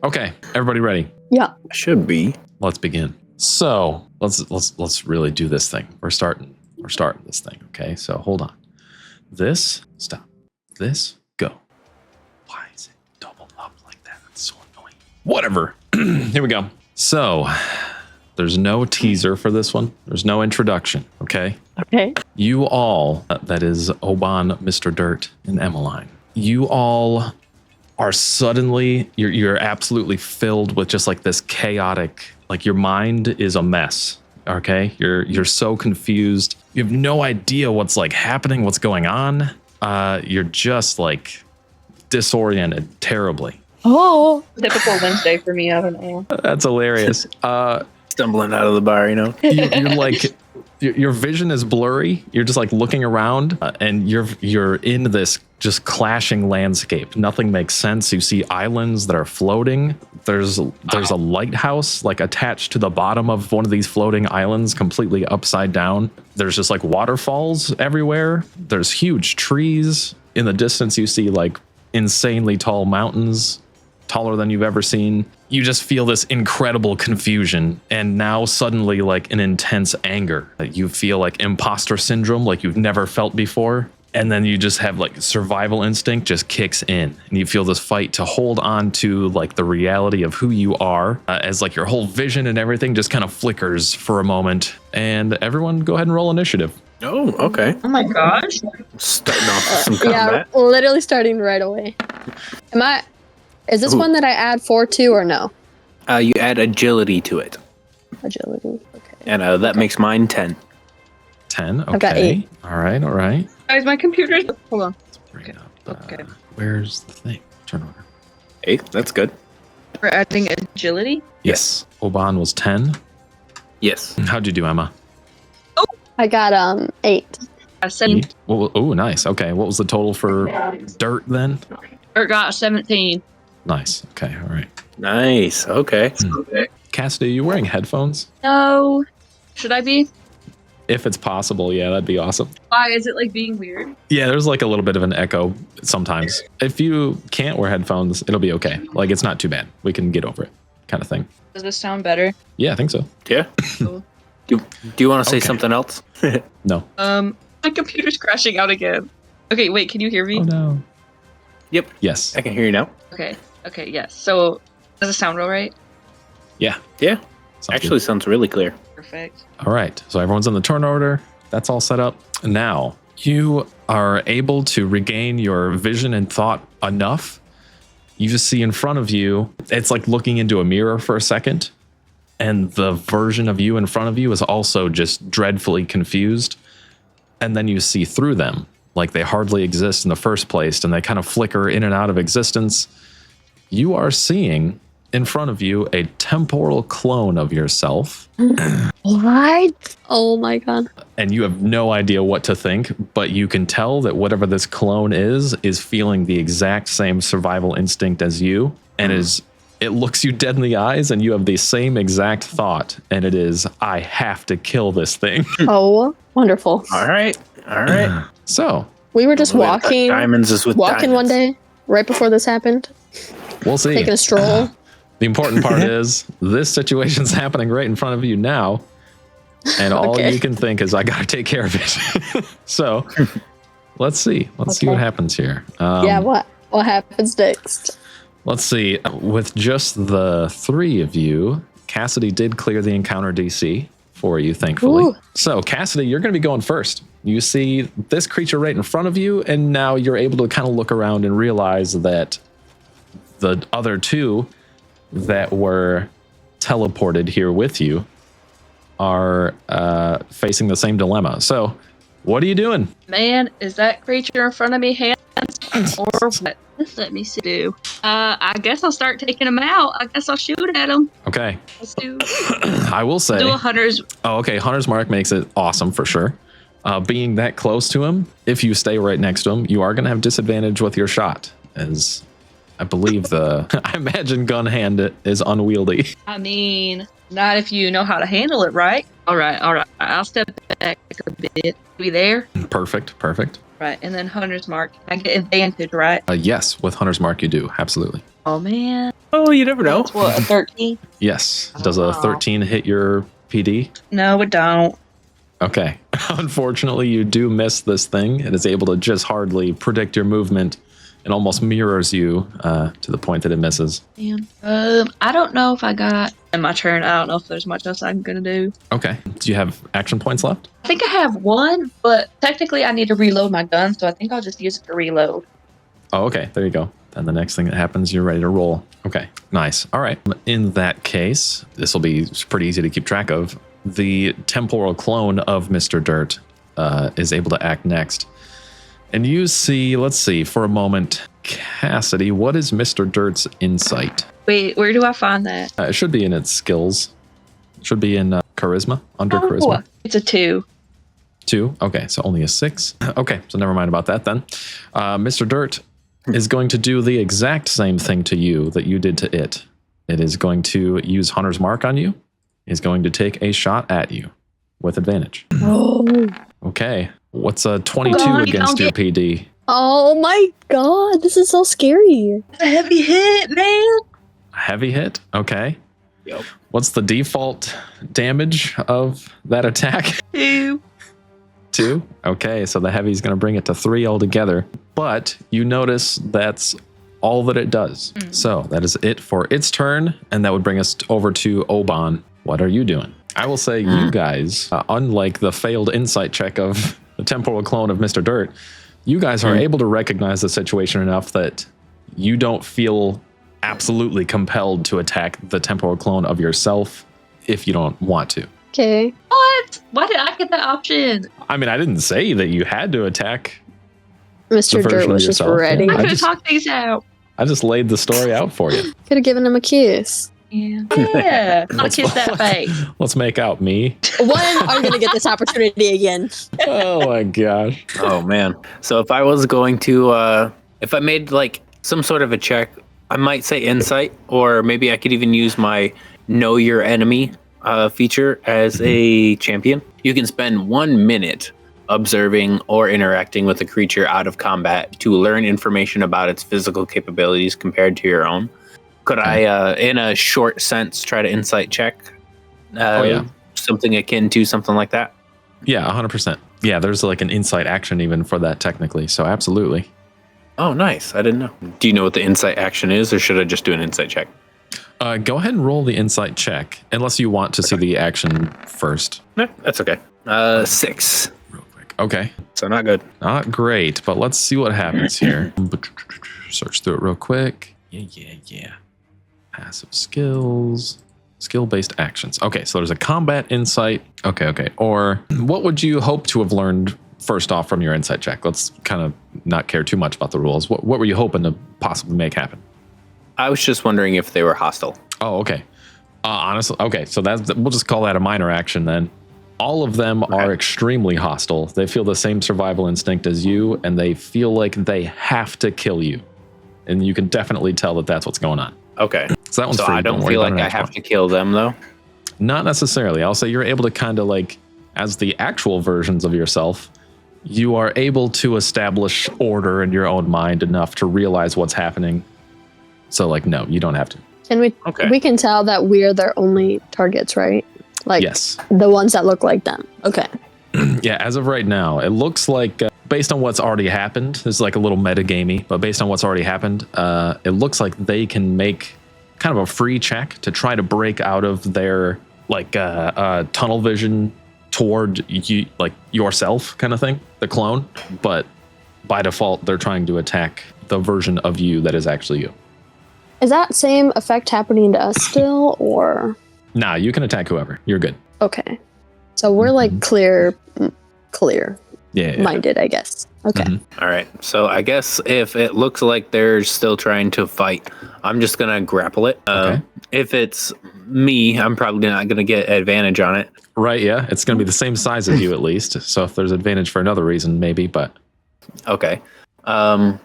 Okay, everybody ready? Yeah. Should be. Let's begin. So let's really do this thing. We're starting this thing. Okay, so hold on. This, stop. This, go. Why is it doubled up like that? That's so annoying. Whatever. Here we go. So there's no teaser for this one. There's no introduction. Okay. Okay. You all, that is Oban, Mr. Dirt, and Emmeline. You all are suddenly, you're absolutely filled with just like this chaotic, like your mind is a mess. Okay, you're so confused. You have no idea what's like happening, what's going on. You're just like disoriented terribly. Oh, Typical Wednesday for me, I don't know. That's hilarious. Stumbling out of the bar, you know? You're like, your vision is blurry. You're just like looking around and you're in this just clashing landscape. Nothing makes sense. You see islands that are floating. There's a lighthouse like attached to the bottom of one of these floating islands, completely upside down. There's just like waterfalls everywhere. There's huge trees. In the distance, you see like insanely tall mountains, taller than you've ever seen. You just feel this incredible confusion and now suddenly like an intense anger. You feel like imposter syndrome like you've never felt before. And then you just have like survival instinct just kicks in and you feel this fight to hold on to like the reality of who you are as like your whole vision and everything just kind of flickers for a moment. And everyone go ahead and roll initiative. Oh, okay. Oh my gosh. Starting off with some combat. yeah, literally starting right away. Is this one that I add 4 to or no? You add agility to it. Agility. Okay. And that makes mine 10. 10. Okay. I've got 8. All right. Guys, my computer's... Hold on. Let's bring up. Okay. Where's the thing? Turn order. 8, that's good. We're adding agility? Yes. Oban was 10. Yes. How'd you do, Emma? I got 8. I said... Oh, nice. Okay. What was the total for Dirt then? Or got 17. Nice. Okay. All right. Nice. Okay. Cassidy, are you wearing headphones? No. Should I be? If it's possible, yeah, that'd be awesome. Why? Is it like being weird? Yeah, there's like a little bit of an echo sometimes. If you can't wear headphones, it'll be okay. Like it's not too bad. We can get over it, kind of thing. Does this sound better? Yeah, I think so. Yeah. Cool. Do you want to say Okay. something else? No. My computer's crashing out again. Okay, wait, can you hear me? Oh no. Yep. Yes. I can hear you now. Okay, yes. So, does it sound all right? Yeah. Yeah. Sounds Actually, sounds really clear. Perfect. good. All right. So everyone's in the turn order. That's all set up. Now you are able to regain your vision and thought enough. You just see in front of you. It's like looking into a mirror for a second. And the version of you in front of you is also just dreadfully confused. And then you see through them, like they hardly exist in the first place, and they kind of flicker in and out of existence. You are seeing in front of you a temporal clone of yourself. What? Oh my god. And you have no idea what to think, but you can tell that whatever this clone is feeling the exact same survival instinct as you, and it looks you dead in the eyes, and you have the same exact thought, and it is, I have to kill this thing. Oh, wonderful. All right. So, We were just walking Diamonds is with one diamonds. day, right before this happened, we'll see. taking a stroll. The important part is this situation's happening right in front of you now, and all Okay. you can think is, I gotta take care of it. So, let's see. Let's see what Okay. happens here. Yeah, what happens next? Let's see. With just the 3 of you, Cassidy did clear the encounter DC for you, thankfully. Ooh. So, Cassidy, you're going to be going first. You see this creature right in front of you, and now you're able to kind of look around and realize that the other 2 that were teleported here with you are facing the same dilemma. So, what are you doing? Man, is that creature in front of me hands or what? Let me see. I guess I'll start taking them out. I guess I'll shoot at them. Okay. Let's do I will say. a hunter's. Oh, okay. Hunter's Mark makes it awesome for sure. Being that close to him, if you stay right next to him, you are going to have disadvantage with your shot, as I believe I imagine gun hand is unwieldy. I mean, not if you know how to handle it, right? All right. I'll step back a bit. Be there. Perfect. Right, and then Hunter's Mark. I get advantage, right? Yes, with Hunter's Mark you do, absolutely. Oh man. Oh, you never know. That's what, a 13? Yes. Does a Oh. 13 hit your PD? No, it don't. Okay. Unfortunately, you do miss this thing. It is able to just hardly predict your movement and almost mirrors you to the point that it misses. Damn. I don't know if I got in my turn. I don't know if there's much else I'm gonna do. Okay. Do you have action points left? I think I have one, but technically I need to reload my gun, so I think I'll just use it to reload. Oh, okay. There you go. Then the next thing that happens, you're ready to roll. Okay. Nice. All right. In that case, this will be pretty easy to keep track of. The temporal clone of Mr. Dirt is able to act next. And you see, let's see, for a moment, Cassidy, what is Mr. Dirt's insight? Wait, where do I find that? It should be in its skills. It should be in charisma, under charisma. It's a 2. 2? Okay, so only a 6. Okay, so never mind about that then. Mr. Dirt is going to do the exact same thing to you that you did to it. It is going to use Hunter's Mark on you. Is going to take a shot at you with advantage. Oh. Okay. What's a 22 God, against your PD? Oh my god, this is so scary. That's a heavy hit, man. A heavy hit? Okay. Yep. What's the default damage of that attack? 2. 2? Okay, so the heavy's going to bring it to 3 altogether. But you notice that's all that it does. So that is it for its turn, and that would bring us over to Oban. What are you doing? I will say you guys, unlike the failed insight check of the temporal clone of Mr. Dirt, you guys are able to recognize the situation enough that you don't feel absolutely compelled to attack the temporal clone of yourself if you don't want to. Okay. What? Why did I get that option? I mean, I didn't say that you had to attack. Mr. version Dirt of was just yourself, ready. yeah. I I could have just- talked these out. I just laid the story out for you. Could have given him a kiss. Yeah. Yeah. I'll kiss that face. Let's make out me. When are you going to get this opportunity again? Oh my gosh. Oh man. So if I was going to if I made like some sort of a check, I might say insight, or maybe I could even use my know your enemy feature as a champion. You can spend 1 minute observing or interacting with a creature out of combat to learn information about its physical capabilities compared to your own. Could I, in a short sense, try to insight check? Yeah. Something akin to something like that? Yeah, 100%. Yeah, there's like an insight action even for that technically. So absolutely. Oh, nice. I didn't know. Do you know what the insight action is, or should I just do an insight check? Go ahead and roll the insight check, unless you want to see the action first. No, that's okay. 6. Real quick. Okay. So not good. Not great, but let's see what happens here. Search through it real quick. Yeah. Passive skills. Skill-based actions. Okay, so there's a combat insight. Okay. Or what would you hope to have learned first off from your insight check? Let's kind of not care too much about the rules. What were you hoping to possibly make happen? I was just wondering if they were hostile. Oh, okay. Honestly, okay, so we'll just call that a minor action then. All of them are extremely hostile. They feel the same survival instinct as you, and they feel like they have to kill you. And you can definitely tell that that's what's going on. Okay. So that one's So free. I don't worry feel about like it I next have one. to kill them, though. Not necessarily. I'll say you're able to kind of like, as the actual versions of yourself, you are able to establish order in your own mind enough to realize what's happening. So like, no, you don't have to. Can we? Okay. We can tell that we're their only targets, right? Like Yes. the ones that look like them. Okay. Yeah, as of right now, it looks like based on what's already happened, this is like a little metagamey, but based on what's already happened, it looks like they can make kind of a free check to try to break out of their like tunnel vision toward you, like yourself kind of thing, the clone. But by default, they're trying to attack the version of you that is actually you. Is that same effect happening to us still, or? Nah, you can attack whoever. You're good. Okay. So we're like clear Yeah. minded, I guess. Okay. Mhm. All right. So I guess if it looks like they're still trying to fight, I'm just going to grapple it. Okay. If it's me, I'm probably not going to get advantage on it. Right, yeah. It's going to be the same size as you at least. So if there's advantage for another reason, maybe, but Okay.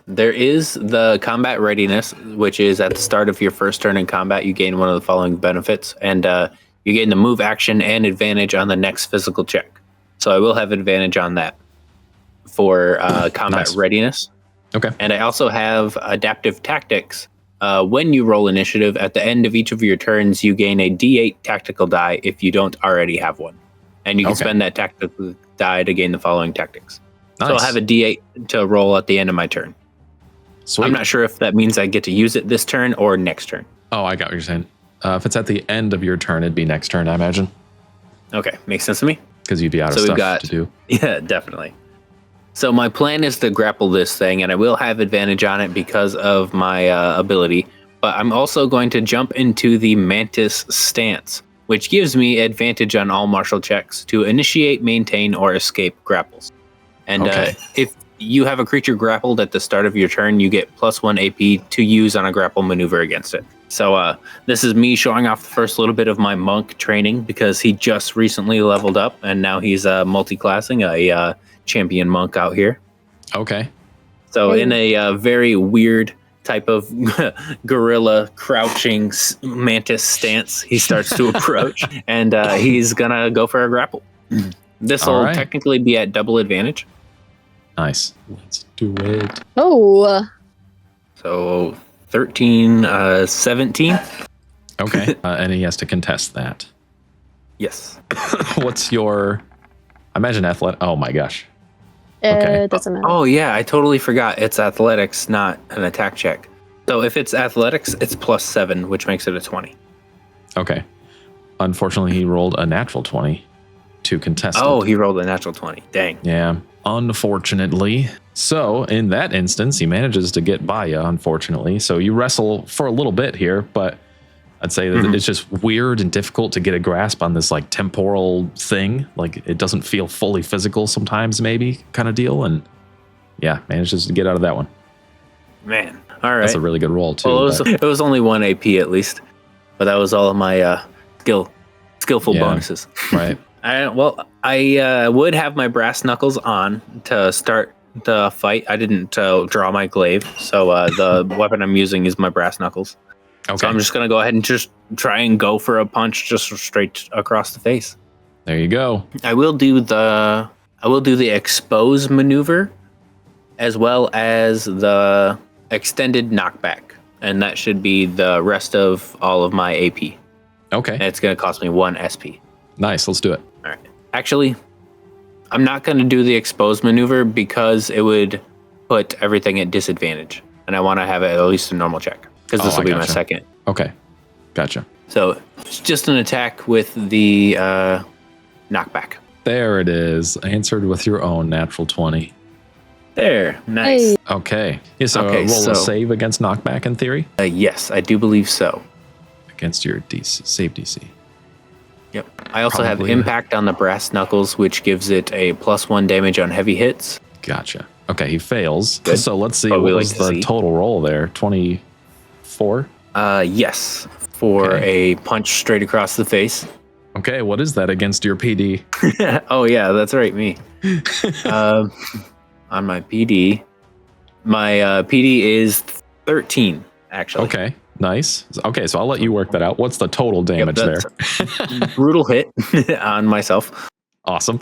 There is the combat readiness, which is at the start of your first turn in combat, you gain one of the following benefits, and you gain the move action and advantage on the next physical check. So I will have advantage on that for combat Nice. readiness. okay. And I also have adaptive tactics, When you roll initiative, at the end of each of your turns, you gain a D8 tactical die if you don't already have one. And you can spend that tactical die to gain the following tactics. Nice. So I'll have a D8 to roll at the end of my turn. Sweet. I'm not sure if that means I get to use it this turn or next turn. Oh, I got what you're saying. If it's at the end of your turn, it'd be next turn, I imagine. Okay, makes sense to me. Because you'd be out of stuff to do. Yeah, definitely. So my plan is to grapple this thing, and I will have advantage on it because of my ability. But I'm also going to jump into the Mantis stance, which gives me advantage on all martial checks to initiate, maintain, or escape grapples. And if you have a creature grappled at the start of your turn, you get +1 AP to use on a grapple maneuver against it. So this is me showing off the first little bit of my monk training because he just recently leveled up and now he's multi-classing a champion monk out here. Okay. So in a very weird type of gorilla crouching mantis stance, he starts to approach and he's gonna go for a grapple. This will technically be at double advantage. Nice. Let's do it. Oh. So 13, 17. Okay. And he has to contest that. Yes. What's your... I imagine athletic... Oh my gosh. It doesn't matter. Oh yeah, I totally forgot. It's athletics, not an attack check. So if it's athletics, it's +7, which makes it a 20. Okay. Unfortunately, he rolled a natural 20 to contest it. Oh, he rolled a natural 20. Dang. Yeah. Unfortunately. So in that instance, he manages to get by you, unfortunately. So you wrestle for a little bit here, but I'd say that it's just weird and difficult to get a grasp on this like temporal thing. Like it doesn't feel fully physical sometimes, maybe kind of deal. And yeah, manages to get out of that one. Man. All right. That's a really good roll too. Well, it was only 1 AP at least, but that was all of my skillful bonuses. Right. I would have my brass knuckles on to start the fight. I didn't draw my glaive, so the weapon I'm using is my brass knuckles. Okay. So I'm just gonna go ahead and just try and go for a punch just straight across the face. There you go. I will do the expose maneuver, as well as the extended knockback, and that should be the rest of all of my AP. Okay. And it's gonna cost me 1 SP. Nice. Let's do it. All right. Actually, I'm not going to do the expose maneuver because it would put everything at disadvantage. And I want to have it at least a normal check because this will be my second. Okay. Gotcha. So it's just an attack with the knockback. There it is. Answered with your own natural 20. There. Nice. Hey. Okay. Yeah, so roll a save against knockback in theory? Yes, I do believe so. Against your save DC. Yep. I also have impact on the brass knuckles, which gives it a +1 damage on heavy hits. Gotcha. Okay, he fails. Good. So let's see, What what we was like to the see. total roll there? 24? Yes. For a punch straight across the face. Okay, what is that against your PD? Oh, yeah, that's right, me. On my PD, my PD is 13, actually. Okay, nice. Okay, so I'll let you work that out. What's the total damage there? Brutal hit on myself. Awesome.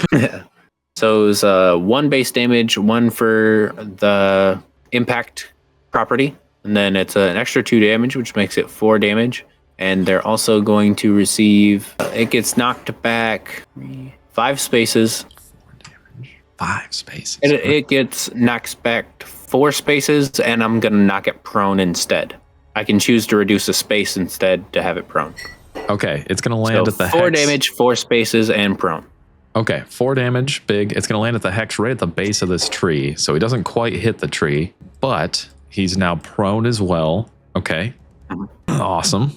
So it was 1 base damage, 1 for the impact property, and then it's an extra 2 damage, which makes it 4 damage. And they're also going to receive, it gets knocked back 5 spaces. 4 damage. 5 spaces. It gets knocked back 4 spaces, and I'm going to knock it prone instead. I can choose to reduce a space instead to have it prone. Okay, it's going to land at the 4 hex. damage, 4 spaces, and prone. Okay, 4 damage, big. It's going to land at the hex right at the base of this tree. So he doesn't quite hit the tree, but he's now prone as well. Okay. Awesome.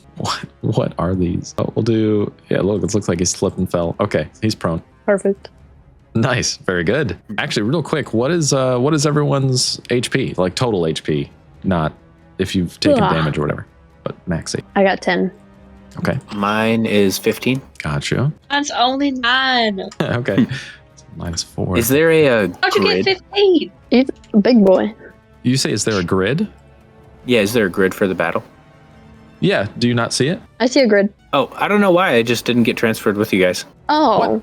What are these? Oh, we'll do... Yeah, look, it looks like he slipped and fell. Okay, he's prone. Perfect. Nice. Very good. Actually, real quick, what is everyone's HP? Like total HP, not if you've taken damage or whatever, but max HP. I got 10. Okay. Mine is 15. Gotcha. Mine's only 9. Okay. -4. Is there a How'd you grid? get 15? He's a big boy. You say, is there a grid? Yeah, is there a grid for the battle? Yeah. Do you not see it? I see a grid. Oh, I don't know why I just didn't get transferred with you guys. Oh.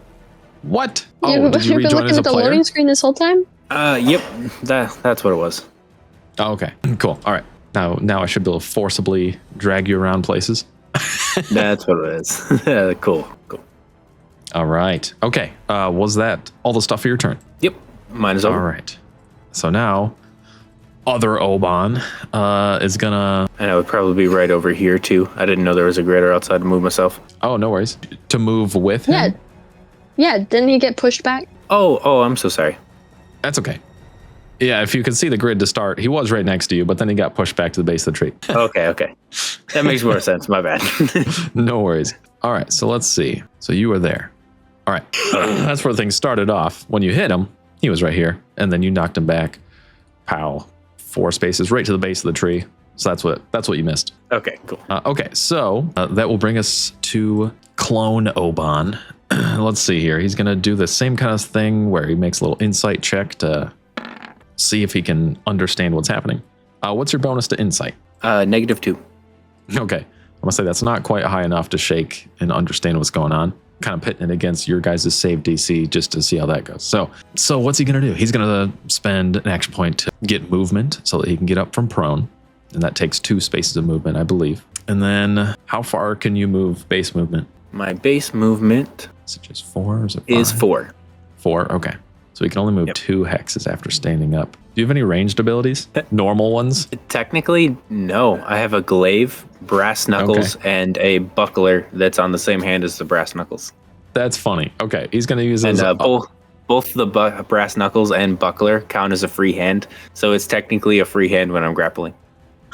What? You've Did you been rejoin looking as a at the player? loading screen this whole time? Yep, that's what it was. Oh, okay. Cool. All right. Now I should be able to forcibly drag you around places. That's what it is. Cool. All right. Okay. Was that all the stuff for your turn? Yep. Mine is over. All right. So now, other Oban is gonna. And I would probably be right over here too. I didn't know there was a grader outside to move myself. Oh, no worries. To move with him? Yeah. Didn't he get pushed back? Oh, I'm so sorry. That's okay. Yeah, if you can see the grid to start, he was right next to you, but then he got pushed back to the base of the tree. Okay. That makes more sense. My bad. No worries. All right, so let's see. So you were there. All right. That's where things started off. When you hit him, he was right here, and then you knocked him back. Pow. 4 spaces right to the base of the tree. So that's what you missed. Okay, cool. Okay, so that will bring us to Clone Oban. Let's see here. He's going to do the same kind of thing where he makes a little insight check to see if he can understand what's happening. What's your bonus to insight? -2. Okay. I'm going to say that's not quite high enough to shake and understand what's going on. Kind of pitting it against your guys' save DC just to see how that goes. So what's he going to do? He's going to spend an action point to get movement so that he can get up from prone. And that takes 2 spaces of movement, I believe. And then how far can you move base movement? My base movement Is it just 4 or is it 5? is 4. 4, okay. So he can only move 2 hexes after standing up. Do you have any ranged abilities? Normal ones? Technically, no. I have a glaive, brass knuckles, and a buckler that's on the same hand as the brass knuckles. That's funny. Okay, he's going to use And his... both the brass knuckles and buckler count as a free hand, so it's technically a free hand when I'm grappling.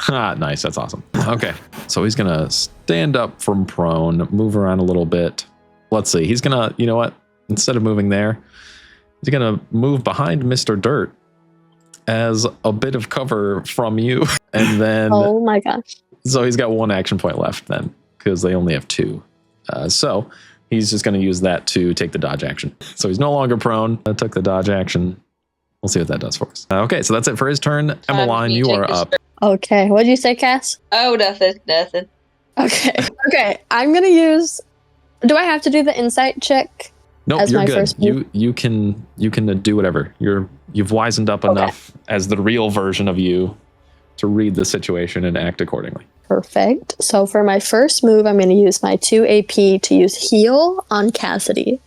Nice, that's awesome. Okay, so he's going to stand up from prone, move around a little bit. Let's see, he's going to, you know what? Instead of moving there, he's going to move behind Mr. Dirt as a bit of cover from you. And then... Oh my gosh. So he's got 1 action point left then, because they only have 2. So he's just going to use that to take the dodge action. So he's no longer prone. I took the dodge action. We'll see what that does for us. Okay, so that's it for his turn. Emmeline, you are up. Okay, what did you say, Cass? Oh, nothing. Okay, I'm going to use... Do I have to do the insight check? Nope, as you're my good. first move? You can do whatever. You've wizened up enough as the real version of you to read the situation and act accordingly. Perfect. So for my first move, I'm going to use my 2 AP to use heal on Cassidy.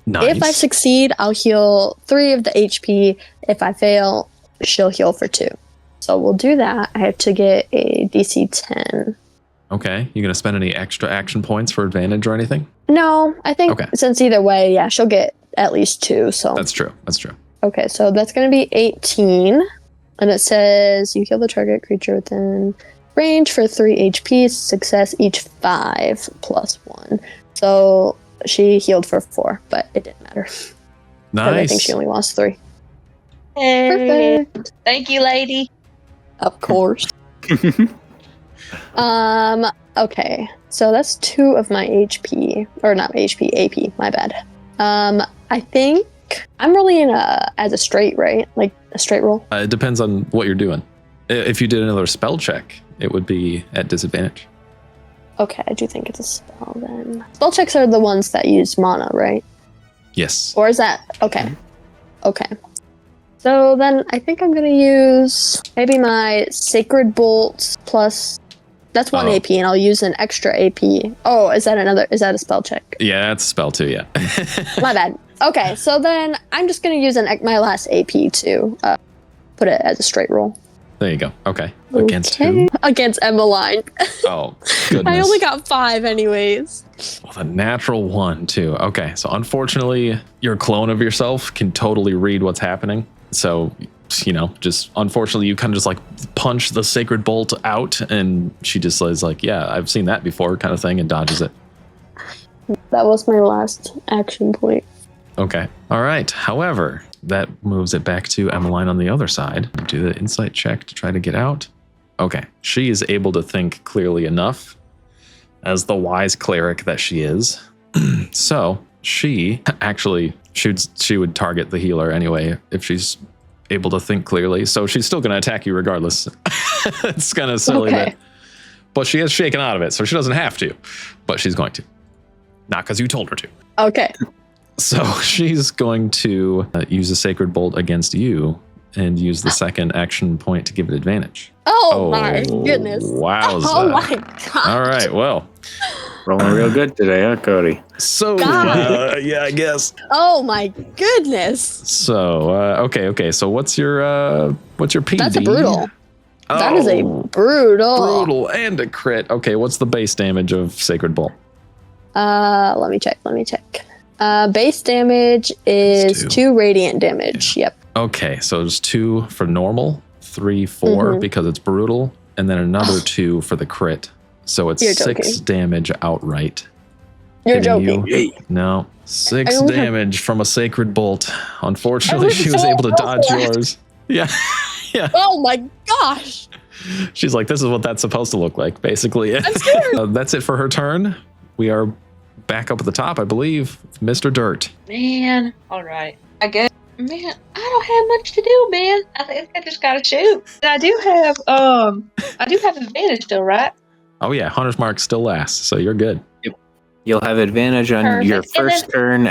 Nice. If I succeed, I'll heal 3 of the HP. If I fail, she'll heal for 2. So we'll do that. I have to get a DC 10. Okay. You going to spend any extra action points for advantage or anything? No, I think since either way, yeah, she'll get at least 2. So That's true. Okay, so that's going to be 18. And it says you heal the target creature within range for 3 HP, success each 5 plus 1. So she healed for 4, but it didn't matter. Nice. I think she only lost 3. Hey, Perfect. thank you, lady. Of course. Okay, so that's 2 of my HP, or not HP, AP, my bad. I think I'm rolling as a straight, right? Like a straight roll? It depends on what you're doing. If you did another spell check, it would be at disadvantage. Okay, I do think it's a spell then. Spell checks are the ones that use mana, right? Yes. Or is that... Okay. Okay. So then I think I'm going to use maybe my Sacred Bolt plus... That's 1 AP, and I'll use an extra AP. Oh, is that a spell check? Yeah, it's a spell too, yeah. My bad. Okay, so then I'm just going to use my last AP to put it as a straight roll. There you go. Okay. Against who? Against Emmeline. Oh, goodness. I only got 5 anyways. Well, a natural 1 too. Okay, so unfortunately, your clone of yourself can totally read what's happening. So, just unfortunately, you kind of just like punch the Sacred Bolt out, and she just is like, yeah, I've seen that before kind of thing, and dodges it. That was my last action point. Okay. All right. However, that moves it back to Emmeline on the other side. Do the insight check to try to get out. Okay. She is able to think clearly enough as the wise cleric that she is. So she actually, she would target the healer anyway if she's able to think clearly. So she's still going to attack you regardless. It's kind of silly, but she is shaken out of it, so she doesn't have to, but she's going to. Not because you told her to. Okay. So she's going to use a Sacred Bolt against you and use the second action point to give it advantage. Oh my goodness. Wowza. Oh my god. All right, well. Rolling real good today, huh, Cody? So, yeah, I guess. Oh my goodness. So, okay. So what's your PD? That's a brutal. Oh, That is a brutal. brutal and a crit. Okay, what's the base damage of Sacred Bolt? Let me check. Base damage is 2 radiant damage. Yep. Okay, so it's 2 for normal, 3, 4 because it's brutal, and then another 2 for the crit. So it's 6 damage outright. You're joking. No, 6 damage from a Sacred Bolt. Unfortunately, she was able to dodge yours. Yeah. Yeah. Oh my gosh. She's like, this is what that's supposed to look like, basically. I'm scared. That's it for her turn. We are back up at the top, I believe. Mr. Dirt. Man, all right. I guess. Man, I don't have much to do, man. I think I just gotta shoot. And I do have advantage still, right? Oh yeah, Hunter's Mark still lasts, so you're good. Yep. You'll have advantage on your first turn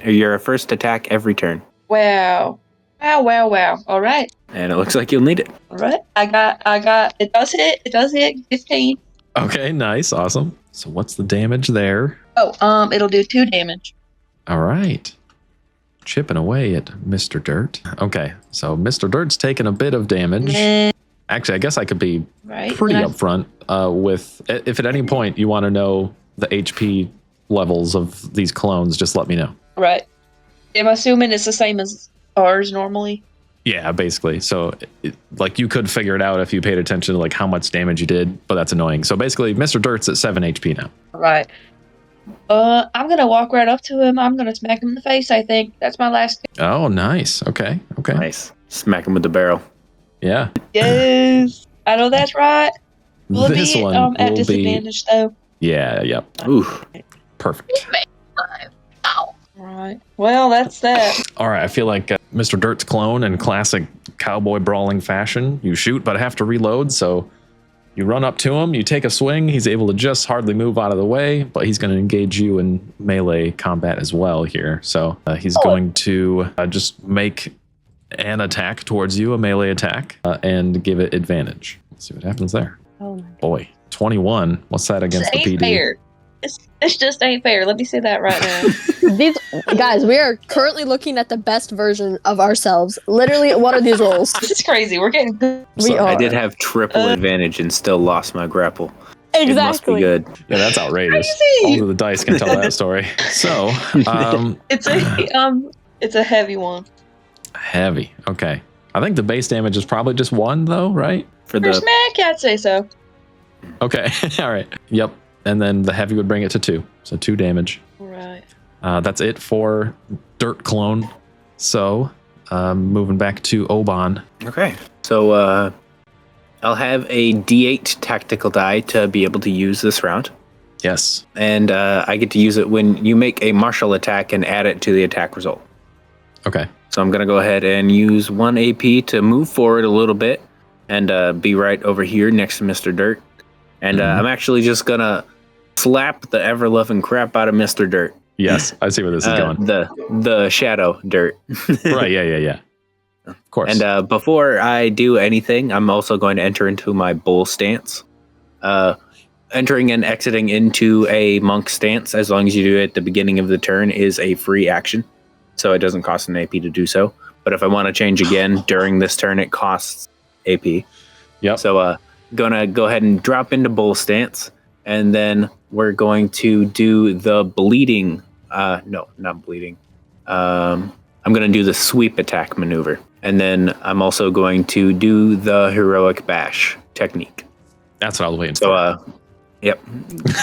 your first attack every turn. Wow. All right. And it looks like you'll need it. All right. I got. It does hit. 15. Okay, nice, awesome. So what's the damage there? Oh, it'll do 2 damage. All right. Chipping away at Mr. Dirt. Okay, so Mr. Dirt's taking a bit of damage. Actually, I guess I could be pretty upfront with, if at any point you want to know the HP levels of these clones, just let me know. Right. I'm assuming it's the same as ours normally. Yeah, basically. So, like, you could figure it out if you paid attention to, like, how much damage you did, but that's annoying. So, basically, Mr. Dirt's at 7 HP now. Right. I'm going to walk right up to him. I'm going to smack him in the face, I think. That's my last. Oh, nice. Okay. Nice. Smack him with the barrel. Yeah. Yes. I know that's right. Will this be, one at will disadvantage, though. Yeah, yep. Ooh. Perfect. Ow. Right. Well, that's that. All right, I feel like Mr. Dirt's clone in classic cowboy brawling fashion. You shoot, but have to reload, so you run up to him, you take a swing, he's able to just hardly move out of the way, but he's going to engage you in melee combat as well here. So he's going to just make an attack towards you, a melee attack, and give it advantage. Let's see what happens there. Oh my Boy, 21. What's that against the PD? Fair. This just ain't fair. Let me say that right now. These guys, we are currently looking at the best version of ourselves. Literally, what are these rolls? It's crazy. We're getting good. We are. I did have triple advantage and still lost my grapple. Exactly. It must be good. Yeah, that's outrageous. Crazy. Only the dice can tell that story. So, it's a heavy one. heavy. Okay. I think the base damage is probably just 1, though, right? For For smack, I'd say so. Okay. All right. Yep. And then the heavy would bring it to 2. So 2 damage. All right. That's it for Dirt Clone. So, moving back to Oban. Okay. So I'll have a D8 tactical die to be able to use this round. Yes. And I get to use it when you make a martial attack and add it to the attack result. Okay. So I'm going to go ahead and use 1 AP to move forward a little bit and be right over here next to Mr. Dirt. And I'm actually just going to slap the ever-loving crap out of Mr. Dirt. Yes, I see where this is going. The shadow Dirt. Right, yeah. Of course. And before I do anything, I'm also going to enter into my bull stance. Entering and exiting into a monk stance, as long as you do it at the beginning of the turn, is a free action. So it doesn't cost an AP to do so. But if I want to change again during this turn, it costs AP. Yep. So gonna go ahead and drop into bull stance. And then we're going to do the bleeding. No, not bleeding. I'm going to do the sweep attack maneuver. And then I'm also going to do the heroic bash technique. That's what I was waiting for. So, yep.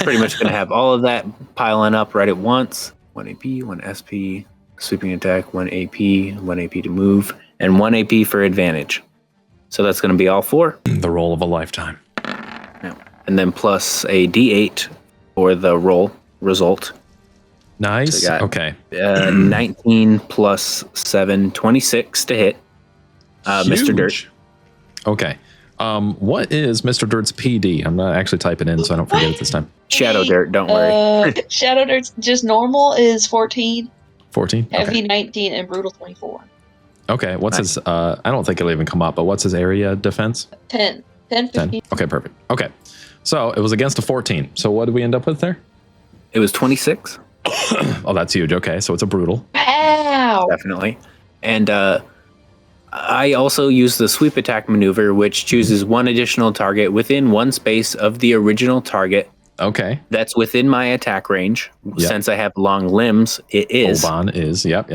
Pretty much going to have all of that piling up right at once. 1 AP, 1 SP, sweeping attack, 1 AP, 1 AP to move, and 1 AP for advantage. So that's going to be all 4. The roll of a lifetime. And then plus a D8 for the roll result. Nice. So Okay. 19 plus 7, 26 to hit. Mr. Dirt. Okay. What is Mr. Dirt's PD? I'm not actually typing in, so I don't forget it this time. Shadow Dirt, don't worry. Shadow Dirt's just normal is 14, 14? heavy Okay. 19, and brutal 24. Okay, what's his, I don't think it'll even come up, but what's his area defense? 10. 10, 15. 10. Okay, perfect. Okay, so it was against a 14. So what did we end up with there? It was 26. Oh, that's huge. Okay, so it's a brutal. Wow. Definitely. And I also use the sweep attack maneuver, which chooses one additional target within one space of the original target. Okay. That's within my attack range. Yep. Since I have long limbs, it is. Oban is, yep.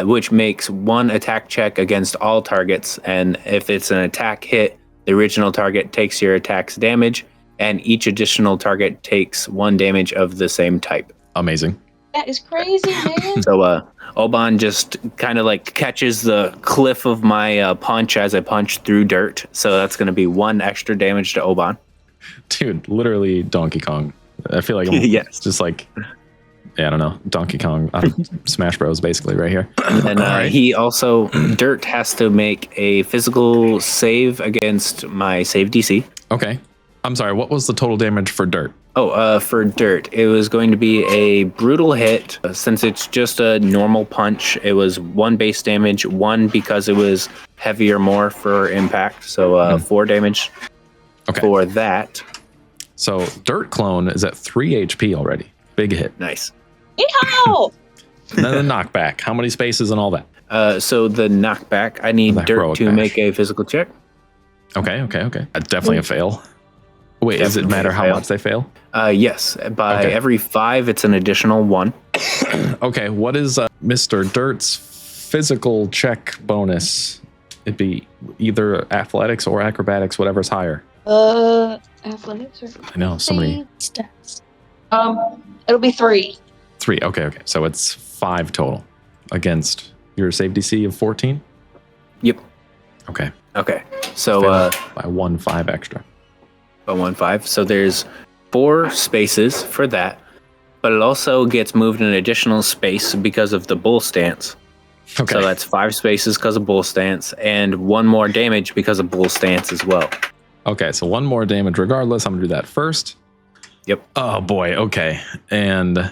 Which makes one attack check against all targets. And if it's an attack hit, the original target takes your attack's damage, and each additional target takes 1 damage of the same type. Amazing. That is crazy, man. So Oban just kind of like catches the cliff of my punch as I punch through dirt. So that's going to be 1 extra damage to Oban. Dude, literally Donkey Kong. I feel like I'm Yes. just like, yeah, I don't know, Donkey Kong, Smash Bros. Basically right here. And he also, Dirt has to make a physical save against my save DC. Okay. I'm sorry, what was the total damage for Dirt? For Dirt, it was going to be a brutal hit. Since it's just a normal punch, it was 1 base damage, 1 because it was heavier more for impact. So 4 damage for that. So Dirt Clone is at 3 HP already. Big hit. Nice. Yeehaw! And then the knockback. How many spaces and all that? So the knockback, I need The Dirt heroic to bash. make a physical check. Okay. Definitely a fail. Wait, does it Definitely matter a how fail. much they fail? Yes, by Okay. every 5, it's an additional 1. Okay, what is Mr. Dirt's physical check bonus? It'd be either athletics or acrobatics, whatever's higher. Athletics or I know, so many. Stats. it'll be 3. 3. Okay. So it's 5 total against your save DC of 14. Yep. Okay. Okay. So Fail by 1 5 extra. by 1 5. So there's 4 spaces for that, but it also gets moved an additional space because of the bull stance. Okay. So that's 5 spaces because of bull stance, and 1 more damage because of bull stance as well. Okay, so 1 more damage regardless. I'm gonna do that first. Yep. Oh boy, okay. And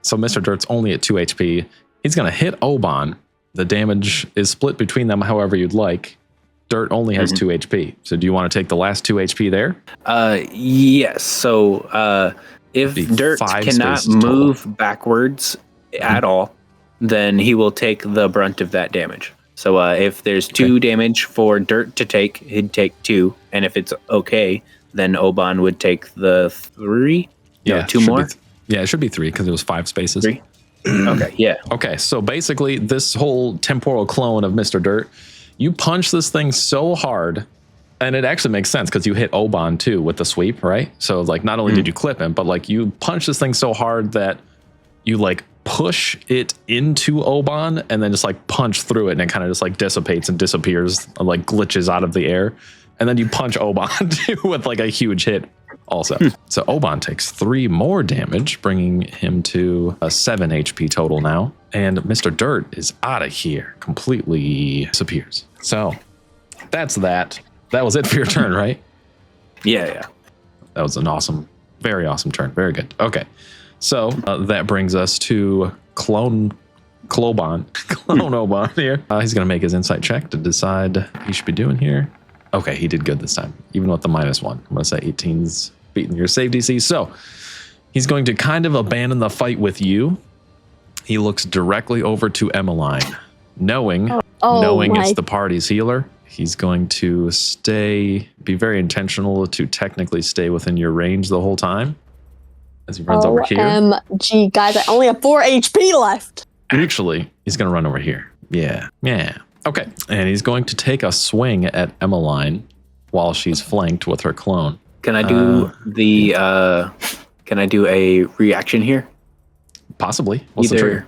so Mr. Dirt's only at 2 HP. He's gonna hit Oban. The damage is split between them however you'd like. Dirt only has 2 HP. So do you want to take the last 2 HP there? Yes. So if Be Dirt 5 cannot spaces total. move backwards at all, then he will take the brunt of that damage. So if there's 2 damage for Dirt to take, he'd take 2. And if it's okay, then Oban would take the 3. No, 2 should be more. Yeah, it should be 3 because it was 5 spaces. 3. Okay. Yeah. Okay, so basically this whole temporal clone of Mr. Dirt, you punch this thing so hard, and it actually makes sense because you hit Oban too with the sweep, right? So like not only did you clip him, but like you punch this thing so hard that you like push it into Oban and then just like punch through it, and it kind of just like dissipates and disappears, like glitches out of the air. And then you punch Oban too with like a huge hit also. So Oban takes 3 more damage, bringing him to a 7 HP total now. And Mr. Dirt is out of here, completely disappears. So that's that. That was it for your turn, right? Yeah. That was an awesome, very awesome turn. Very good. Okay. So that brings us to Clone Oban here. He's going to make his insight check to decide what he should be doing here. Okay, he did good this time, even with the -1. I'm going to say 18's beating your save DC. So he's going to kind of abandon the fight with you. He looks directly over to Emmeline, knowing it's the party's healer. He's going to be very intentional to technically stay within your range the whole time as he runs over here. OMG, guys, I only have 4 HP left. Actually, he's going to run over here. Yeah. Okay. And he's going to take a swing at Emmeline while she's flanked with her clone. Can I do Can I do a reaction here? Possibly. What's the trigger?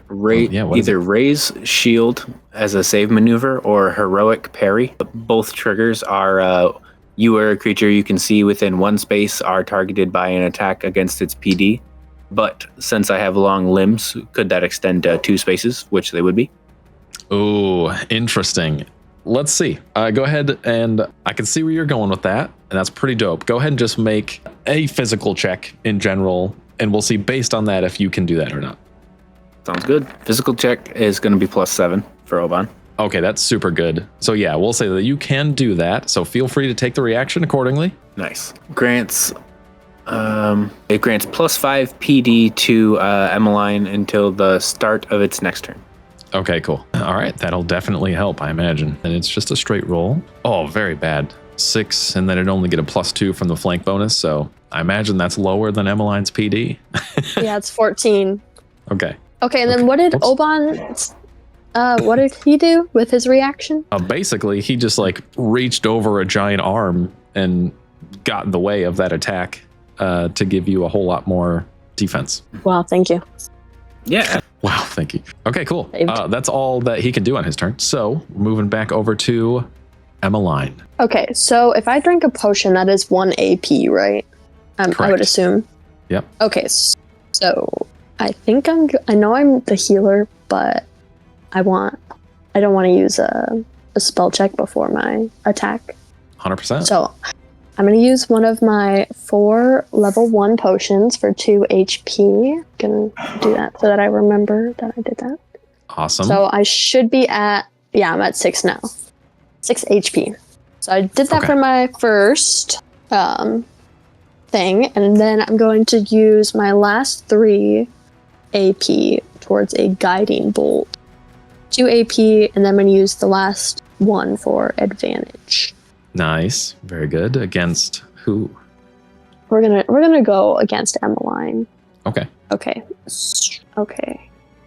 Either raise shield as a save maneuver or heroic parry. Both triggers are you are a creature you can see within 1 space are targeted by an attack against its PD. But since I have long limbs, could that extend to 2 spaces, which they would be? Oh, interesting. Let's see. Go ahead, and I can see where you're going with that, and that's pretty dope. Go ahead and just make a physical check in general, and we'll see based on that if you can do that or not. Sounds good. Physical check is going to be +7 for Oban. Okay, that's super good. So yeah, we'll say that you can do that. So feel free to take the reaction accordingly. Nice. Grants it grants +5 PD to Emmeline until the start of its next turn. Okay, cool. All right, that'll definitely help, I imagine. And it's just a straight roll. Oh, very bad. 6, and then it'd only get a +2 from the flank bonus. So I imagine that's lower than Emmeline's PD. Yeah, it's 14. Okay. Okay, and then what did Oops. Oban? What did he do with his reaction? Basically, he just like reached over a giant arm and got in the way of that attack to give you a whole lot more defense. Wow, thank you. Yeah. Wow, thank you. Okay, cool. Saved. That's all that he can do on his turn. So moving back over to Emmeline. Okay, so if I drink a potion, that is 1 AP, right? I would Correct. assume. Yep. Okay, so I think I know I'm the healer, but I don't want to use a spell check before my attack. 100%. So I'm going to use one of my 4 level 1 potions for 2 HP. I'm going to do that so that I remember that I did that. Awesome. So I should be I'm at 6 now. 6 HP. So I did that Okay. for my first thing, and then I'm going to use my last 3 AP towards a guiding bolt. 2 AP, and then I'm going to use the last 1 for advantage. Nice. Very good. Against who? We're gonna go against Emmeline. Okay. Okay.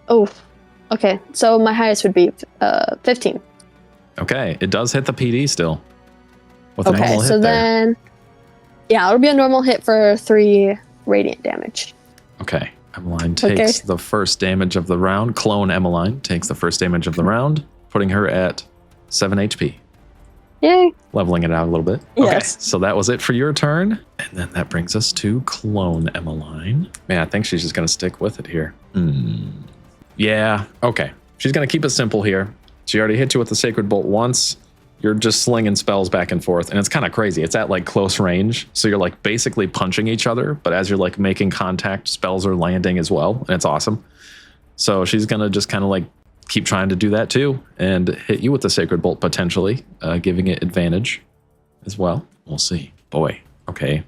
Oh. Okay. So my highest would be 15. Okay. It does hit the PD still. With a Okay. normal hit So there. then, yeah, it'll be a normal hit for 3 radiant damage. Okay. Emmeline takes the first damage of the round. Clone Emmeline takes the first damage of the round, putting her at 7 HP. Yay. Leveling it out a little bit. Yes. Okay, so that was it for your turn. And then that brings us to Clone Emmeline. Man, I think she's just going to stick with it here. Yeah, okay. She's going to keep it simple here. She already hit you with the Sacred Bolt once. You're just slinging spells back and forth. And it's kind of crazy. It's at like close range. So you're like basically punching each other. But as you're like making contact, spells are landing as well. And it's awesome. So she's going to just kind of like keep trying to do that too and hit you with the Sacred Bolt potentially, giving it advantage as well. We'll see. Boy, okay.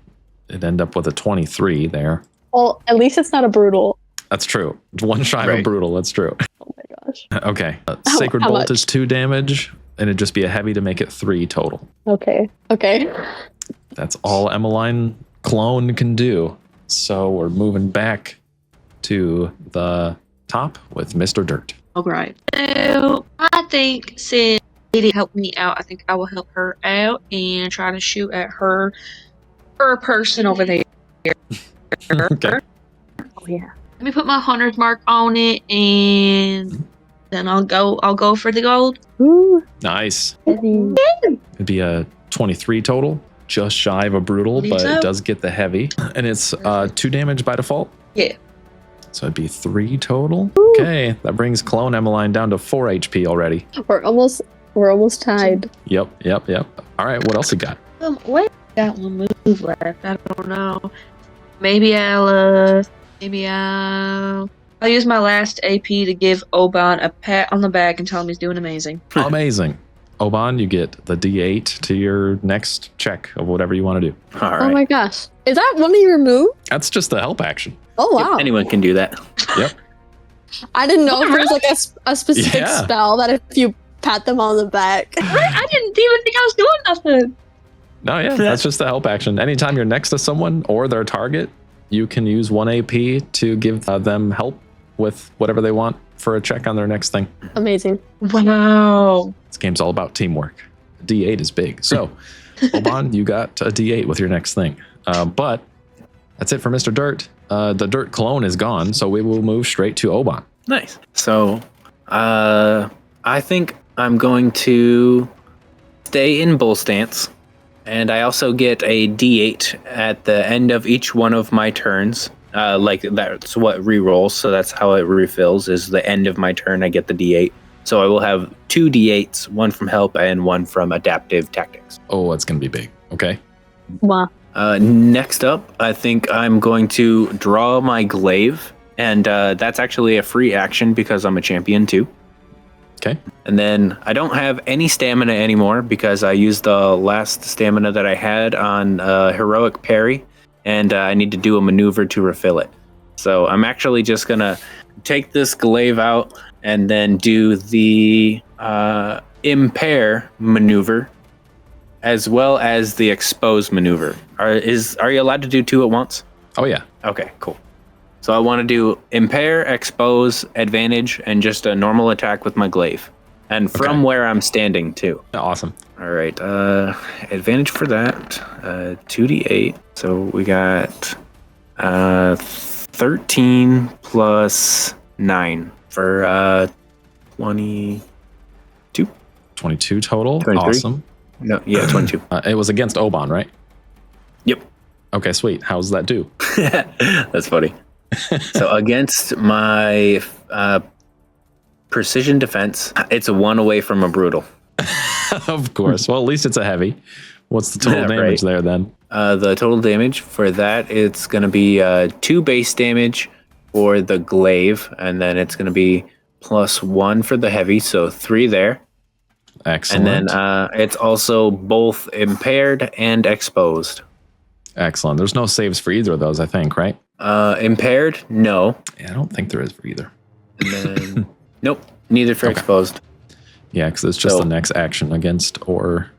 It ended up with a 23 there. Well, at least it's not a brutal. That's true. One shy of a Right. brutal. That's true. Oh my gosh. Okay. How- Sacred how Bolt much? is 2 damage, and it'd just be a heavy to make it 3 total. Okay. That's all Emmeline Clone can do. So we're moving back to the top with Mr. Dirt. All right. So I think since Lady helped me out, I think I will help her out and try to shoot at her person over there. Okay. Oh yeah. Let me put my 100 mark on it, and then I'll go for the gold. Ooh. Nice. Heavy. It'd be a 23 total, just shy of a brutal, Believe but so. it does get the heavy. And it's 2 damage by default. Yeah. So it'd be 3 total. Okay, that brings Clone Emmeline down to 4 HP already. We're almost tied. Yep. All right, what else you got? Wait, got one move left. I don't know. Maybe I'll use my last AP to give Oban a pat on the back and tell him he's doing amazing. Amazing. Oban, you get the D8 to your next check of whatever you want to do. All right. Oh my gosh. Is that one of your moves? That's just the help action. Oh Yep, wow. anyone can do that. Yep. I didn't know if there was like a specific Yeah. spell that if you pat them on the back. I didn't even think I was doing nothing. No, yeah, that's just the help action. Anytime you're next to someone or their target, you can use 1 AP to give them help with whatever they want for a check on their next thing. Amazing. Wow. This game's all about teamwork. D8 is big. So, Oban, you got a D8 with your next thing. But that's it for Mr. Dirt. The Dirt clone is gone, so we will move straight to Oban. Nice. So, I think I'm going to stay in bull stance, and I also get a D8 at the end of each one of my turns. Like that's what rerolls, so that's how it refills. Is the end of my turn, I get the D8. So I will have 2 D8s, one from help and one from adaptive tactics. Oh, it's going to be big. Okay. Wow. Next up, I think I'm going to draw my glaive, and that's actually a free action because I'm a champion too. Okay. And then I don't have any stamina anymore because I used the last stamina that I had on heroic parry, and I need to do a maneuver to refill it. So I'm actually just gonna take this glaive out and then do the impair maneuver, as well as the expose maneuver. Are you allowed to do 2 at once? Oh yeah. Okay, cool. So I want to do impair, expose, advantage, and just a normal attack with my glaive. And from where I'm standing, too. Awesome. All right, advantage for that, 2d8. So we got 13 plus 9 for 22. 22 total. 23? Awesome. No, yeah, 22. It was against Oban, right? Yep. Okay, sweet. How's that do? That's funny. So against my precision defense, it's a 1 away from a brutal. Of course. Well, at least it's a heavy. What's the total damage there then? The total damage for that, it's going to be 2 base damage for the glaive, and then it's going to be +1 for the heavy, so 3 there. Excellent. And then it's also both impaired and exposed. Excellent. There's no saves for either of those, I think, right? Impaired, no. Yeah, I don't think there is for either. And then, nope, neither for exposed. Yeah, because it's just the next action against or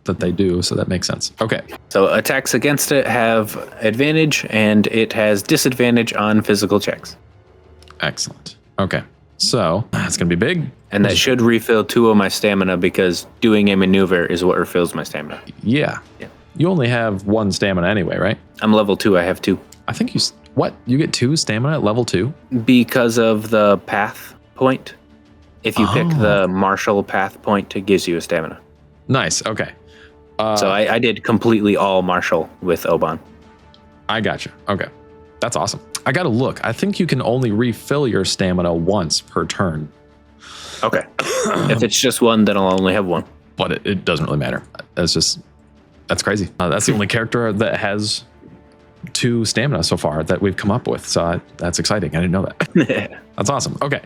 that they do, so that makes sense. Okay. So attacks against it have advantage, and it has disadvantage on physical checks. Excellent. Okay. So it's going to be big. And that should refill 2 of my stamina because doing a maneuver is what refills my stamina. Yeah. You only have 1 stamina anyway, right? I'm level 2. I have 2. I think you... What? You get 2 stamina at level 2? Because of the path point. If you pick the martial path point, it gives you a stamina. Nice. Okay. So I did completely all martial with Oban. I gotcha. Okay. That's awesome. I got to look. I think you can only refill your stamina once per turn. Okay. If it's just 1, then I'll only have 1. But it doesn't really matter. That's crazy. That's the only character that has 2 stamina so far that we've come up with. So that's exciting. I didn't know that. That's awesome. Okay.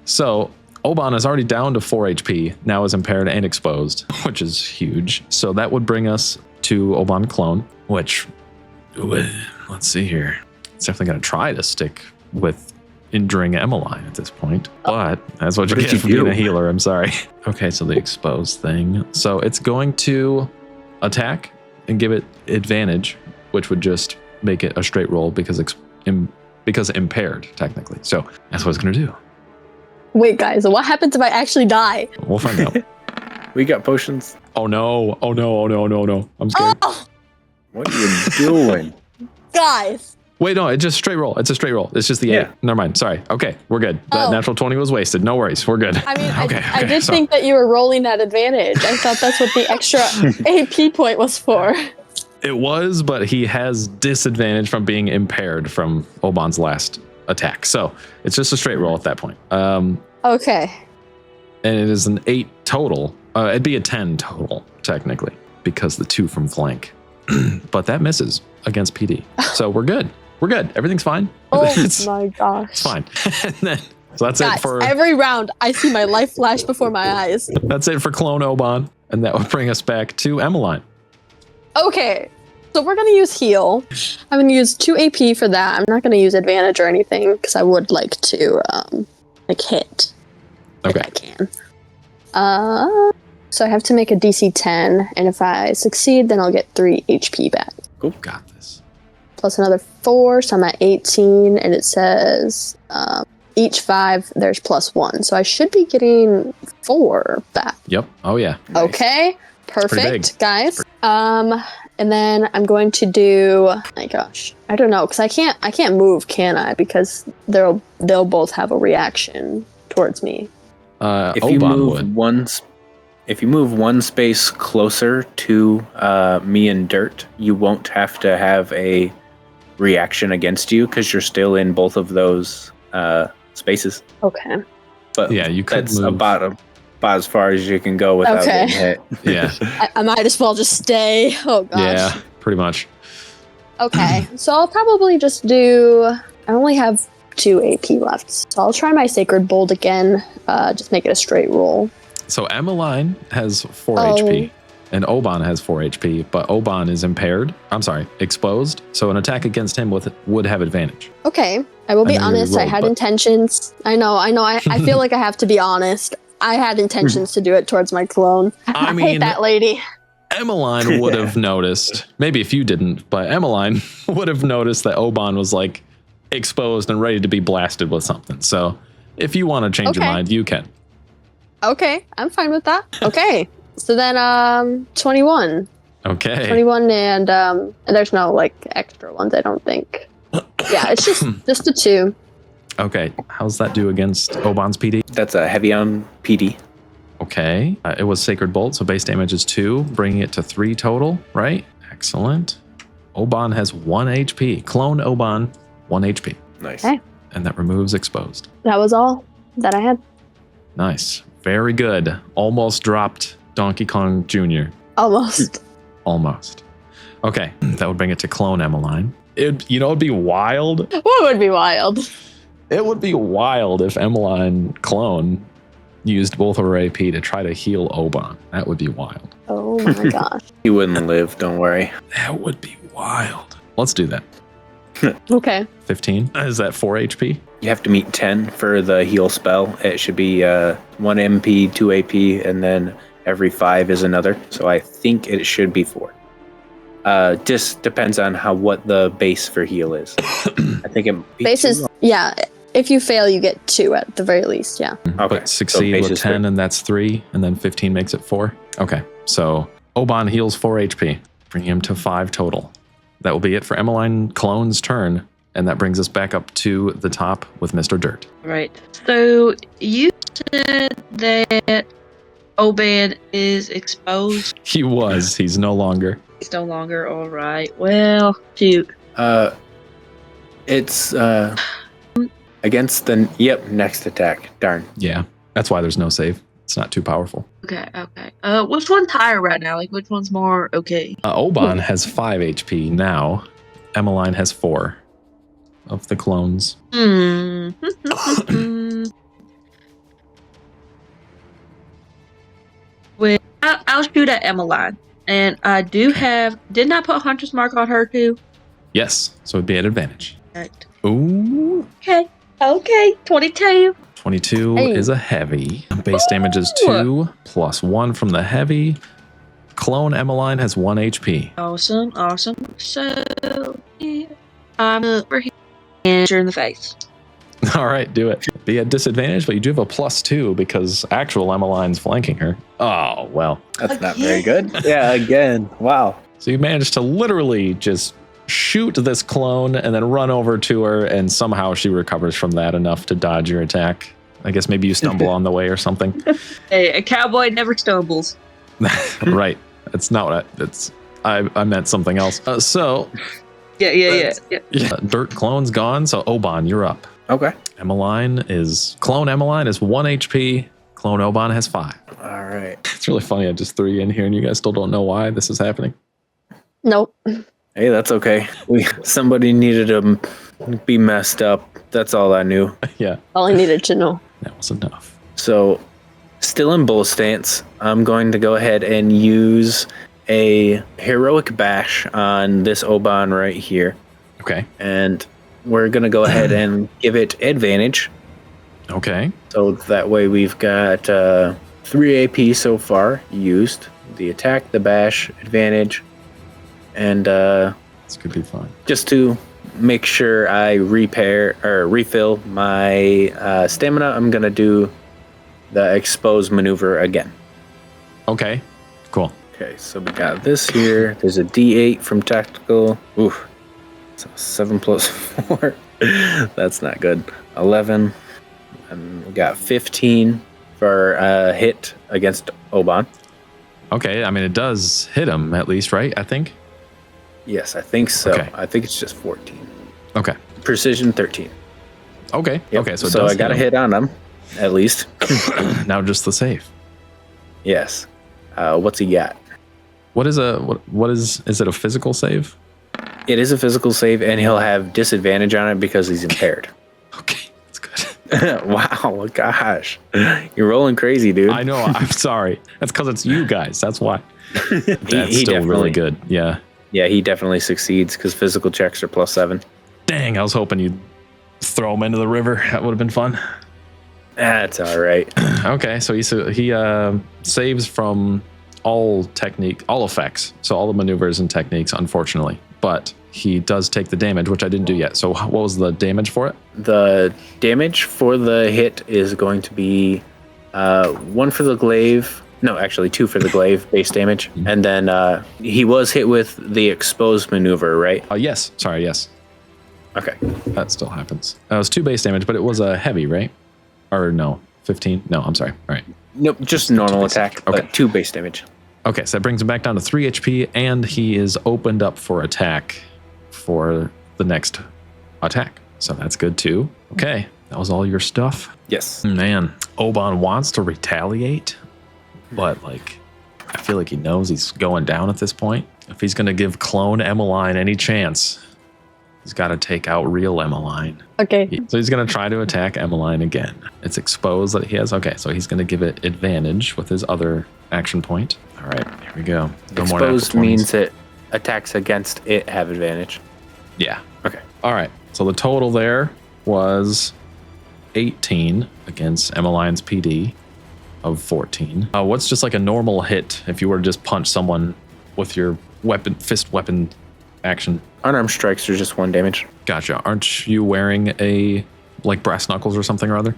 So Oban is already down to 4 HP, now is impaired and exposed, which is huge. So that would bring us to Oban Clone, which, let's see here. It's definitely going to try to stick with injuring Emmeline at this point, but that's what you get for being a healer. I'm sorry. Okay, so the exposed thing. So it's going to attack and give it advantage, which would just make it a straight roll because impaired, technically. So that's what it's going to do. Wait, guys, what happens if I actually die? We'll find out. We got potions. Oh no. Oh no. Oh no. No, no. I'm scared. Oh, What are you doing? guys. Wait, no, it's just straight roll. It's a straight roll. It's just the 8. Never mind. Sorry. Okay, we're good. That natural 20 was wasted. No worries. We're good. I mean, Okay, I did think that you were rolling at advantage. I thought that's what the extra AP point was for. It was, but he has disadvantage from being impaired from Oban's last attack. So it's just a straight roll at that point. Okay. And it is an 8 total. It'd be a 10 total, technically, because the 2 from flank. But that misses against PD. So we're good. We're good. Everything's fine. Oh it's my gosh. It's fine. And then, so that's Guys, it for every round. I see my life flash before my eyes. that's it for Clone Oban. And that would bring us back to Emmeline. Okay. So we're going to use heal. I'm going to use 2 AP for that. I'm not going to use advantage or anything because I would like to hit. Okay. If I can. So I have to make a DC 10, and if I succeed, then I'll get 3 HP back. Cool. Got this. Plus another 4, so I'm at 18, and it says each 5, there's +1. So I should be getting 4 back. Yep. Oh yeah. Nice. Okay. pretty Perfect, big. guys. And then I'm going to do, my gosh, I don't know, because I can't move, can I? Because they'll both have a reaction towards me. If Oban you move would. if you move 1 space closer to me and Dirt, you won't have to have a reaction against you because you're still in both of those spaces. Okay. But Yeah, you could that's move. about as far as you can go without Okay. getting hit. Yeah. I might as well just stay. Oh gosh. Yeah. Pretty much. Okay. So I'll probably just do. I only have 2 AP left. So I'll try my Sacred Bolt again. Just make it a straight roll. So Emmeline has 4 HP and Oban has 4 HP, but Oban is impaired. I'm sorry, exposed. So an attack against him would have advantage. Okay. I will be know you honest. I rolled, had but- intentions. I know. I feel like I have to be honest. I had intentions to do it towards my clone. I hate mean- that lady. Emmeline would have noticed, maybe if you didn't, but Emmeline would have noticed that Oban was like exposed and ready to be blasted with something. So if you want to change your Okay. mind, you can. Okay, I'm fine with that. Okay. So then 21. Okay. 21 and there's no like extra ones, I don't think. Yeah, it's just a 2. Okay. How's that do against Oban's PD? That's a heavy on PD. Okay. It was Sacred Bolt, so base damage is 2, bringing it to 3 total, right? Excellent. Oban has 1 HP. Clone Oban, 1 HP. Nice. Okay. And that removes exposed. That was all that I had. Nice. Very good. Almost dropped Donkey Kong Jr. Almost. Almost. Okay. That would bring it to clone Emmeline. It'd be wild. What would be wild? It would be wild if Emmeline clone used both of her AP to try to heal Oban. That would be wild. Oh my gosh. He wouldn't live, don't worry. That would be wild. Let's do that. Okay. 15. Is that 4 HP? You have to meet 10 for the heal spell. It should be 1 MP, 2 AP, and then every 5 is another. So I think it should be 4. Just depends on what the base for heal is. I think it Base is, yeah. If you fail, you get 2 at the very least. Yeah. Okay, But succeed so base with is 10, and that's 3, and then 15 makes it 4. Okay. So Oban heals 4 HP, bringing him to 5 total. That will be it for Emmeline Clone's turn, and that brings us back up to the top with Mr. Dirt. Right. So you said that Oban is exposed. He was. He's no longer. He's no longer all right. Well, shoot. It's against the next attack. Darn. Yeah. That's why there's no save. It's not too powerful. Okay. Which one's higher right now? Like, which one's more okay? Oban has 5 HP now. Emmeline has 4 of the clones. Well, I'll shoot at Emmeline. And I did not put Hunter's Mark on her too? Yes. So it'd be at advantage. Right. Ooh. Okay. 22. 22 Hey. is a heavy. Base damage is 2 plus 1 from the heavy. Clone Emmeline has 1 HP. Awesome. So, yeah, I'm over here and her in the face. All right, do it. Be at disadvantage, but you do have a +2 because actual Emmeline's flanking her. Oh, well. That's not very good. Yeah, again. Wow. So you managed to literally just shoot this clone and then run over to her, and somehow she recovers from that enough to dodge your attack. I guess maybe you stumble on the way or something. Hey, a cowboy never stumbles. Right. That's not what I meant something else. Yeah. Dirt clone's gone, so Oban, you're up. Okay. Clone Emmeline is 1 HP. Clone Oban has 5. All right. It's really funny. I just threw you in here and you guys still don't know why this is happening. Nope. Hey, that's okay. Somebody needed to be messed up. That's all I knew. Yeah, All I needed to know. that was enough. So, still in bull stance, I'm going to go ahead and use a heroic bash on this Oban right here. Okay. And we're going to go ahead and give it advantage. Okay. So that way we've got 3 AP so far used. The attack, the bash, advantage, and This could be fun. just to make sure I refill my stamina, I'm going to do the expose maneuver again. Okay. Cool. Okay, so we got this here. There's a D8 from tactical. Oof. So 7 plus 4. That's not good. 11. And we got 15 for hit against Oban. Okay. I mean, it does hit him at least, right? I think. Yes, I think so. Okay. I think it's just 14. Okay. Precision 13. Okay. Yep. Okay. So, it So does I got a hit on him, at least. him. Now just the save. Yes. What's he got? What is it a physical save? It is a physical save, and he'll have disadvantage on it because he's impaired. Okay, that's good. Wow, gosh. You're rolling crazy, dude. I know. I'm sorry. That's because it's you guys. That's why. That's he still really definitely- good. Yeah. Yeah, he definitely succeeds because physical checks are +7. Dang, I was hoping you'd throw him into the river. That would have been fun. That's all right. Okay, so he saves from all effects, so all the maneuvers and techniques, unfortunately. But he does take the damage, which I didn't do yet. So what was the damage for it? The damage for the hit is going to be 1 for the glaive. No, actually 2 for the glaive base damage. And then he was hit with the exposed maneuver, right? Yes. Sorry, yes. Okay. That still happens. It was 2 base damage, but it was a heavy, right? Or no, 15? No, I'm sorry. All right. Nope, just normal attack, Okay. but 2 base damage. Okay, so that brings him back down to 3 HP, and he is opened up for attack for the next attack. So that's good too. Okay, that was all your stuff. Yes. Man, Oban wants to retaliate, but like, I feel like he knows he's going down at this point. If he's going to give clone Emmeline any chance, he's got to take out real Emmeline. Okay. So he's going to try to attack Emmeline again. It's exposed that he has. Okay, so he's going to give it advantage with his other action point. All right, here we go. No more natural Exposed 20s. means that attacks against it have advantage. Yeah. Okay. All right. So the total there was 18 against Emmeline's PD of 14. What's just like a normal hit if you were to just punch someone with your fist weapon action? Unarmed strikes are just 1 damage. Gotcha. Aren't you wearing a like brass knuckles or something or other?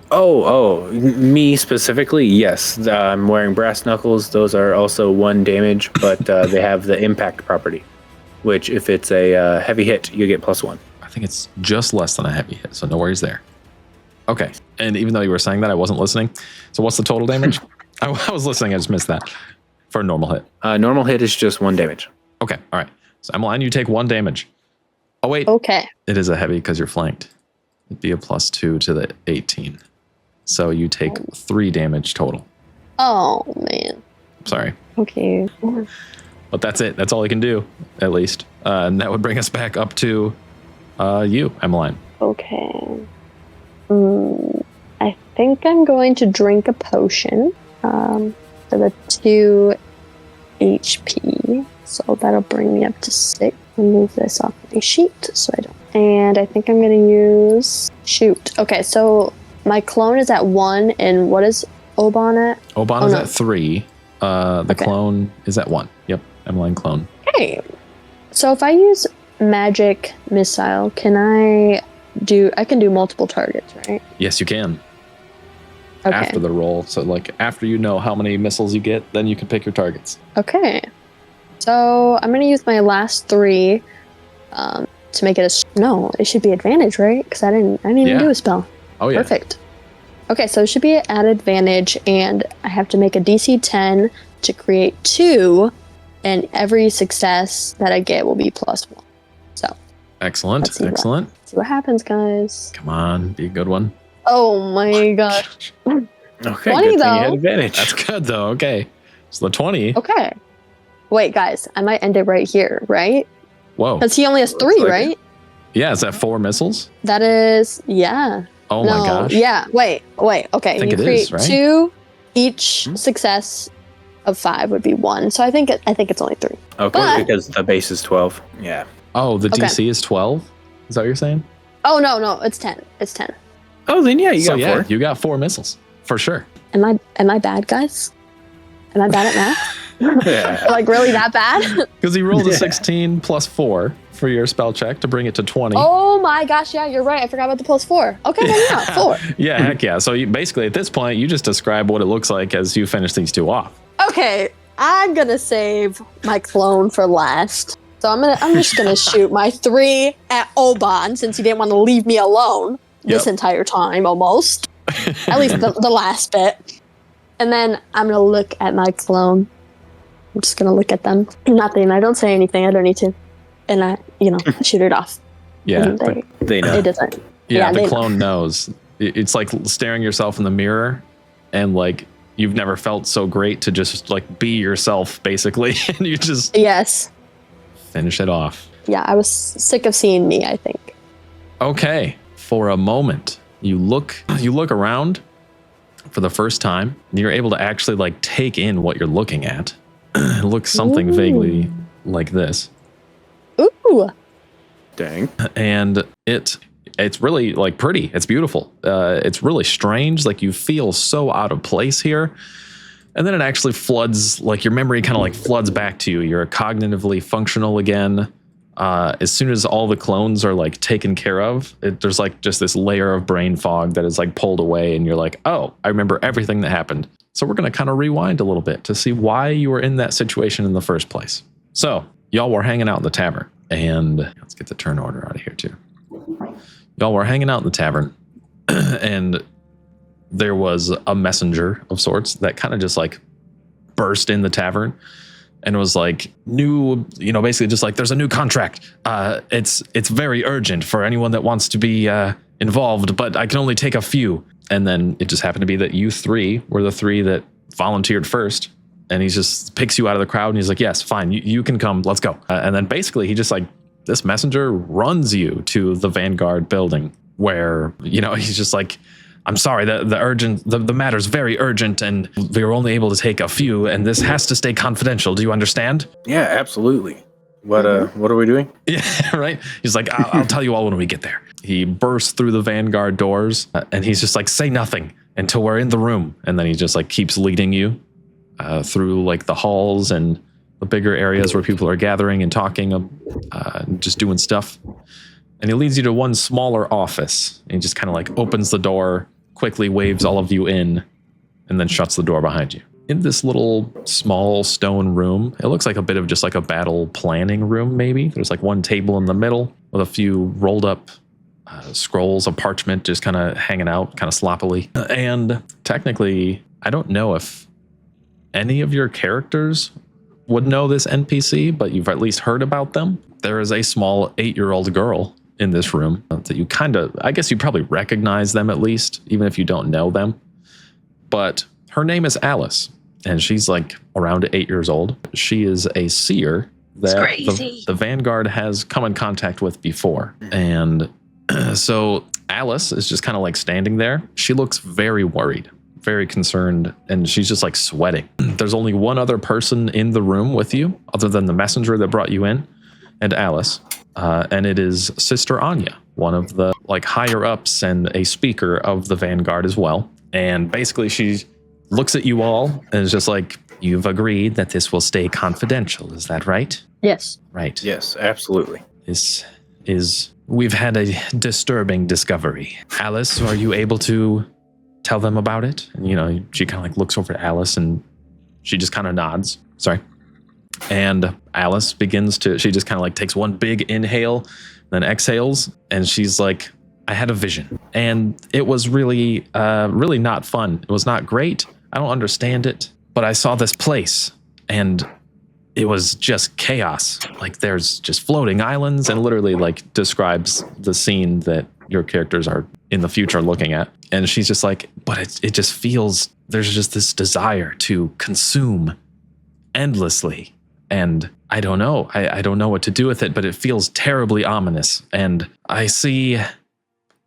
Me specifically, yes. I'm wearing brass knuckles. Those are also 1 damage, but they have the impact property, which if it's a heavy hit, you get +1. I think it's just less than a heavy hit, so no worries there. Okay. And even though you were saying that, I wasn't listening. So what's the total damage? I was listening. I just missed that for a normal hit. Normal hit is just 1 damage. Okay. All right. So Emmeline, you take 1 damage. Oh, wait. Okay. It is a heavy because you're flanked. It'd be a +2 to the 18. So you take 3 damage total. Oh, man. Sorry. Okay. But that's it. That's all you can do, at least. And that would bring us back up to you, Emmeline. Okay. I think I'm going to drink a potion for the 2 HP. So that'll bring me up to 6. Remove this off my sheet so I don't. And I think I'm going to use shoot. Okay, so my clone is at 1, and what is Oban at? Oban is at 3. The clone is at 1. Yep, Emmeline clone. Okay. So if I use magic missile, I can do multiple targets, right? Yes, you can. Okay. After the roll. So like after you know how many missiles you get, then you can pick your targets. Okay. So I'm going to use my last 3 to make it it should be advantage, right? Because I didn't even do a spell. Oh yeah. Perfect. Okay, so it should be at advantage, and I have to make a DC 10 to create 2, and every success that I get will be +1. So Excellent. Let's see Excellent. see what happens, guys. Come on, be a good one. Oh my gosh. Okay, 20 good thing you though. had advantage. That's good though. Okay. So the 20. Okay. Wait, guys, I might end it right here, right? Whoa. Because he only has 3, Looks like right? Yeah, is that 4 missiles? That is, yeah. Oh no, my gosh. Yeah, wait. Okay. I think you it create is, right? 2, each success of 5 would be 1. So I think it's only 3. Okay, But- because the base is 12. Yeah. Oh, the Okay. DC is 12? Is that what you're saying? Oh no, it's 10. It's 10. Oh, then yeah, you So got yeah, 4. you got 4 missiles. For sure. Am I bad, guys? Am I bad at math? Yeah. Like really that bad? Because he rolled a Yeah. 16 plus 4 for your spell check to bring it to 20. Oh my gosh, yeah, you're right. I forgot about the +4. Okay, then yeah, 4. Yeah, heck yeah. So you, basically at this point, you just describe what it looks like as you finish these 2 off. Okay, I'm gonna save my clone for last. So I'm just gonna shoot my 3 at Oban since he didn't want to leave me alone this Yep. entire time almost. At least the last bit. And then I'm gonna look at my clone. I'm just gonna look at them. Nothing. I don't say anything. I don't need to. And I shoot it off. Yeah. And But, They know. it doesn't. yeah, they the know. clone knows. It's like staring yourself in the mirror and like you've never felt so great to just like be yourself basically. And you just Yes. finish it off. Yeah, I was sick of seeing me, I think. Okay. For a moment, You look around for the first time. And you're able to actually like take in what you're looking at. It looks something vaguely like this. Ooh. Dang. And it's really like pretty. It's beautiful. It's really strange. Like you feel so out of place here. And then it actually floods, like your memory kind of like floods back to you. You're cognitively functional again. As soon as all the clones are like taken care of, there's like just this layer of brain fog that is like pulled away. And you're like, oh, I remember everything that happened. So we're going to kind of rewind a little bit to see why you were in that situation in the first place. So y'all were hanging out in the tavern. And let's get the turn order out of here too. Y'all were hanging out in the tavern. And there was a messenger of sorts that kind of just like burst in the tavern and was like basically just like, there's a new contract. It's very urgent for anyone that wants to be involved, but I can only take a few. And then it just happened to be that you three were the three that volunteered first. And he just picks you out of the crowd and he's like, yes, fine, you can come, let's go. And then basically he just like, this messenger runs you to the Vanguard building where, he's just like, I'm sorry, the matter's very urgent and we were only able to take a few and this has to stay confidential. Do you understand? Yeah, absolutely. What are we doing? Yeah, right. He's like, I'll tell you all when we get there. He bursts through the Vanguard doors and he's just like, say nothing until we're in the room. And then he just like keeps leading you through like the halls and the bigger areas where people are gathering and talking, just doing stuff. And he leads you to one smaller office. And he just kind of like opens the door, quickly waves all of you in, and then shuts the door behind you. In this little small stone room, it looks like a bit of just like a battle planning room, maybe. There's like one table in the middle with a few rolled up scrolls of parchment just kind of hanging out, kind of sloppily. And technically, I don't know if any of your characters would know this NPC, but you've at least heard about them. There is a small 8-year-old girl in this room that you I guess you probably recognize them at least, even if you don't know them. But her name is Alice, and she's like around 8 years old. She is a seer that the Vanguard has come in contact with before. And so Alice is just kind of like standing there. She looks very worried, very concerned, and she's just like sweating. There's only one other person in the room with you, other than the messenger that brought you in, and Alice. And it is Sister Anya, one of the like higher ups and a speaker of the Vanguard as well. And basically she looks at you all and is just like, you've agreed that this will stay confidential. Is that right? Yes. Right. Yes, absolutely. We've had a disturbing discovery. Alice, are you able to tell them about it? And, she kind of like looks over at Alice and she just kind of nods. Sorry. And Alice she just kind of like takes one big inhale, then exhales. And she's like, I had a vision and it was really, really not fun. It was not great. I don't understand it, but I saw this place and it was just chaos. Like there's just floating islands, and literally like describes the scene that your characters are in the future looking at. And she's just like, but it just feels, there's just this desire to consume endlessly. And I don't know. I don't know what to do with it, but it feels terribly ominous. And I see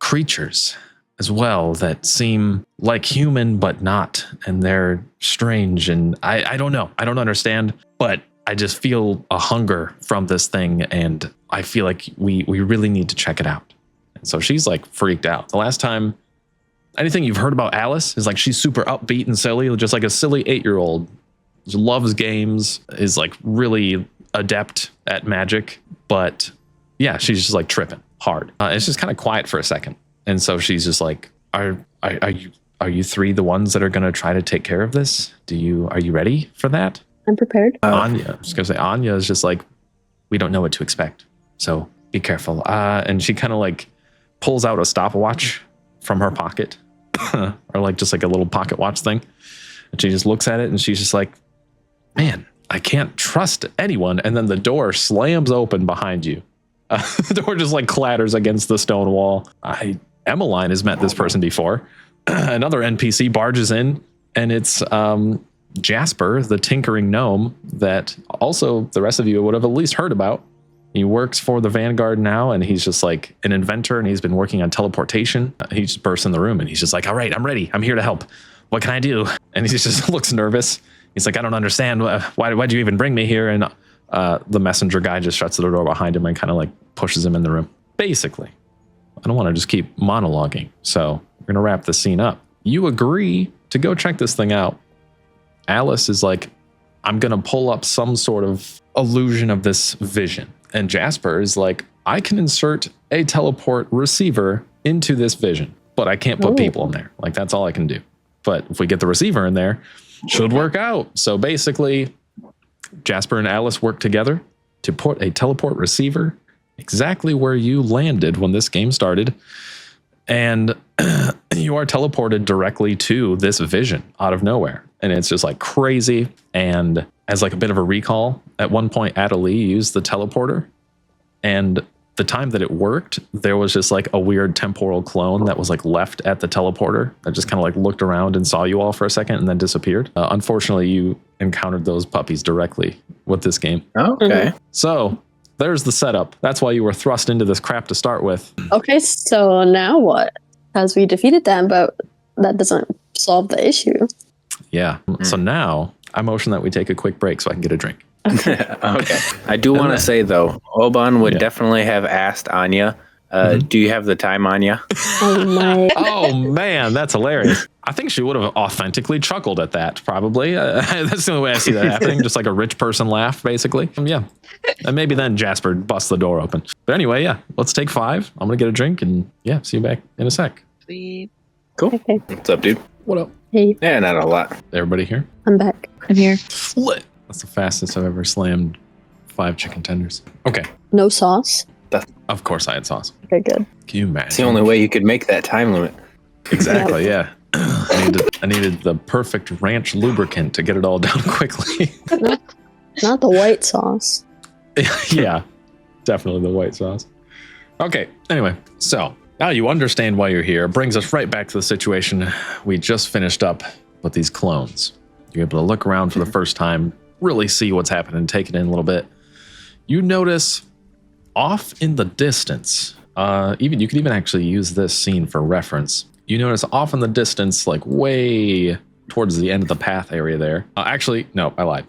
creatures as well that seem like human, but not. And they're strange. And I don't know. I don't understand, but I just feel a hunger from this thing. And I feel like we really need to check it out. And so she's like freaked out. The last time anything you've heard about Alice is like, she's super upbeat and silly, just like a silly 8-year-old. Loves games, is like really adept at magic, but yeah, she's just like tripping hard. It's just kind of quiet for a second, and so she's just like, "Are you three the ones that are going to try to take care of this? Are you ready for that?" I'm prepared. Anya, I was gonna say, Anya is just like, we don't know what to expect, so be careful. And she kind of like pulls out a stopwatch from her pocket, or like just like a little pocket watch thing, and she just looks at it and she's just like, man, I can't trust anyone. And then the door slams open behind you. The door just like clatters against the stone wall. Emmeline has met this person before. Another NPC barges in, and it's Jasper, the tinkering gnome that also the rest of you would have at least heard about. He works for the Vanguard now, and he's just like an inventor, and he's been working on teleportation. He just bursts in the room, and he's just like, all right, I'm ready. I'm here to help. What can I do? And he just looks nervous. He's like, I don't understand. Why'd you even bring me here? And the messenger guy just shuts the door behind him and kind of like pushes him in the room. Basically, I don't want to just keep monologuing, so we're going to wrap this scene up. You agree to go check this thing out. Alice is like, I'm going to pull up some sort of illusion of this vision. And Jasper is like, I can insert a teleport receiver into this vision, but I can't put people in there. Like, that's all I can do. But if we get the receiver in there, should work out. So basically, Jasper and Alice work together to put a teleport receiver exactly where you landed when this game started. And you are teleported directly to this vision out of nowhere. And it's just like crazy. And as like a bit of a recall, at one point, Adelie used the teleporter. And the time that it worked, there was just like a weird temporal clone that was like left at the teleporter that just kind of like looked around and saw you all for a second and then disappeared. Unfortunately, you encountered those puppies directly with this game. Okay. So there's the setup. That's why you were thrust into this crap to start with. Okay, so now what? As we defeated them, but that doesn't solve the issue. Yeah. So now I motion that we take a quick break so I can get a drink. Okay. I do want to say, though, Oban would definitely have asked Anya, do you have the time, Anya? Oh, my. Oh, man, that's hilarious. I think she would have authentically chuckled at that, probably. That's the only way I see that happening. Just like a rich person laugh, basically. Yeah. And maybe then Jasper busts the door open. But anyway, yeah, let's take 5. I'm going to get a drink and, yeah, see you back in a sec. Sweet. Cool. Okay. What's up, dude? What up? Hey, Yeah, not a lot. Everybody here? I'm back. I'm here. Lit. That's the fastest I've ever slammed 5 chicken tenders. Okay. No sauce? Of course I had sauce. Okay, good. Can you imagine? It's the only way you could make that time limit. Exactly, yeah. I needed the perfect ranch lubricant to get it all down quickly. Not the white sauce. Yeah, definitely the white sauce. Okay, anyway, so now you understand why you're here. Brings us right back to the situation we just finished up with these clones. You're able to look around for the first time, really see what's happening, take it in a little bit. You notice off in the distance, you could even actually use this scene for reference. You notice off in the distance, like way towards the end of the path area there. Actually, no, I lied.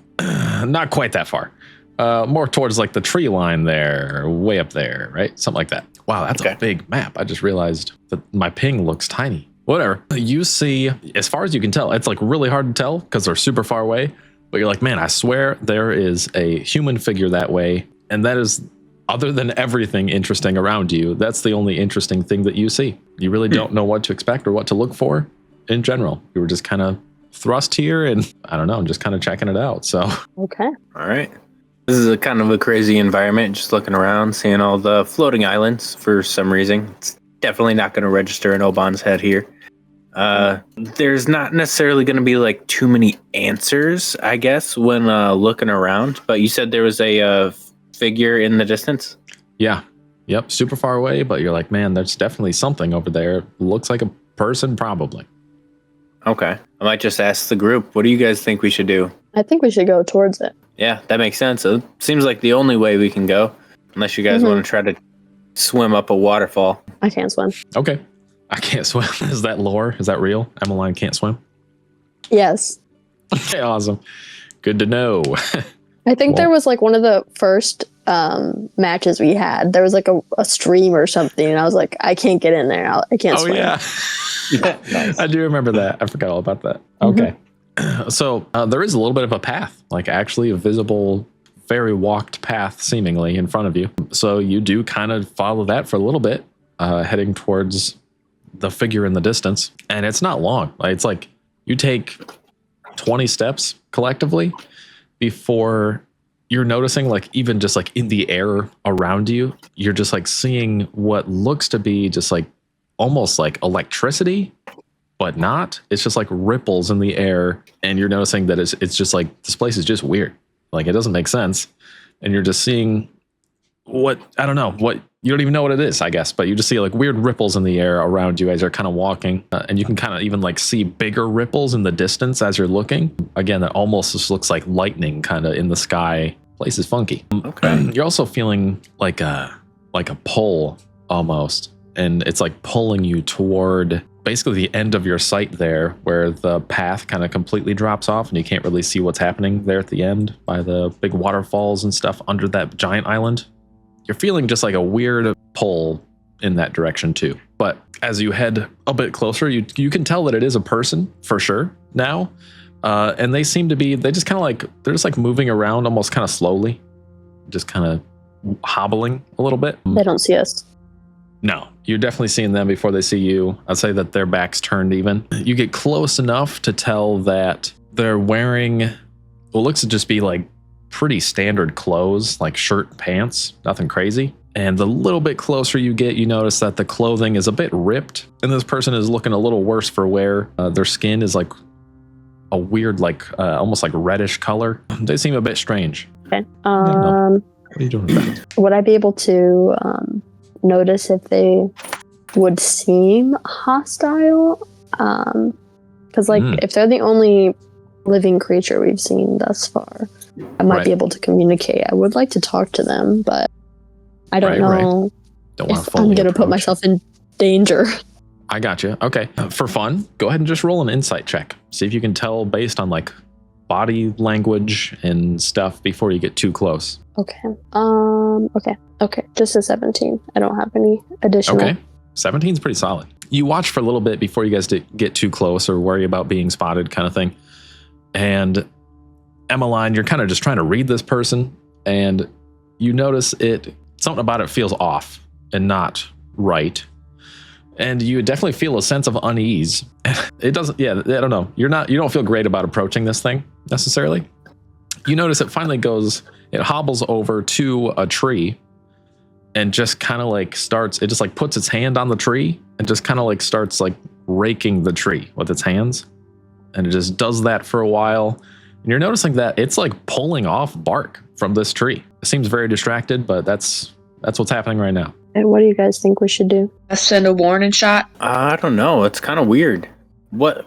Not quite that far. More towards like the tree line there, way up there, right? Something like that. Wow, that's a big map. I just realized that my ping looks tiny. Whatever. You see, as far as you can tell, it's like really hard to tell because they're super far away. But you're like, man, I swear there is a human figure that way. And that is, other than everything interesting around you, that's the only interesting thing that you see. You really don't know what to expect or what to look for in general. You were just kind of thrust here and I don't know, just kind of checking it out. So, Okay. All right. This is a kind of a crazy environment, just looking around, seeing all the floating islands for some reason. It's definitely not going to register in Oban's head here. There's not necessarily going to be like too many answers, I guess, when looking around. But you said there was a figure in the distance? yeah. Yep. Super far away, but you're like, man, there's definitely something over there. Looks like a person, probably. Okay. I might just ask the group, what do you guys think we should do? I think we should go towards it. Yeah, that makes sense. It seems like the only way we can go, unless you guys want to try to swim up a waterfall. I can't swim. Okay. I can't swim. Is that lore? Is that real? Emmeline can't swim? Yes. Okay, awesome. Good to know. I think there was like one of the first matches we had. There was like a stream or something, and I was like, I can't get in there. I can't swim. Yeah. Nice. I do remember that. I forgot all about that. Okay. So there is a little bit of a path, like actually a visible, very walked path seemingly in front of you. So you do kind of follow that for a little bit, heading towards the figure in the distance. And it's not long. It's like you take 20 steps collectively before you're noticing, like, even just like in the air around you, you're just like seeing what looks to be just like almost like electricity, but not. It's just like ripples in the air, and you're noticing that it's just like this place is just weird. Like, it doesn't make sense, and you're just seeing what, I don't know, what, you don't even know what it is, I guess, but you just see like weird ripples in the air around you as you're kind of walking, and you can kind of even like see bigger ripples in the distance as you're looking. Again, that almost just looks like lightning kind of in the sky Place is funky. Okay. You're also feeling like a pull almost, and it's like pulling you toward basically the end of your sight there, where the path kind of completely drops off and you can't really see what's happening there at the end by the big waterfalls and stuff under that giant island. You're feeling just like a weird pull in that direction too. But as you head a bit closer, you can tell that it is a person for sure now. And they seem to be, they're just like moving around almost kind of slowly, just kind of hobbling a little bit. They don't see us. No, you're definitely seeing them before they see you. I'd say that their back's turned even. You get close enough to tell that they're wearing what looks to just be like pretty standard clothes, like shirt and pants, nothing crazy. And the little bit closer you get, you notice that the clothing is a bit ripped, and this person is looking a little worse for wear. Their skin is like a weird, almost like reddish color. They seem a bit strange. Okay. What are you doing with that? Would I be able to notice if they would seem hostile? Because if they're the only living creature we've seen thus far, I might be able to communicate. I would like to talk to them, but I don't know if I'm going to put myself in danger. I got you. Okay. For fun, go ahead and just roll an insight check. See if you can tell based on like body language and stuff before you get too close. Okay. Okay. Just a 17. I don't have any additional. Okay. 17 is pretty solid. You watch for a little bit before you guys get too close or worry about being spotted kind of thing. And Emmeline, you're kind of just trying to read this person, and you notice something about it feels off and not right. And you definitely feel a sense of unease. It doesn't, I don't know. You don't feel great about approaching this thing necessarily. You notice it finally it hobbles over to a tree and just kind of like puts its hand on the tree and just kind of like starts like raking the tree with its hands. And it just does that for a while. And you're noticing that it's like pulling off bark from this tree. It seems very distracted, but that's what's happening right now. And what do you guys think we should do? I send a warning shot. I don't know. It's kind of weird. What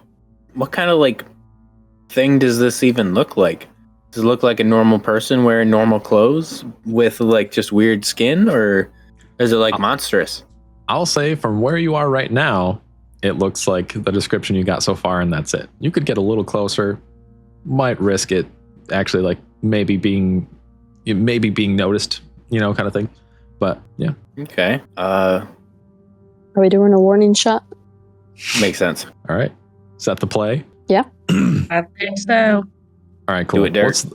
kind of like thing does this even look like? Does it look like a normal person wearing normal clothes with like just weird skin, or is it like monstrous? I'll say from where you are right now, it looks like the description you got so far, and that's it. You could get a little closer, might risk it actually like maybe being noticed, kind of thing. But yeah. Okay. Are we doing a warning shot? Makes sense. All right. Is that the play? Yeah. I think so. All right, cool. Do it, Dirt.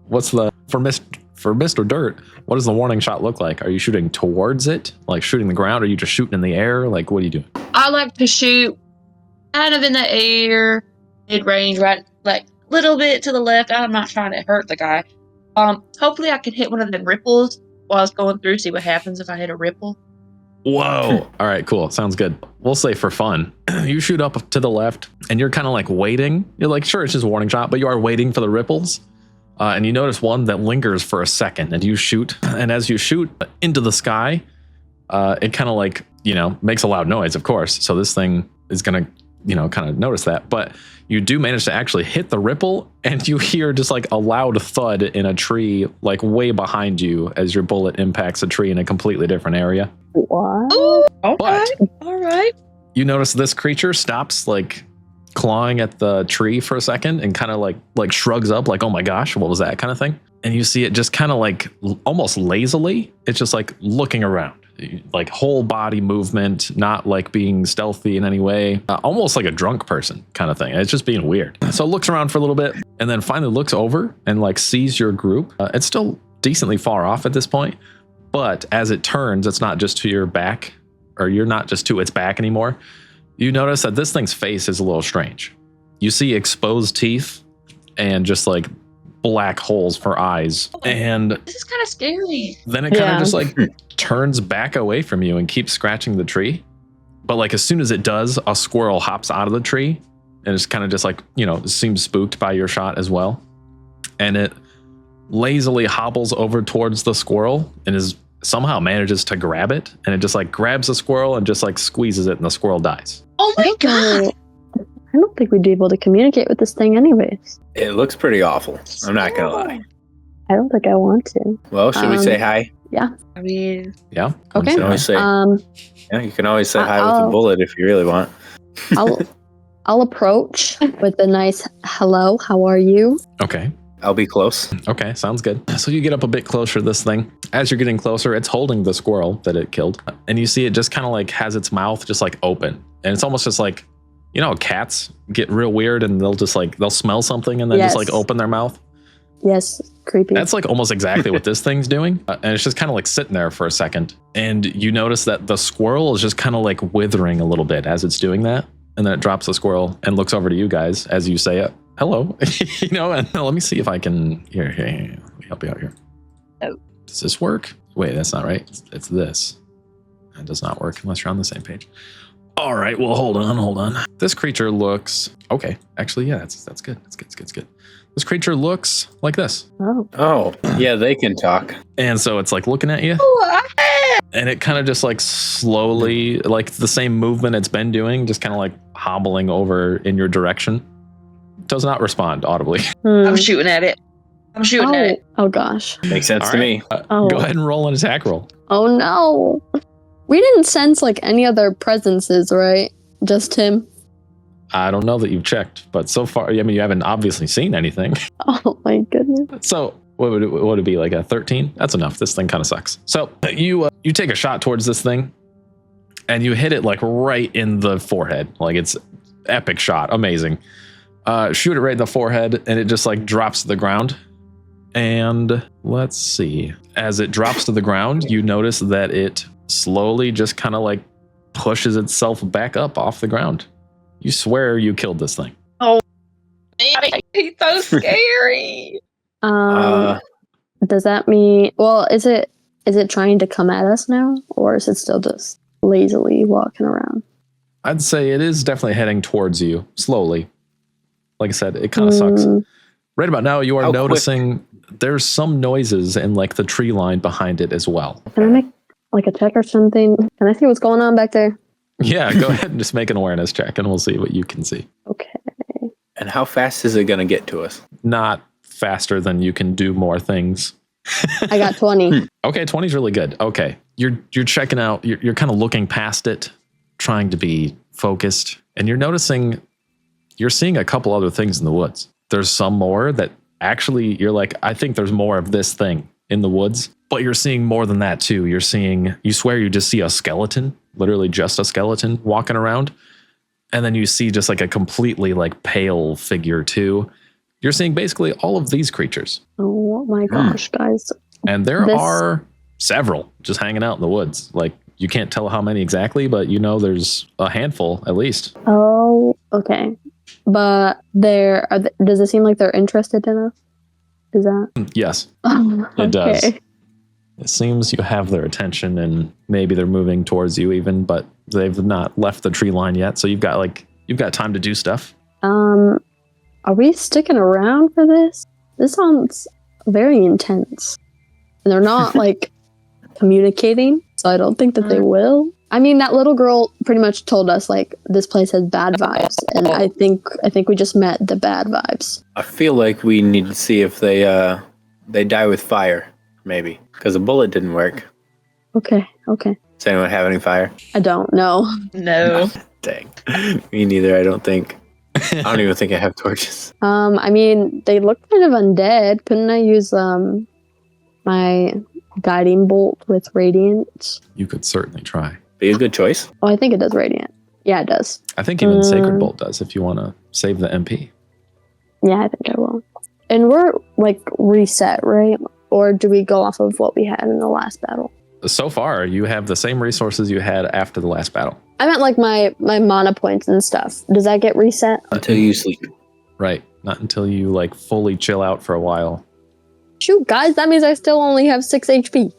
What's the for Mr. Dirt? What does the warning shot look like? Are you shooting towards it, like shooting the ground? Or are you just shooting in the air? Like, what are you doing? I like to shoot kind of in the air, mid range, right, like a little bit to the left. I'm not trying to hurt the guy. Hopefully I can hit one of them ripples while I was going through. See what happens if I hit a ripple. Whoa. All right, cool. Sounds good. We'll say for fun, you shoot up to the left and you're kind of like waiting. You're like, sure, it's just a warning shot, but you are waiting for the ripples. And you notice one that lingers for a second, and you shoot. And as you shoot into the sky, it kind of like, makes a loud noise, of course. So this thing is going to, kind of notice that. But you do manage to actually hit the ripple, and you hear just like a loud thud in a tree, like way behind you as your bullet impacts a tree in a completely different area. What? Ooh, all But- right. You notice this creature stops like clawing at the tree for a second and kind of like shrugs up like, oh my gosh, what was that kind of thing? And you see it just kind of like almost lazily. It's just like looking around, like whole body movement, not like being stealthy in any way, almost like a drunk person kind of thing. It's just being weird. So it looks around for a little bit and then finally looks over and like sees your group. It's still decently far off at this point, but as it turns, it's not just to your back, or you're not just to its back anymore. You notice that this thing's face is a little strange. You see exposed teeth and just like black holes for eyes. And This is kind of scary. then it kind of just like turns back away from you and keeps scratching the tree. But like as soon as it does, a squirrel hops out of the tree and it's kind of just like, seems spooked by your shot as well. And it lazily hobbles over towards the squirrel and somehow manages to grab it, and it just like grabs the squirrel and just like squeezes it, and the squirrel dies. Oh my god. I don't think we'd be able to communicate with this thing anyways. It looks pretty awful. I'm not gonna lie. I don't think I want to. Well, should we say hi? I mean, Yeah. Okay. You can always say, yeah, you can always say hi with a bullet if you really want. I'll approach with a nice hello. How are you? Okay. I'll be close. Okay, sounds good. So you get up a bit closer to this thing. As you're getting closer, it's holding the squirrel that it killed. And you see it just kind of like has its mouth just like open. And it's almost just like, you know, cats get real weird and they'll just like, they'll smell something and then just like open their mouth. Yes, creepy. That's like almost exactly what this thing's doing. And it's just kind of like sitting there for a second. And you notice that the squirrel is just kind of like withering a little bit as it's doing that. And then it drops the squirrel and looks over to you guys as you say it. Hello. You know, and let me see if I can, here, let me help you out here. Oh. Does this work? Wait, that's not right. It's this. It does not work unless you're on the same page. All right, well, hold on. This creature looks, okay. Actually, yeah, that's good. That's good. This creature looks like this. Oh, yeah, they can talk. And so it's like looking at you. And it kind of just like slowly, like the same movement it's been doing, just kind of like hobbling over in your direction. Does not respond audibly. I'm shooting at it. Oh gosh. Makes sense to me. Go ahead and roll an attack roll. Oh no. We didn't sense like any other presences, right? Just him. I don't know that you've checked, but so far, I mean, you haven't obviously seen anything. Oh my goodness. So what would it be, like a 13? That's enough. This thing kind of sucks. So you take a shot towards this thing and you hit it like right in the forehead. Like it's epic shot. Amazing. Shoot it right in the forehead and it just like drops to the ground. And let's see. As it drops to the ground, you notice that it slowly just kind of like pushes itself back up off the ground. You swear you killed this thing. Oh, man, he's so scary. Does that mean, well, is it trying to come at us now, or is it still just lazily walking around? I'd say it is definitely heading towards you slowly. Like I said, it kind of sucks. Right about now, you are noticing there's some noises in like the tree line behind it as well. Can I make like a check or something? Can I see what's going on back there? Yeah, go ahead and just make an awareness check and we'll see what you can see. Okay. And how fast is it going to get to us? Not faster than you can do more things. I got 20. Okay, 20 is really good. Okay, you're checking out, you're kind of looking past it, trying to be focused, and you're seeing a couple other things in the woods. There's some more that actually you're like, I think there's more of this thing in the woods, but you're seeing more than that too. You swear you just see a skeleton, literally just a skeleton walking around. And then you see just like a completely like pale figure too. You're seeing basically all of these creatures. Oh my gosh, guys. And there are several just hanging out in the woods. Like you can't tell how many exactly, but you know there's a handful at least. Oh, okay. But does it seem like they're interested in us? Is that? Yes, Okay. it does. It seems you have their attention and maybe they're moving towards you even, but they've not left the tree line yet. So you've got time to do stuff. Are we sticking around for this? This sounds very intense. And they're not like communicating, so I don't think that they will. I mean, that little girl pretty much told us like this place has bad vibes, and I think we just met the bad vibes. I feel like we need to see if they die with fire, maybe, because a bullet didn't work. Okay. Does anyone have any fire? I don't know. No. Dang. Me neither, I don't think. I don't even think I have torches. I mean, they look kind of undead. Couldn't I use my guiding bolt with radiant? You could certainly try. Be a good choice. Oh, I think it does radiant. Yeah, it does. I think even Sacred Bolt does if you want to save the MP. Yeah, I think I will. And we're like reset, right? Or do we go off of what we had in the last battle? So far, you have the same resources you had after the last battle. I meant like my mana points and stuff. Does that get reset? Until you sleep. Right. Not until you like fully chill out for a while. Shoot, guys, that means I still only have 6 HP.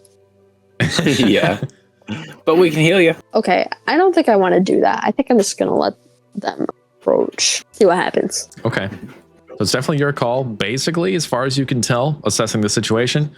Yeah. But we can heal you. Okay, I don't think I want to do that. I think I'm just going to let them approach. See what happens. Okay. So it's definitely your call. Basically, as far as you can tell, assessing the situation,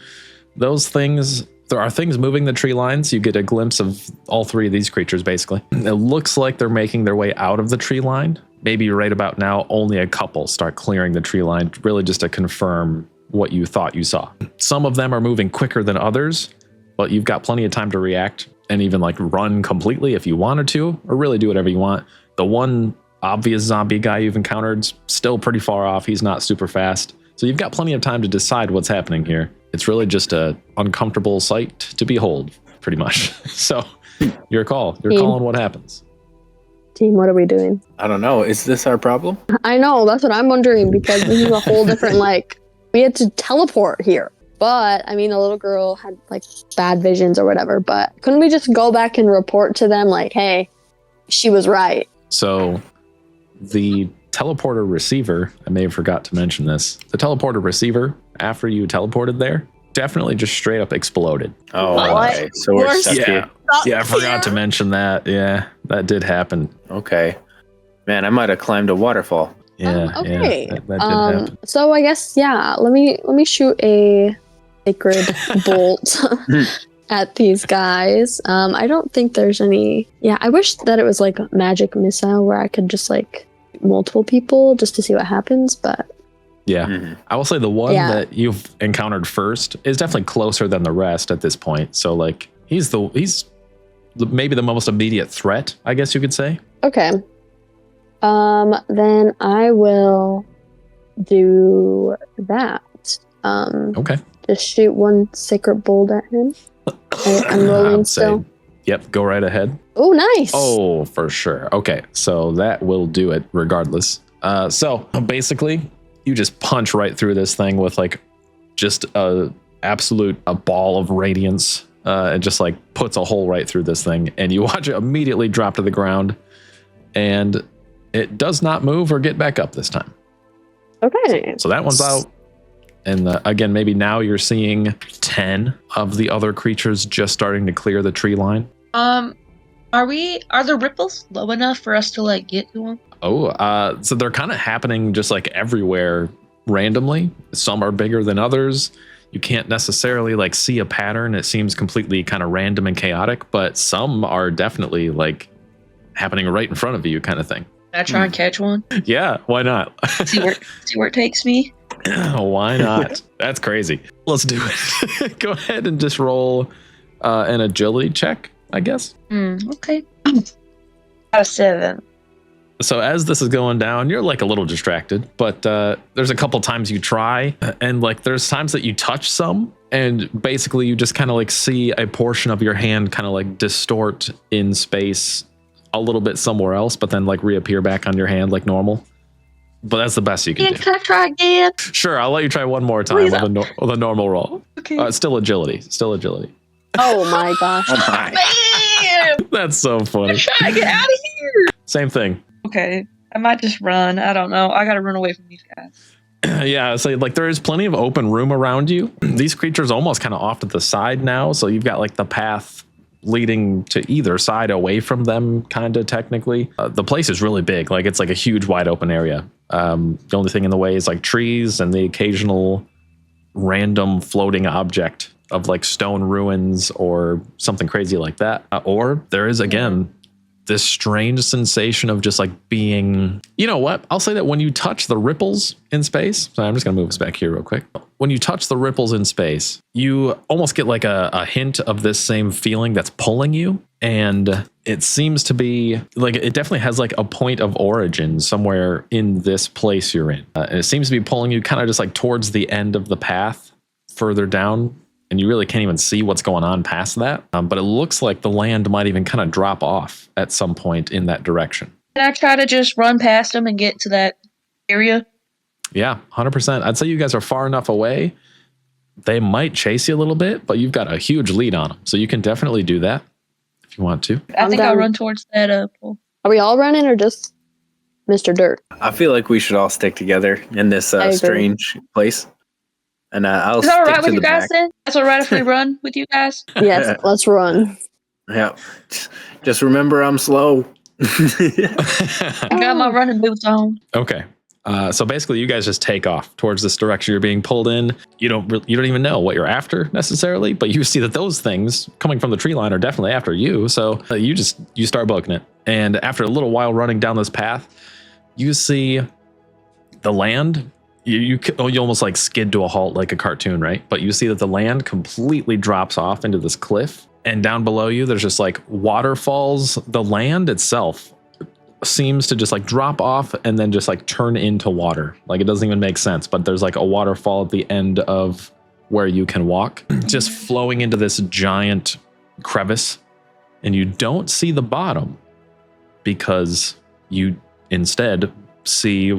there are things moving the tree lines. You get a glimpse of all three of these creatures, basically. It looks like they're making their way out of the tree line. Maybe right about now, only a couple start clearing the tree line, really just to confirm what you thought you saw. Some of them are moving quicker than others, but you've got plenty of time to react and even like run completely if you wanted to, or really do whatever you want. The one obvious zombie guy you've encountered's still pretty far off. He's not super fast. So you've got plenty of time to decide what's happening here. It's really just a uncomfortable sight to behold, pretty much. So your call. You're calling what happens. Team, what are we doing? I don't know. Is this our problem? I know, that's what I'm wondering, because this is a whole different, like, we had to teleport here. But, I mean, the little girl had, like, bad visions or whatever, but couldn't we just go back and report to them, like, hey, she was right? So the teleporter receiver, I may have forgot to mention this, the teleporter receiver, after you teleported there, definitely just straight up exploded. Oh, What? okay. So we're stuck here. Yeah, I forgot to mention that. Yeah, that did happen. Okay. Man, I might have climbed a waterfall. Yeah, Okay. yeah, that did happen. So I guess, yeah, let me shoot a sacred bolt at these guys. I don't think there's any. Yeah, I wish that it was like a magic missile where I could just like multiple people just to see what happens, but Yeah, Mhm. I will say the one that you've encountered first is definitely closer than the rest at this point. So like he's maybe the most immediate threat, I guess you could say. okay. Then I will do that. Okay. Just shoot one sacred bolt at him. I'm rolling I'd say, still. yep, go right ahead. Oh, nice. Oh, for sure. Okay, so that will do it regardless. So basically, you just punch right through this thing with like just a ball of radiance. It just like puts a hole right through this thing, and you watch it immediately drop to the ground, and it does not move or get back up this time. Okay. So that one's out. And again, maybe now you're seeing 10 of the other creatures just starting to clear the tree line. Are the ripples low enough for us to like get to them? Oh, so they're kind of happening just like everywhere randomly. Some are bigger than others. You can't necessarily like see a pattern. It seems completely kind of random and chaotic, but some are definitely like happening right in front of you kind of thing. Can I try and catch one? Yeah, why not? See where it takes me? Why not? That's crazy. Let's do it. Go ahead and just roll an agility check, I guess. Okay. Got a 7. So as this is going down, you're like a little distracted, but there's a couple times you try, and like there's times that you touch some, and basically you just kind of like see a portion of your hand kind of like distort in space a little bit somewhere else, but then like reappear back on your hand like normal. But that's the best you can do. Can I try again? Sure, I'll let you try one more time Please. with a normal roll. Okay. Still agility. Oh my gosh. Oh my. Man, That's so funny. I'm trying to get out of here. Same thing. Okay. I might just run. I don't know. I gotta run away from these guys. Yeah, so like there is plenty of open room around you. These creatures almost kind of off to the side now, so you've got like the path leading to either side away from them, kind of technically. The place is really big, like it's like a huge wide open area. The only thing in the way is like trees and the occasional random floating object of like stone ruins or something crazy like that. Or there is again this strange sensation of just like being, you know what? I'll say that when you touch the ripples in space, so I'm just gonna move us back here real quick. When you touch the ripples in space, you almost get like a hint of this same feeling that's pulling you. And it seems to be like, it definitely has like a point of origin somewhere in this place you're in. And it seems to be pulling you kind of just like towards the end of the path further down. And you really can't even see what's going on past that. But it looks like the land might even kind of drop off at some point in that direction. Can I try to just run past them and get to that area? Yeah, 100%. I'd say you guys are far enough away. They might chase you a little bit, but you've got a huge lead on them. So you can definitely do that if you want to. I think I'll down. run towards that pool. Are we all running or just Mr. Dirt? I feel like we should all stick together in this I agree. strange place. And I'll Is that all stick right to with the you guys back. then? That's all right if we run with you guys? Yes, let's run. Yeah. Just remember I'm slow. I got my running boots on. Okay. So basically, you guys just take off towards this direction you're being pulled in. You don't even know what you're after necessarily, but you see that those things coming from the tree line are definitely after you. So you start booking it. And after a little while running down this path, you see the land you almost like skid to a halt like a cartoon, right? But you see that the land completely drops off into this cliff, and down below you there's just like waterfalls. The land itself seems to just like drop off and then just like turn into water. Like it doesn't even make sense, but there's like a waterfall at the end of where you can walk, just flowing into this giant crevice, and you don't see the bottom because you instead see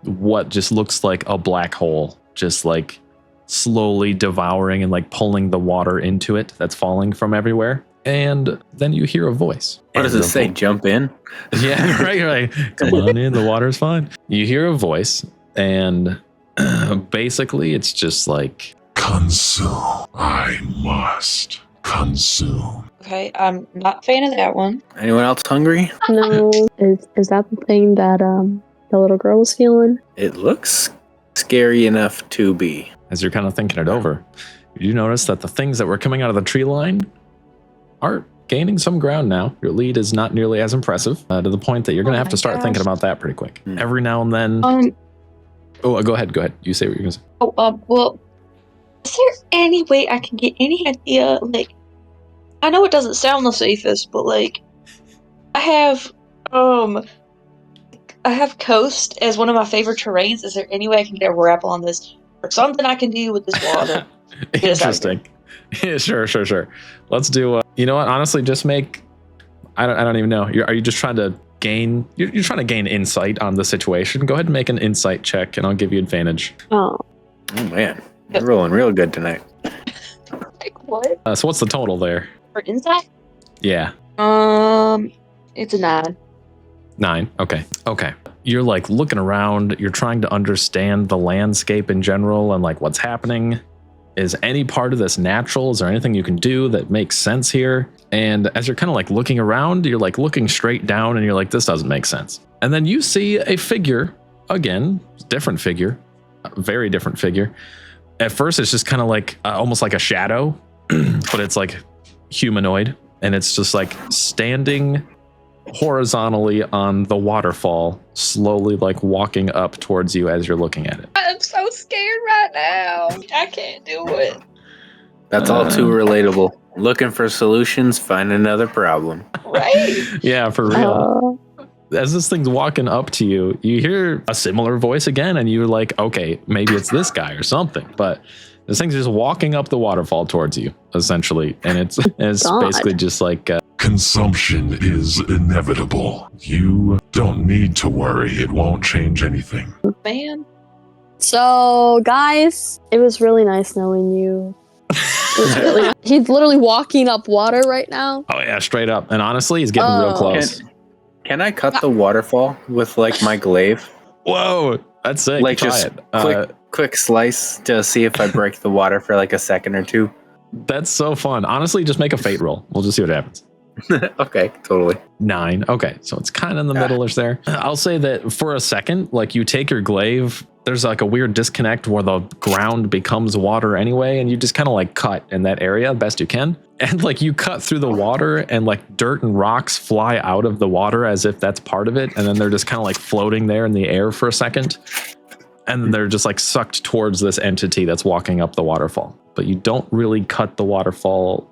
what just looks like a black hole, just like slowly devouring and like pulling the water into it that's falling from everywhere. And then you hear a voice. What does it say? Jump in? Yeah, right. Come on in, the water's fine. You hear a voice, and basically it's just like, consume. I must consume. Okay, I'm not a fan of that one. Anyone else hungry? No. Is that the thing that the little girl was feeling? It looks scary enough to be. as you're kind of thinking it over, you notice that the things that were coming out of the tree line are gaining some ground now. Your lead is not nearly as impressive, to the point that you're going to have to start thinking about that pretty quick. Every now and then... go ahead. You say what you're going to say. Well, is there any way I can get any idea, like, I know it doesn't sound the safest, but, like, I have coast as one of my favorite terrains. Is there any way I can get a wrap on this, or something I can do with this water? Interesting. Yeah, sure. Let's do. You know what? Honestly, just make. I don't even know. Are you just trying to gain? You're trying to gain insight on the situation. Go ahead and make an insight check, and I'll give you advantage. Oh Man, you're rolling real good tonight. Like what? So what's the total there? For insight? Yeah. It's a 9. 9. Okay. You're like looking around. You're trying to understand the landscape in general and like what's happening. Is any part of this natural? Is there anything you can do that makes sense here? And as you're kind of like looking around, you're like looking straight down and you're like, this doesn't make sense. And then you see a figure, again, different figure, a very different figure. At first, it's just kind of like almost like a shadow, but it's like humanoid. And it's just like standing horizontally on the waterfall, slowly like walking up towards you as you're looking at it. I'm so scared right now. I can't do it. That's all too relatable. Looking for solutions, find another problem. Right? Yeah, for real. As this thing's walking up to you, you hear a similar voice again, and you're like, okay, maybe it's this guy or something. But this thing's just walking up the waterfall towards you, essentially. And it's basically just like... Consumption is inevitable. You don't need to worry. It won't change anything. Man. So, guys, it was really nice knowing you. He's literally walking up water right now. Oh, yeah, straight up. And honestly, he's getting real close. Can I cut the waterfall with like my glaive? Whoa, that's sick. Like Try just it. quick slice to see if I break the water for like a second or two. That's so fun. Honestly, just make a fate roll. We'll just see what happens. Okay, totally. 9. Okay, so it's kind of in the middle-ish there. I'll say that for a second, like you take your glaive, there's like a weird disconnect where the ground becomes water anyway, and you just kind of like cut in that area best you can. And like you cut through the water and like dirt and rocks fly out of the water as if that's part of it. And then they're just kind of like floating there in the air for a second. And then they're just like sucked towards this entity that's walking up the waterfall. But you don't really cut the waterfall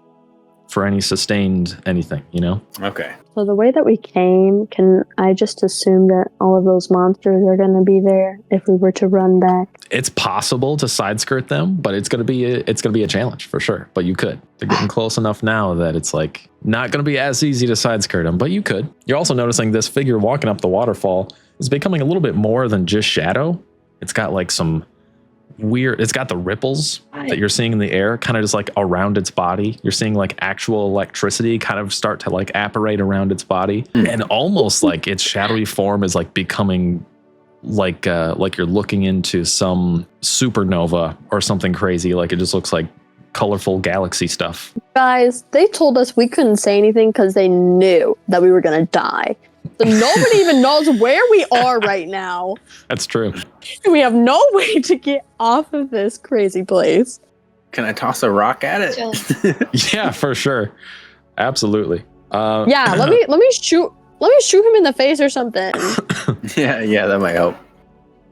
for any sustained anything, you know? Okay. So the way that we came, can I just assume that all of those monsters are going to be there if we were to run back? It's possible to side skirt them, but it's gonna be a challenge for sure. But you could. They're getting close enough now that it's like not gonna be as easy to side skirt them, but you could. You're also noticing this figure walking up the waterfall is becoming a little bit more than just shadow. It's got like some weird, it's got the ripples that you're seeing in the air kind of just like around its body. You're seeing like actual electricity kind of start to like apparate around its body, and almost like its shadowy form is like becoming like you're looking into some supernova or something crazy. Like it just looks like colorful galaxy stuff. Guys, they told us we couldn't say anything because they knew that we were going to die. So nobody even knows where we are right now. That's true. We have no way to get off of this crazy place. Can I toss a rock at it? Yeah, for sure. Absolutely. Yeah, let me shoot him in the face or something. yeah, that might help.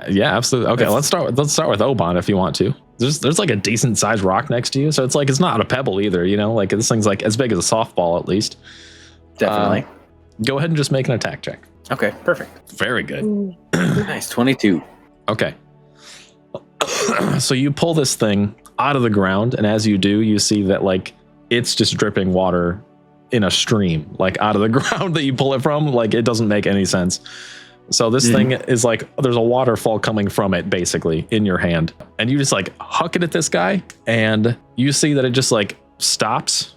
Yeah, absolutely. Okay, let's start with Oban if you want to. There's like a decent sized rock next to you, so it's not a pebble either. Like this thing's like as big as a softball at least. Definitely. Go ahead and just make an attack check. Okay, perfect. Very good. Nice, 22. Okay. So you pull this thing out of the ground, and as you do, you see that like it's just dripping water in a stream, like out of the ground that you pull it from. Like it doesn't make any sense. So this thing is like there's a waterfall coming from it basically in your hand, and you just like huck it at this guy, and you see that it just like stops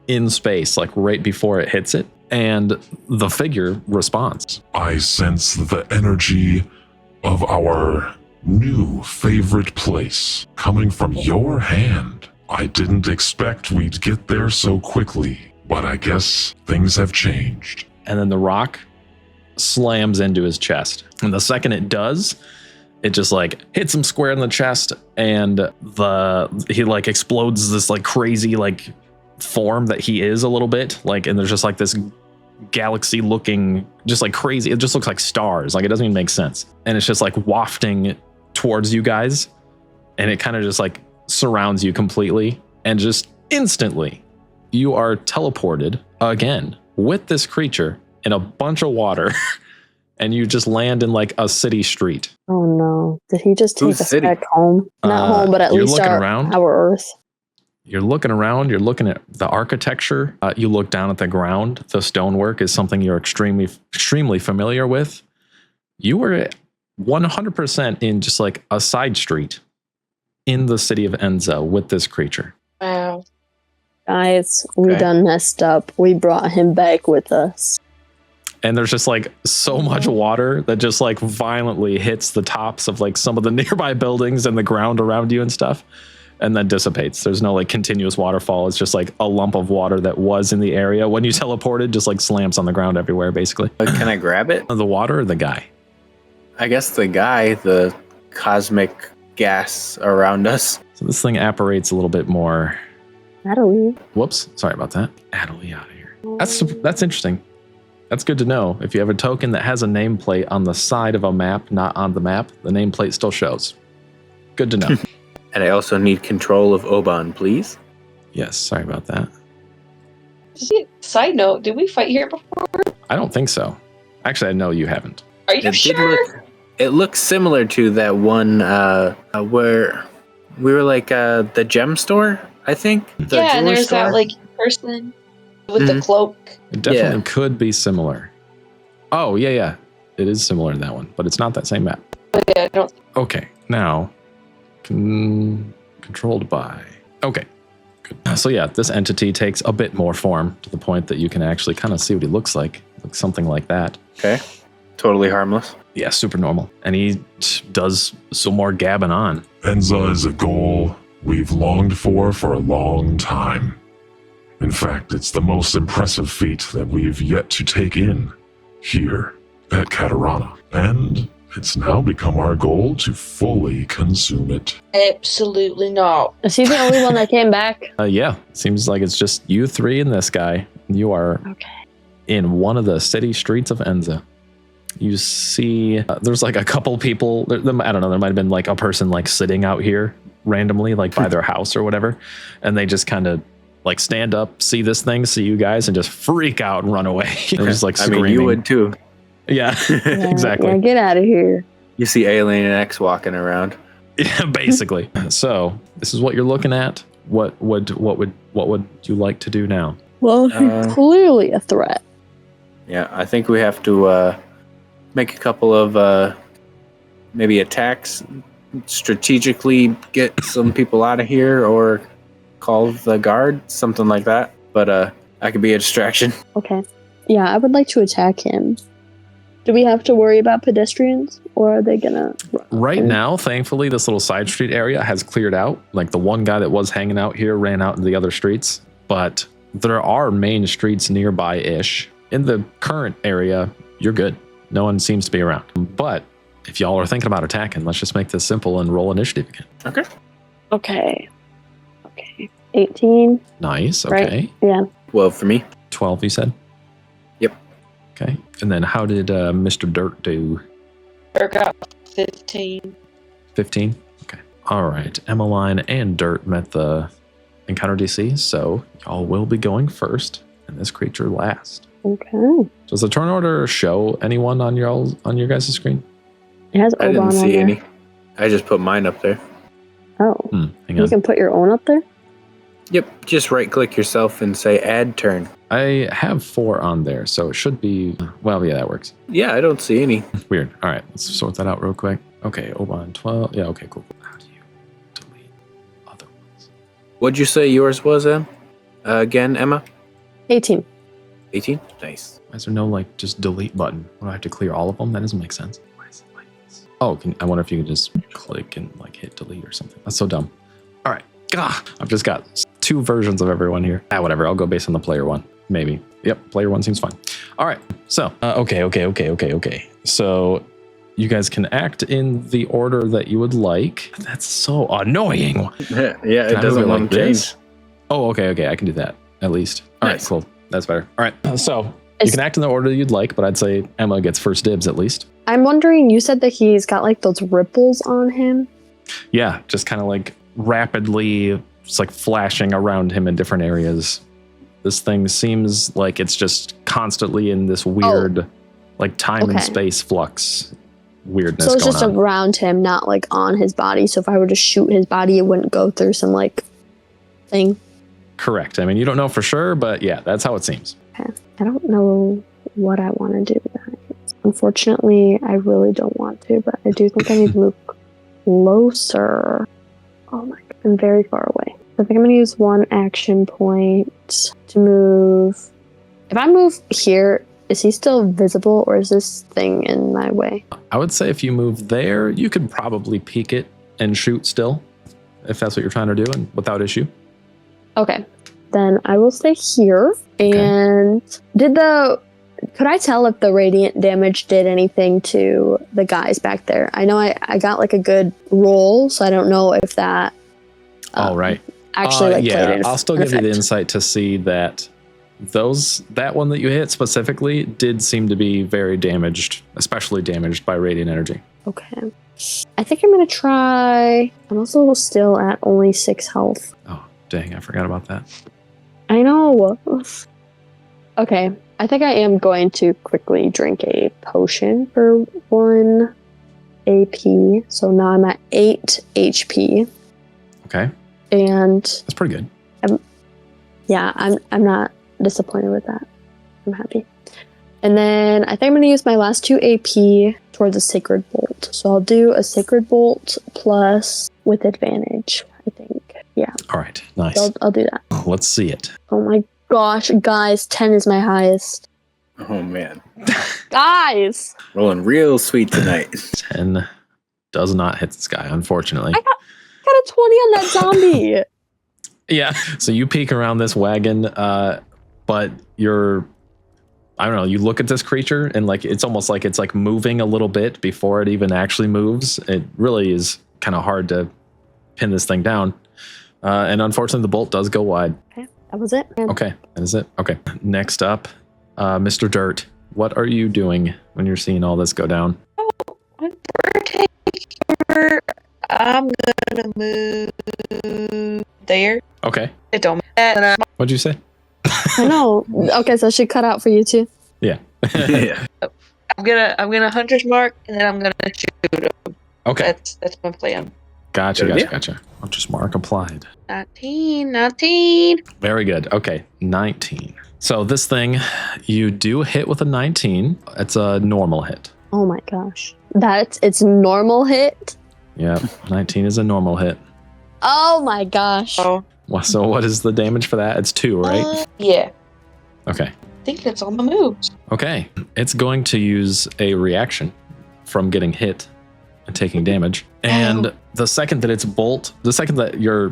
in space, like right before it hits it, and the figure responds. I sense the energy of our new favorite place coming from your hand. I didn't expect we'd get there so quickly, but I guess things have changed. And then the rock slams into his chest. And the second it does, it just like hits him square in the chest, and he like explodes this like crazy like form that he is a little bit. Like, and there's just like this galaxy looking, just like crazy. It just looks like stars. Like it doesn't even make sense. And it's just like wafting towards you guys, and it kind of just like surrounds you completely, and just instantly you are teleported again with this creature in a bunch of water and you just land in like a city street. Oh no. Did he just take Whose us city? back home? Not home, but at least our Earth. You're looking around, you're looking at the architecture. You look down at the ground. The stonework is something you're extremely familiar with. You were 100% in just like a side street in the city of Enza with this creature. Wow. Guys, we done messed up. We brought him back with us. And there's just like so much water that just like violently hits the tops of like some of the nearby buildings and the ground around you and stuff, and then dissipates. There's no like continuous waterfall. It's just like a lump of water that was in the area when you teleported, just like slams on the ground everywhere basically. Can I grab it? The water or the guy? I guess the guy, the cosmic gas around us. So this thing apparates a little bit more. Natalie. Whoops, sorry about that. Natalie out of here. That's interesting. That's good to know. If you have a token that has a nameplate on the side of a map, not on the map, the nameplate still shows. Good to know. And I also need control of Oban, please. Yes, sorry about that. Side note, did we fight here before? I don't think so. Actually, I know you haven't. Are you sure? It looks similar to that one where we were like the gem store, I think. The Yeah, and jewelry there's store. that like person with the cloak. It definitely could be similar. Oh, yeah. It is similar to that one, but it's not that same map. Yeah, I don't. Okay, now controlled by. Okay, good. So yeah, this entity takes a bit more form to the point that you can actually kind of see what he looks like. Looks something like that. Okay, totally harmless. Yeah, super normal. And he does some more gabbing on. Enza is a goal we've longed for a long time. In fact, it's the most impressive feat that we've yet to take in here at Caderana. And it's now become our goal to fully consume it. Absolutely not. Is he the only one that came back? Yeah, seems like it's just you three and this guy. You are in one of the city streets of Enza. You see, there's like a couple people. I don't know. There might have been like a person like sitting out here randomly, like by their house or whatever, and they just kind of like stand up, see this thing, see you guys, and just freak out and run away. They're just like screaming. I mean, you would too. Yeah, exactly. Yeah, get out of here. You see Alien X walking around. Yeah, basically. So this is what you're looking at. What would you like to do now? Well, he's clearly a threat. Yeah, I think we have to make a couple of maybe attacks, strategically get some people out of here, or call the guard, something like that. But I could be a distraction. Okay. Yeah, I would like to attack him. Do we have to worry about pedestrians, or are they gonna... Right now, thankfully, this little side street area has cleared out. Like the one guy that was hanging out here ran out into the other streets, but there are main streets nearby-ish. In the current area, you're good. No one seems to be around. But if y'all are thinking about attacking, let's just make this simple and roll initiative again. Okay. 18. Nice. Right? Okay. Yeah. 12 for me. 12, you said? Yep. Okay. And then how did Mr. Dirt do? Work out 15. 15? Okay. All right. Emmeline and Dirt met the encounter DC, so y'all will be going first, and this creature last. Okay. Does the turn order show anyone on your guys' screen? It has I Oban didn't on see there. any. I just put mine up there. Oh. Hang You on. can put your own up there? Yep, just right-click yourself and say Add Turn. I have 4 on there, so it should be. Well, yeah, that works. Yeah, I don't see any. Weird. All right, let's sort that out real quick. Okay, Oban 12. Yeah, okay, cool. How do you delete other ones? What'd you say yours was, again, Emma? 18. 18? Nice. Why is there no like just delete button? What, do I have to clear all of them? That doesn't make sense. Why is it like this? Oh, I wonder if you can just click and like hit delete or something. That's so dumb. All right. I've just got 2 versions of everyone here. Whatever. I'll go based on the player one. Maybe. Yep. Player one seems fine. All right. So, okay. So you guys can act in the order that you would like. That's so annoying. Yeah, Can it I doesn't move it want to this? change. Oh, okay. I can do that at least. All right, Nice. cool. That's better. All right. So you can act in the order you'd like, but I'd say Emma gets first dibs at least. I'm wondering, you said that he's got like those ripples on him. Yeah, just kind of like rapidly, just like flashing around him in different areas. This thing seems like it's just constantly in this weird, like time and Okay. space flux weirdness So it's going just on. around him, not like on his body. So if I were to shoot his body, it wouldn't go through some like thing. Correct. I mean, you don't know for sure, but yeah, that's how it seems. Okay. I don't know what I want to do. Unfortunately, I really don't want to, but I do think I need to move closer. Oh my god, I'm very far away. I think I'm going to use 1 action point to move. If I move here, is he still visible or is this thing in my way? I would say if you move there, you could probably peek it and shoot still, if that's what you're trying to do, and without issue. Okay, then I will stay here. And could I tell if the radiant damage did anything to the guys back there? I know I got like a good roll, so I don't know if that All right. actually like played in I'll still give you the effect. insight to see that that one that you hit specifically did seem to be very damaged, especially damaged by radiant energy. Okay. I think I'm gonna try. I'm also still at only 6 health. Oh, dang, I forgot about that. I know. Okay. I think I am going to quickly drink a potion for 1 AP. So now I'm at 8 HP. Okay, And that's pretty good. yeah, I'm not disappointed with that. I'm happy. And then I think I'm going to use my last 2 AP towards a Sacred Bolt. So I'll do a Sacred Bolt plus with advantage, I think. Yeah, All right, nice. so I'll do that. Let's see it. Oh my gosh, guys, 10 is my highest. Oh, man. Guys! Rolling real sweet tonight. 10 does not hit this guy, unfortunately. I got a 20 on that zombie. Yeah, so you peek around this wagon, but I don't know, you look at this creature and like it's almost like it's like moving a little bit before it even actually moves. It really is kind of hard to pin this thing down. And unfortunately, the bolt does go wide. Okay, that was it. And Okay, that is it. Okay, next up, Mr. Dirt. What are you doing when you're seeing all this go down? When we're taking over, I'm gonna move there. Okay, It don't matter. what'd you say? I know. Okay, so she cut out for you too. Yeah. Yeah. I'm gonna hunter's mark and then I'm gonna shoot him. Okay, That's my plan. gotcha. Yeah. Just mark applied. 19. Very good. Okay, 19. So this thing, you do hit with a 19. It's a normal hit. Oh my gosh. It's normal hit. Yeah, 19 is a normal hit. Oh my gosh. Oh, So what is the damage for that? It's 2, right? yeah. Okay. I think that's all my moves. Okay. It's going to use a reaction from getting hit and taking damage. And the second that your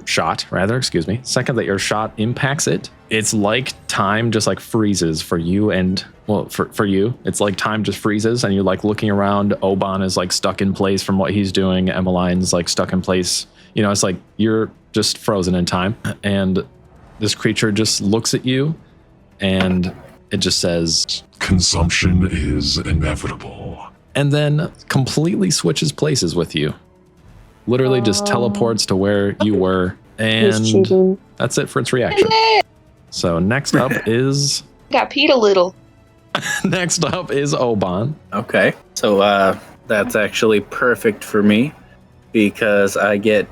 shot impacts it, it's like time just like freezes for you and, well, for you, it's like time just freezes and you're like looking around. Oban is like stuck in place from what he's doing. Emmeline's like stuck in place. You know, it's like you're just frozen in time. And this creature just looks at you and it just says, Consumption is inevitable. and then completely switches places with you. Literally just teleports to where you were, and that's it for its reaction. So next up is Got peed a little. next up is Oban. Okay. So that's actually perfect for me because I get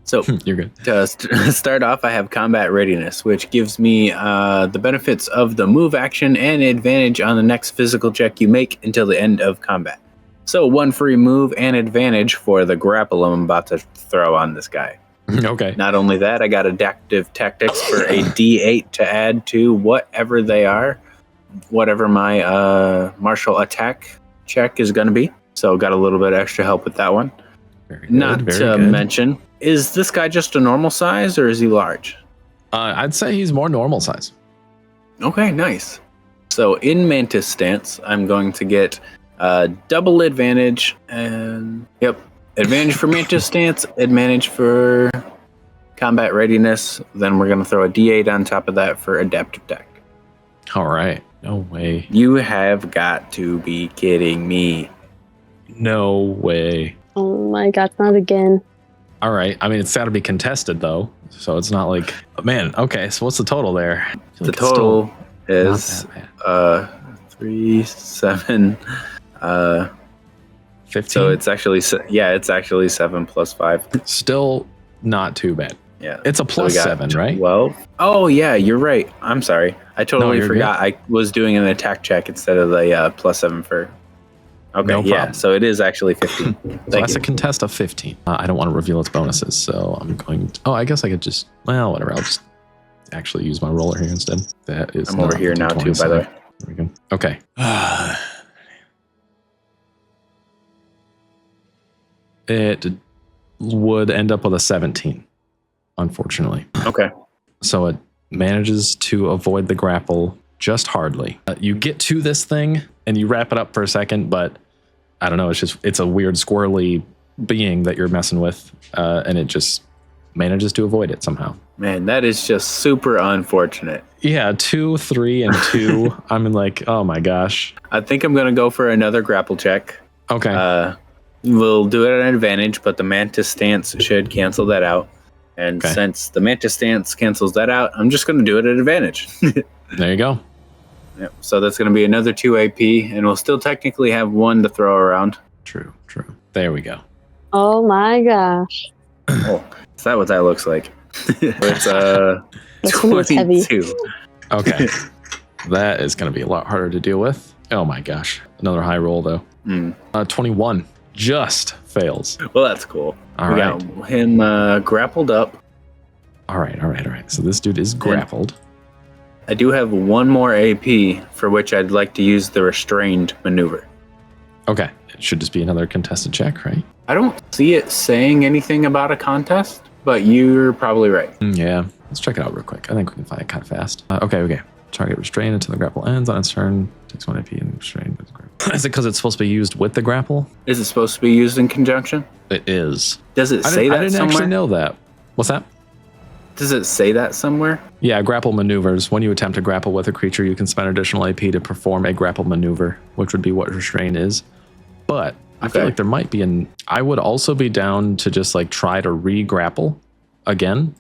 So You're good. to start off, I have combat readiness, which gives me the benefits of the move action and advantage on the next physical check you make until the end of combat. So 1 free move and advantage for the grapple I'm about to throw on this guy. Okay. Not only that, I got adaptive tactics for a D8 to add to whatever they are, whatever my martial attack check is going to be. So got a little bit extra help with that one. Very good, Not very to good. mention, is this guy just a normal size or is he large? I'd say he's more normal size. Okay, nice. So in Mantis stance, I'm going to get double advantage and advantage for Mantis stance, advantage for combat readiness. Then we're going to throw a D8 on top of that for adaptive tech. All right. No way. You have got to be kidding me. No way. Oh my god, not again. All right. I mean, it's got to be contested though, so it's not like, man. Okay. So what's the total there? I feel The like it's total still is not that bad. 3, 7. 15. So it's actually 7 plus 5. Still not too bad. Yeah, It's a plus we got 7, right? 12. Oh yeah, you're right. I'm sorry. I totally you're forgot. I was doing an attack check instead of the plus 7 for. Okay, No yeah. problem. So it is actually 15. So Thank that's you. a contest of 15. I don't want to reveal its bonuses, so I'm going to, I guess I could just, well, whatever. I'll just actually use my roller here instead. That is I'm over not here now too, by the way. There we go. Okay. It would end up with a 17, unfortunately. Okay. So it manages to avoid the grapple just hardly. You get to this thing and you wrap it up for a second, but I don't know. It's a weird squirrely being that you're messing with, and it just manages to avoid it somehow. Man, that is just super unfortunate. Yeah, 2, 3, and 2. I'm like, oh my gosh. I think I'm gonna go for another grapple check. Okay. We'll do it at an advantage, but the Mantis stance should cancel that out. And Okay. since the Mantis stance cancels that out, I'm just gonna do it at advantage. There you go. Yep. So that's going to be another 2 AP, and we'll still technically have 1 to throw around. True. There we go. Oh my gosh. Oh, is that what that looks like? It's This one is heavy. 22. Okay. That is going to be a lot harder to deal with. Oh my gosh. Another high roll though. 21 just fails. Well, that's cool. All we right. got him grappled up. All right. So this dude is grappled. I do have 1 more AP for which I'd like to use the restrained maneuver. Okay. It should just be another contested check, right? I don't see it saying anything about a contest, but you're probably right. Yeah. Let's check it out real quick. I think we can find it kind of fast. Okay. Target restrained until the grapple ends on its turn. Takes 1 AP and restrained with the grapple. Is it because it's supposed to be used with the grapple? Is it supposed to be used in conjunction? It is. Does it I say didn't, that I didn't somewhere? actually know that. What's that? Does it say that somewhere? Yeah, grapple maneuvers. When you attempt to grapple with a creature, you can spend additional AP to perform a grapple maneuver, which would be what restrain is. But I feel Okay. like there might be I would also be down to just like try to re-grapple again.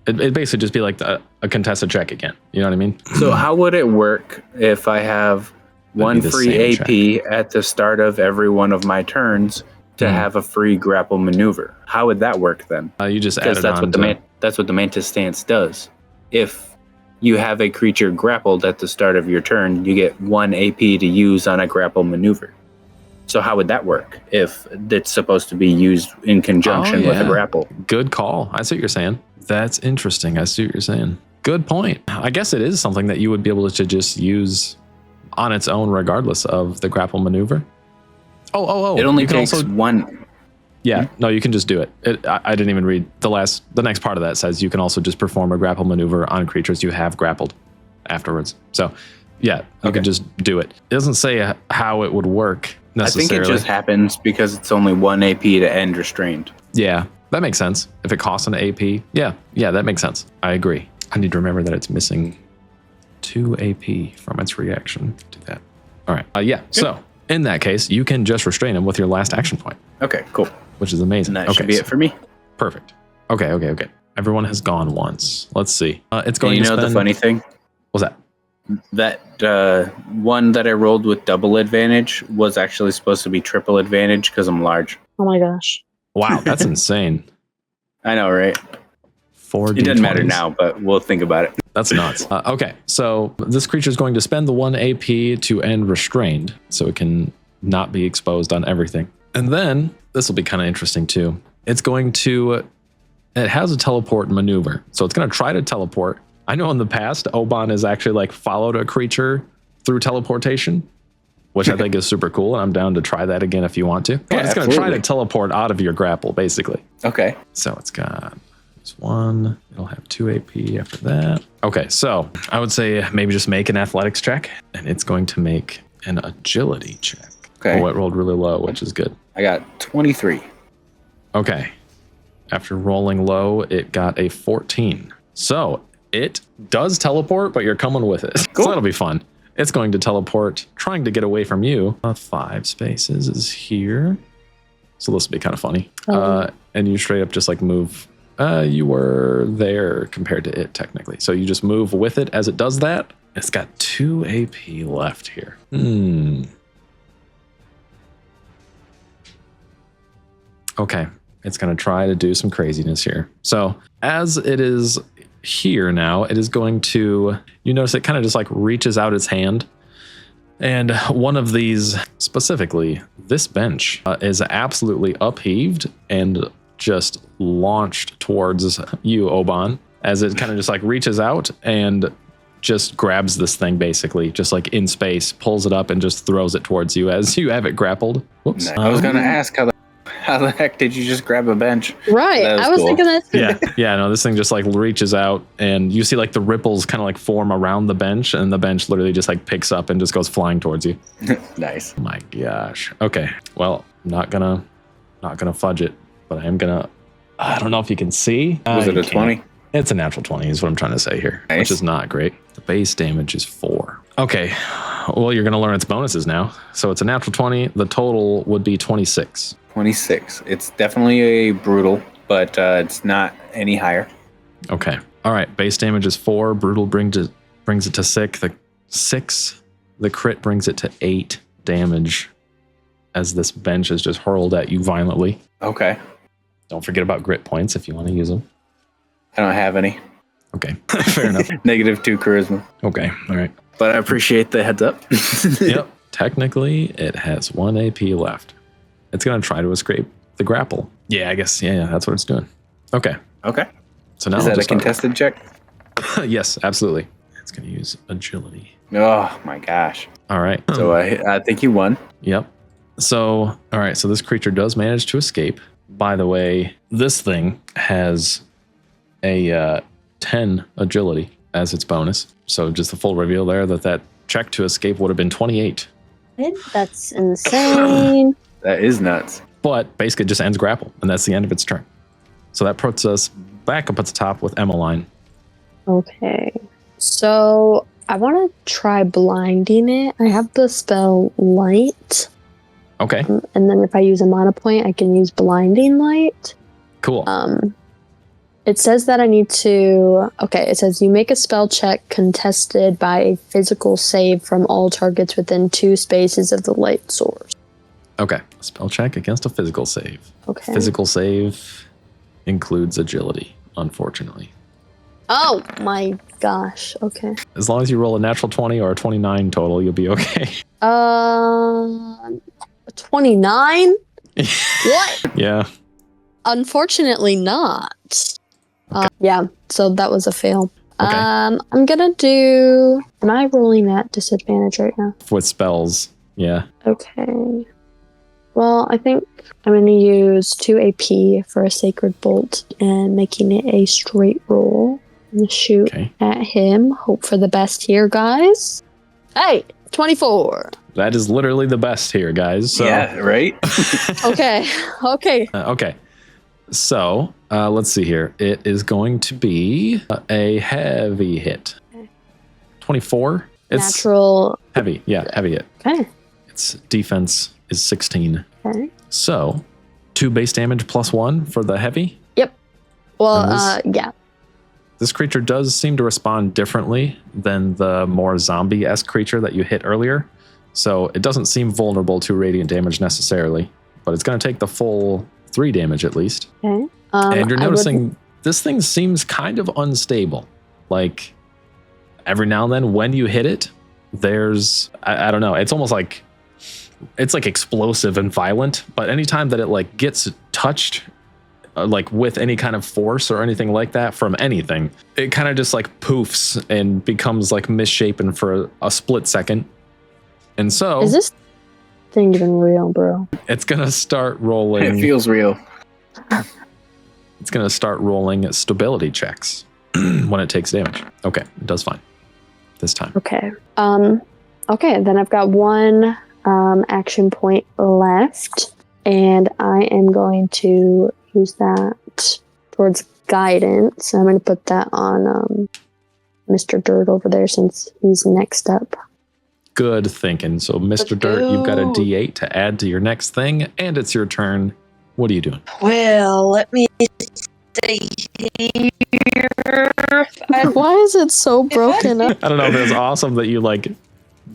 It'd basically just be like a contested check again. You know what I mean? So how would it work if I have one the free same AP at the start of every one of my turns to have a free grapple maneuver? How would that work then? You just add Because it that's on what that's what the Mantis stance does. If you have a creature grappled at the start of your turn, you get 1 AP to use on a grapple maneuver. So how would that work if it's supposed to be used in conjunction with a grapple? Good call. I see what you're saying. That's interesting. I see what you're saying. Good point. I guess it is something that you would be able to just use on its own regardless of the grapple maneuver. Oh. It only you can takes also, 1. Yeah, no, you can just do it. I didn't even read the next part of that says you can also just perform a grapple maneuver on creatures you have grappled afterwards. So yeah, you can just do it. It doesn't say how it would work I necessarily. think it just happens because it's only 1 AP to end restrained. Yeah, that makes sense. If it costs an AP, yeah, that makes sense. I agree. I need to remember that it's missing 2 AP from its reaction to that. All right. So In that case, you can just restrain him with your last action point, Okay, cool. which is amazing. And that should be it for me. Perfect. Okay. Everyone has gone once. Let's see. It's And going you to know spend... the funny thing? What's that? That one that I rolled with double advantage was actually supposed to be triple advantage because I'm large. Oh my gosh. Wow, that's insane. I know, right? 4 It doesn't matter D20s. now, but we'll think about it. That's nuts. Okay, so this creature is going to spend the 1 AP to end restrained, so it can not be exposed on everything. And then, this will be kind of interesting too. It's going to... It has a teleport maneuver, so it's going to try to teleport. I know in the past, Oban has actually like followed a creature through teleportation, which I think is super cool, and I'm down to try that again if you want to. But it's going to try to teleport out of your grapple, basically. Okay. So it's got this 1. It'll have 2 AP after that. Okay, so I would say maybe just make an athletics check, and it's going to make an agility check. Okay. Oh, it rolled really low, which is good. I got 23. Okay. After rolling low, it got a 14. So it does teleport, but you're coming with it. Cool. So that'll be fun. It's going to teleport, trying to get away from you. 5 spaces is here. So this will be kind of funny. And you straight up just like move. You were there compared to it, technically. So you just move with it as it does that. It's got 2 AP left here. Okay. It's going to try to do some craziness here. So as it is here now, it is going to, you notice it kind of just like reaches out its hand. And one of these, specifically this bench, is absolutely upheaved and just launched towards you, Oban, as it kind of just like reaches out and just grabs this thing basically, just like in space, pulls it up and just throws it towards you as you have it grappled. Whoops. I was going to ask how the heck did you just grab a bench? Right. That was I was cool. thinking that. Yeah, no, this thing just like reaches out and you see like the ripples kind of like form around the bench, and the bench literally just like picks up and just goes flying towards you. Nice. Oh my gosh. Okay. Well, I'm not gonna fudge it, but I am gonna, I don't know if you can see. Was it You a can't. 20? It's a natural 20 is what I'm trying to say here, Nice. which is not great. The base damage is 4. Okay. Well, you're going to learn its bonuses now. So it's a natural 20. The total would be 26. 26. It's definitely a brutal, but it's not any higher. Okay. All right. Base damage is 4. Brutal brings it to 6. The crit brings it to 8 damage as this bench is just hurled at you violently. Okay. Don't forget about grit points if you want to use them. I don't have any. Okay. Fair enough. -2 charisma. Okay. All right. But I appreciate the heads up. Yep. Technically, it has 1 AP left. It's going to try to escape the grapple. Yeah, I guess. Yeah, that's what it's doing. Okay. Okay. So now Is I'll that a just start- contested check? Yes, absolutely. It's going to use agility. Oh my gosh. All right. So I think you won. Yep. So, all right. So this creature does manage to escape. By the way, this thing has a 10 agility as its bonus. So just the full reveal there that check to escape would have been 28. That's insane. That is nuts. But basically it just ends grapple, and that's the end of its turn. So that puts us back up at the top with Emmeline. Okay. So I want to try blinding it. I have the spell Light. Okay, And then if I use a mana point, I can use Blinding Light. cool. It says that I need to... Okay, it says you make a spell check contested by a physical save from all targets within 2 spaces of the light source. Okay, spell check against a physical save. Okay. Physical save includes agility, unfortunately. Oh my gosh. Okay. As long as you roll a natural 20 or a 29 total, you'll be okay. 29? What? Yeah. Unfortunately not. Yeah, so that was a fail. Okay. I'm gonna do... Am I rolling at disadvantage right now? With spells, yeah. Okay. Well, I think I'm gonna use 2 AP for a Sacred Bolt and making it a straight roll. I'm gonna shoot Okay. at him. Hope for the best here, guys. Hey, 24. That is literally the best here, guys. So, Yeah, right? Okay. Okay. Okay. So, let's see here. It is going to be a heavy hit. 24? It's Natural. heavy. Yeah, heavy hit. Okay. It its defense is 16. Okay. So 2 base damage plus 1 for the heavy. Yep. Well, And yeah. This creature does seem to respond differently than the more zombie-esque creature that you hit earlier. So it doesn't seem vulnerable to radiant damage necessarily, but it's going to take the full 3 damage at least. Okay. And you're noticing this thing seems kind of unstable. Like every now and then when you hit it, there's, I don't know, it's almost like, it's like explosive and violent, but anytime that it like gets touched like with any kind of force or anything like that from anything, it kind of just like poofs and becomes like misshapen for a split second. And so Is this thing even real, bro? it's going to start rolling. It feels real. It's going to start rolling stability checks when it takes damage. Okay, it does fine this time. Okay. Okay, then I've got 1 action point left, and I am going to use that towards guidance. I'm going to put that on Mr. Dirt over there since he's next up. Good thinking. So, Mr. Dirt, you've got a D8 to add to your next thing, and it's your turn. What are you doing? Well, let me see here. Why is it so broken up? I don't know if it was awesome that you like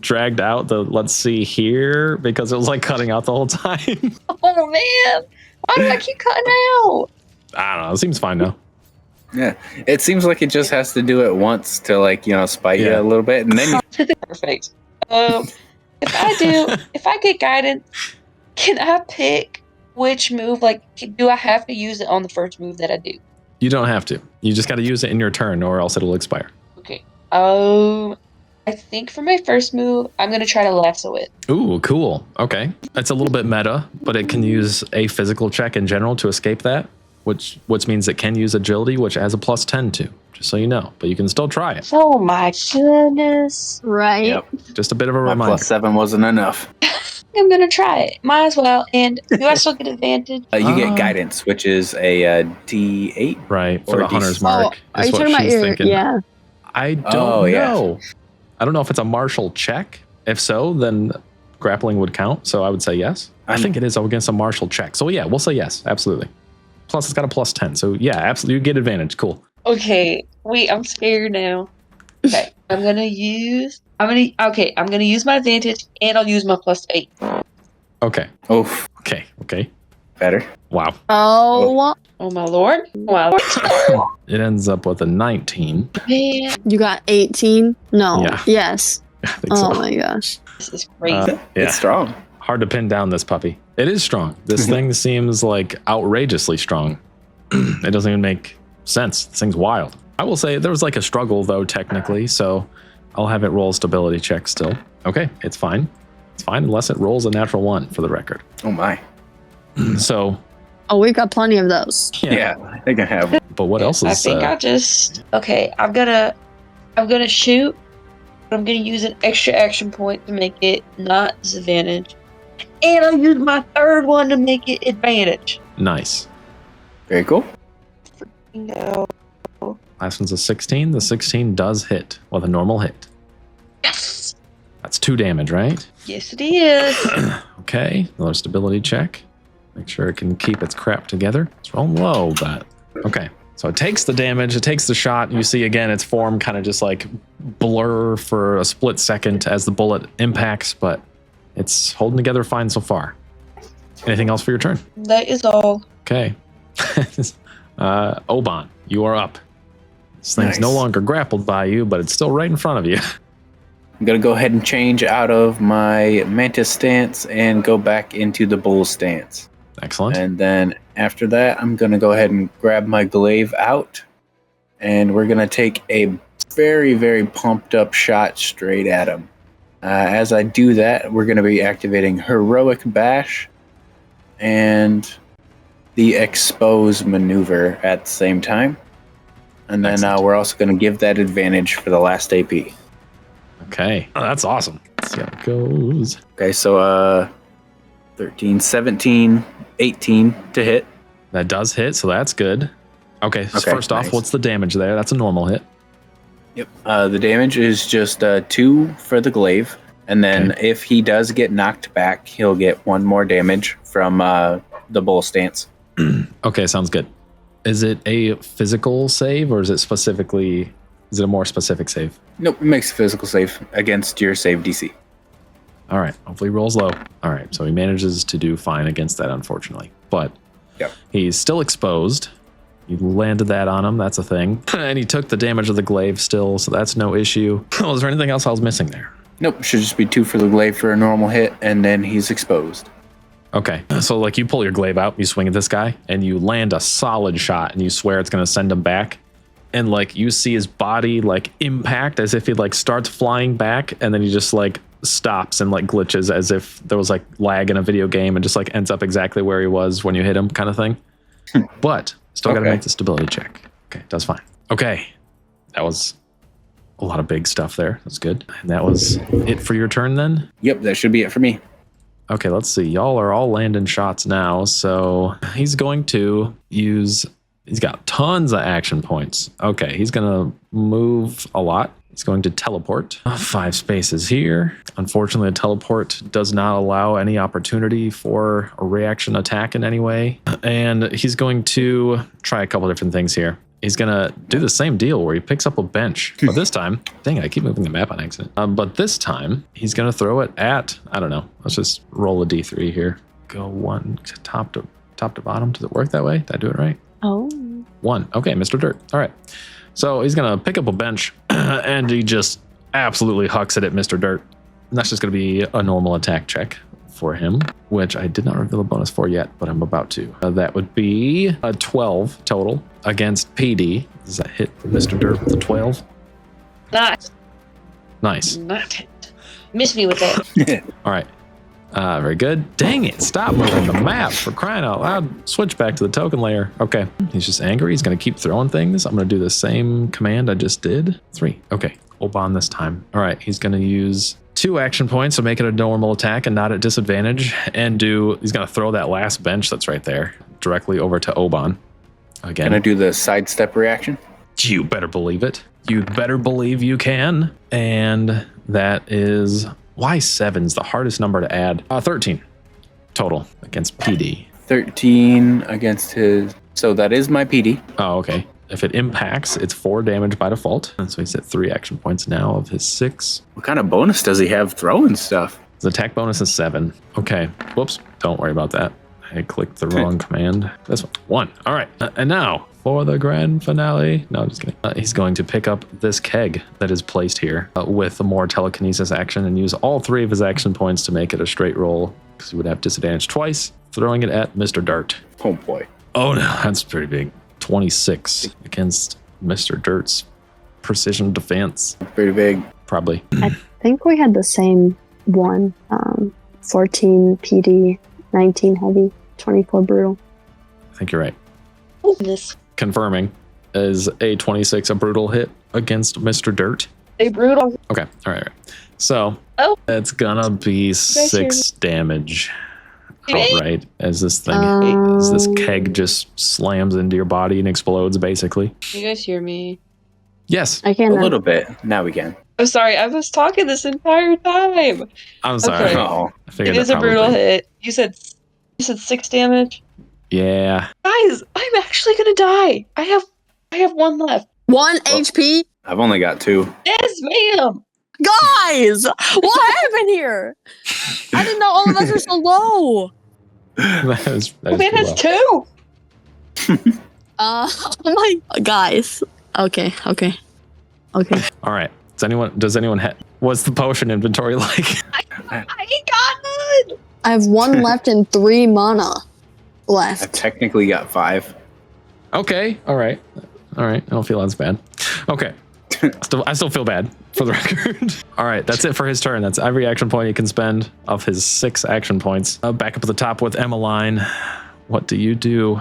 dragged out the let's see here because it was like cutting out the whole time. Oh man, why do I keep cutting out? I don't know. It seems fine now. Yeah, it seems like it just has to do it once to like spite you Yeah. a little bit, and then Perfect. If I get guidance, can I pick which move? Like, do I have to use it on the first move that I do? You don't have to. You just got to use it in your turn or else it'll expire. Okay. I think for my first move, I'm gonna try to lasso it. Ooh, cool. Okay. It's a little bit meta, but it can use a physical check in general to escape that, which means it can use agility, which adds a plus 10 to, just so you know. But you can still try it. Oh my goodness! Right? Yep. Just a bit of a my reminder. plus 7 wasn't enough. I'm gonna try it. Might as well. And do I still get advantage? You get guidance, which is a D8. Right, for Or the hunter's DC. mark. Are is you what talking about she's your... thinking. Yeah. I don't Oh, yeah. know. I don't know if it's a martial check. If so, then grappling would count. So I would say yes. I think it is against a martial check. So yeah, we'll say yes. Absolutely. Plus, it's got a plus 10. So yeah, absolutely. You get advantage. Cool. Okay. Wait, I'm scared now. Okay. I'm gonna use my advantage and I'll use my plus 8. Okay. Oof, Okay. better. Wow. Oh, Oh my lord. Wow. It ends up with a 19. Man, you got 18? No. Yeah. Yes. I think Oh so. my gosh. this is crazy. Yeah. It's strong. Hard to pin down this puppy. It is strong. This thing seems like outrageously strong. It doesn't even make sense. This thing's wild. I will say there was like a struggle though, technically. So I'll have it roll stability check still. Okay, it's fine. It's fine unless it rolls a natural 1 for the record. Oh my. So Oh, we got plenty of those. Yeah, I think I have. But what else I is? think I'll just I'm gonna shoot, but I'm gonna use an extra action point to make it not disadvantage. And I'll use my third one to make it advantage. Nice. Very cool. No. Last one's a 16. The 16 does hit with a normal hit. Yes. That's 2 damage, right? Yes, it is. Okay, another stability check. Make sure it can keep its crap together. It's rolling low, but okay. So it takes the damage, it takes the shot. You see again its form kind of just like blur for a split second as the bullet impacts, but it's holding together fine so far. Anything else for your turn? That is all. Okay. Oban, you are up. This thing's Nice. no longer grappled by you, but it's still right in front of you. I'm going to go ahead and change out of my mantis stance and go back into the bull stance. Excellent. And then after that, I'm going to go ahead and grab my glaive out. And we're going to take a very, very pumped up shot straight at him. As I do that, we're going to be activating Heroic Bash and the Expose maneuver at the same time. And then we're also going to give that advantage for the last AP. Okay. Oh, that's awesome. Let's see how it goes. Okay, so 13, 17, 18 to hit. That does hit, so that's good. Okay, so Okay, first off, nice. what's the damage there? That's a normal hit. Yep. The damage is just 2 for the glaive And then Okay. if he does get knocked back, he'll get 1 more damage from the bull stance. Okay, sounds good. Is it a physical save or is it a more specific save? Nope, it makes a physical save against your save DC. All right, hopefully he rolls low. All right, so he manages to do fine against that, unfortunately. But Yep. he's still exposed. You landed that on him, that's a thing. And he took the damage of the glaive still, so that's no issue. Oh, is there anything else I was missing there? Nope, should just be 2 for the glaive for a normal hit, and then he's exposed. Okay, so like you pull your glaive out, you swing at this guy, and you land a solid shot, and you swear it's going to send him back. And like you see his body like impact as if he like starts flying back, and then he just like stops and like glitches as if there was like lag in a video game and just like ends up exactly where he was when you hit him, kind of thing. But still got to Okay. make the stability check. Okay, does fine. Okay, that was a lot of big stuff there. That's good. And that was it for your turn then? Yep, that should be it for me. Okay, let's see. Y'all are all landing shots now. So he's going to use, he's got tons of action points. Okay, he's going to move a lot. He's going to teleport 5 spaces here. Unfortunately, a teleport does not allow any opportunity for a reaction attack in any way. And he's going to try a couple different things here. He's going to do the same deal where he picks up a bench. But this time, dang it, I keep moving the map on accident. But this time, he's going to throw it at, I don't know. Let's just roll a D3 here. Go 1 top to bottom. Does it work that way? Did I do it right? Oh. 1. Okay, Mr. Dirt. All right. So he's going to pick up a bench and he just absolutely hucks it at Mr. Dirt. And that's just going to be a normal attack check for him, which I did not reveal a bonus for yet, but I'm about to. That would be a 12 total against PD. Does that hit Mr. Dirt with a 12? Nice. Nice. Not it. Miss me with that. All right. Very good. Dang it. Stop moving the map for crying out loud. Switch back to the token layer. Okay. He's just angry. He's going to keep throwing things. I'm going to do the same command I just did. 3. Okay. Oban this time. All right. He's going to use 2 action points to make it a normal attack and not at disadvantage. And he's going to throw that last bench that's right there directly over to Oban. Again. Gonna do the sidestep reaction. You better believe it. You better believe you can. And that is... Why 7's the hardest number to add? 13 total against PD. 13 against his. So that is my PD. Oh, okay. If it impacts, it's 4 damage by default. And so he's at 3 action points now of his 6. What kind of bonus does he have throwing stuff? His attack bonus is 7. Okay. Whoops. Don't worry about that. I clicked the wrong command. This one. 1. All right. And now for the grand finale. No, I'm just kidding. He's going to pick up this keg that is placed here with a more telekinesis action and use all 3 of his action points to make it a straight roll because he would have disadvantage twice, throwing it at Mr. Dart. Oh boy. Oh no, that's pretty big. 26 against Mr. Dirt's precision defense. Pretty big. Probably. I think we had the same one. 14 PD, 19 heavy, 24 brutal. I think you're right. This Confirming, is a 26 a brutal hit against Mr. Dirt? a brutal. Okay, all right. So Oh. it's gonna be guys hear 6 damage Me? outright as this thing, Um, as this keg just slams into your body and explodes, basically. You guys hear me? Yes, I A can. little bit. Now we can. I'm sorry. I was talking this entire time. I'm sorry. Okay. Oh. I figured It is that a brutal probably- hit. You said 6 damage. Yeah. Guys, I'm actually gonna die. I have 1 left. 1 HP? I've only got 2. Yes, ma'am. Guys! What happened here? I didn't know all of us are so low. that is Man pretty has low. 2. Oh my guys. Okay. Okay. All right. Does anyone what's the potion inventory like? I ain't got none. I have 1 left and 3 mana I left. technically got 5. Okay. All right. I don't feel as bad. Okay. I still feel bad for the record. All right. That's it for his turn. That's every action point he can spend of his 6 action points. Back up at the top with Emmeline. What do you do?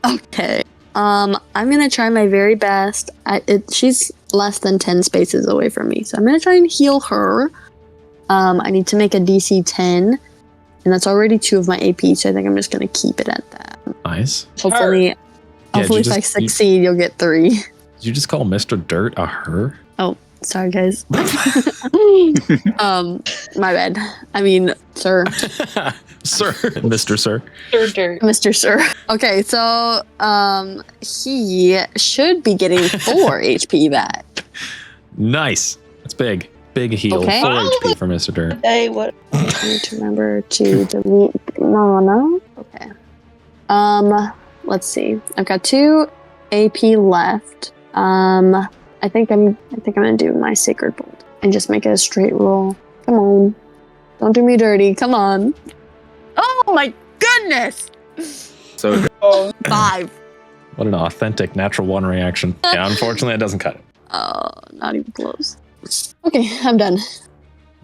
Okay. I'm gonna try my very best. She's less than 10 spaces away from me, so I'm gonna try and heal her. I need to make a DC 10, and that's already 2 of my AP, so I think I'm just gonna keep it at that. Nice. Hopefully, did you if I just- succeed, you'll get 3. Did you just call Mr. Dirt a her? Sorry, guys. My bad. I mean, sir. Sir, Mr. Sir. Dirt. Mr. Sir. Okay, so he should be getting 4 HP back. Nice. That's big. Big heal. Okay. 4 HP for Mr. Dirt. Hey, what? I need to remember to delete. No. Okay. Let's see. I've got 2 AP left. I think I'm gonna do my Sacred Bolt and just make it a straight roll. Come on. Don't do me dirty. Come on. Oh my goodness! So 5. What an authentic natural 1 reaction. Yeah, unfortunately, it doesn't cut it. Oh, not even close. Okay, I'm done.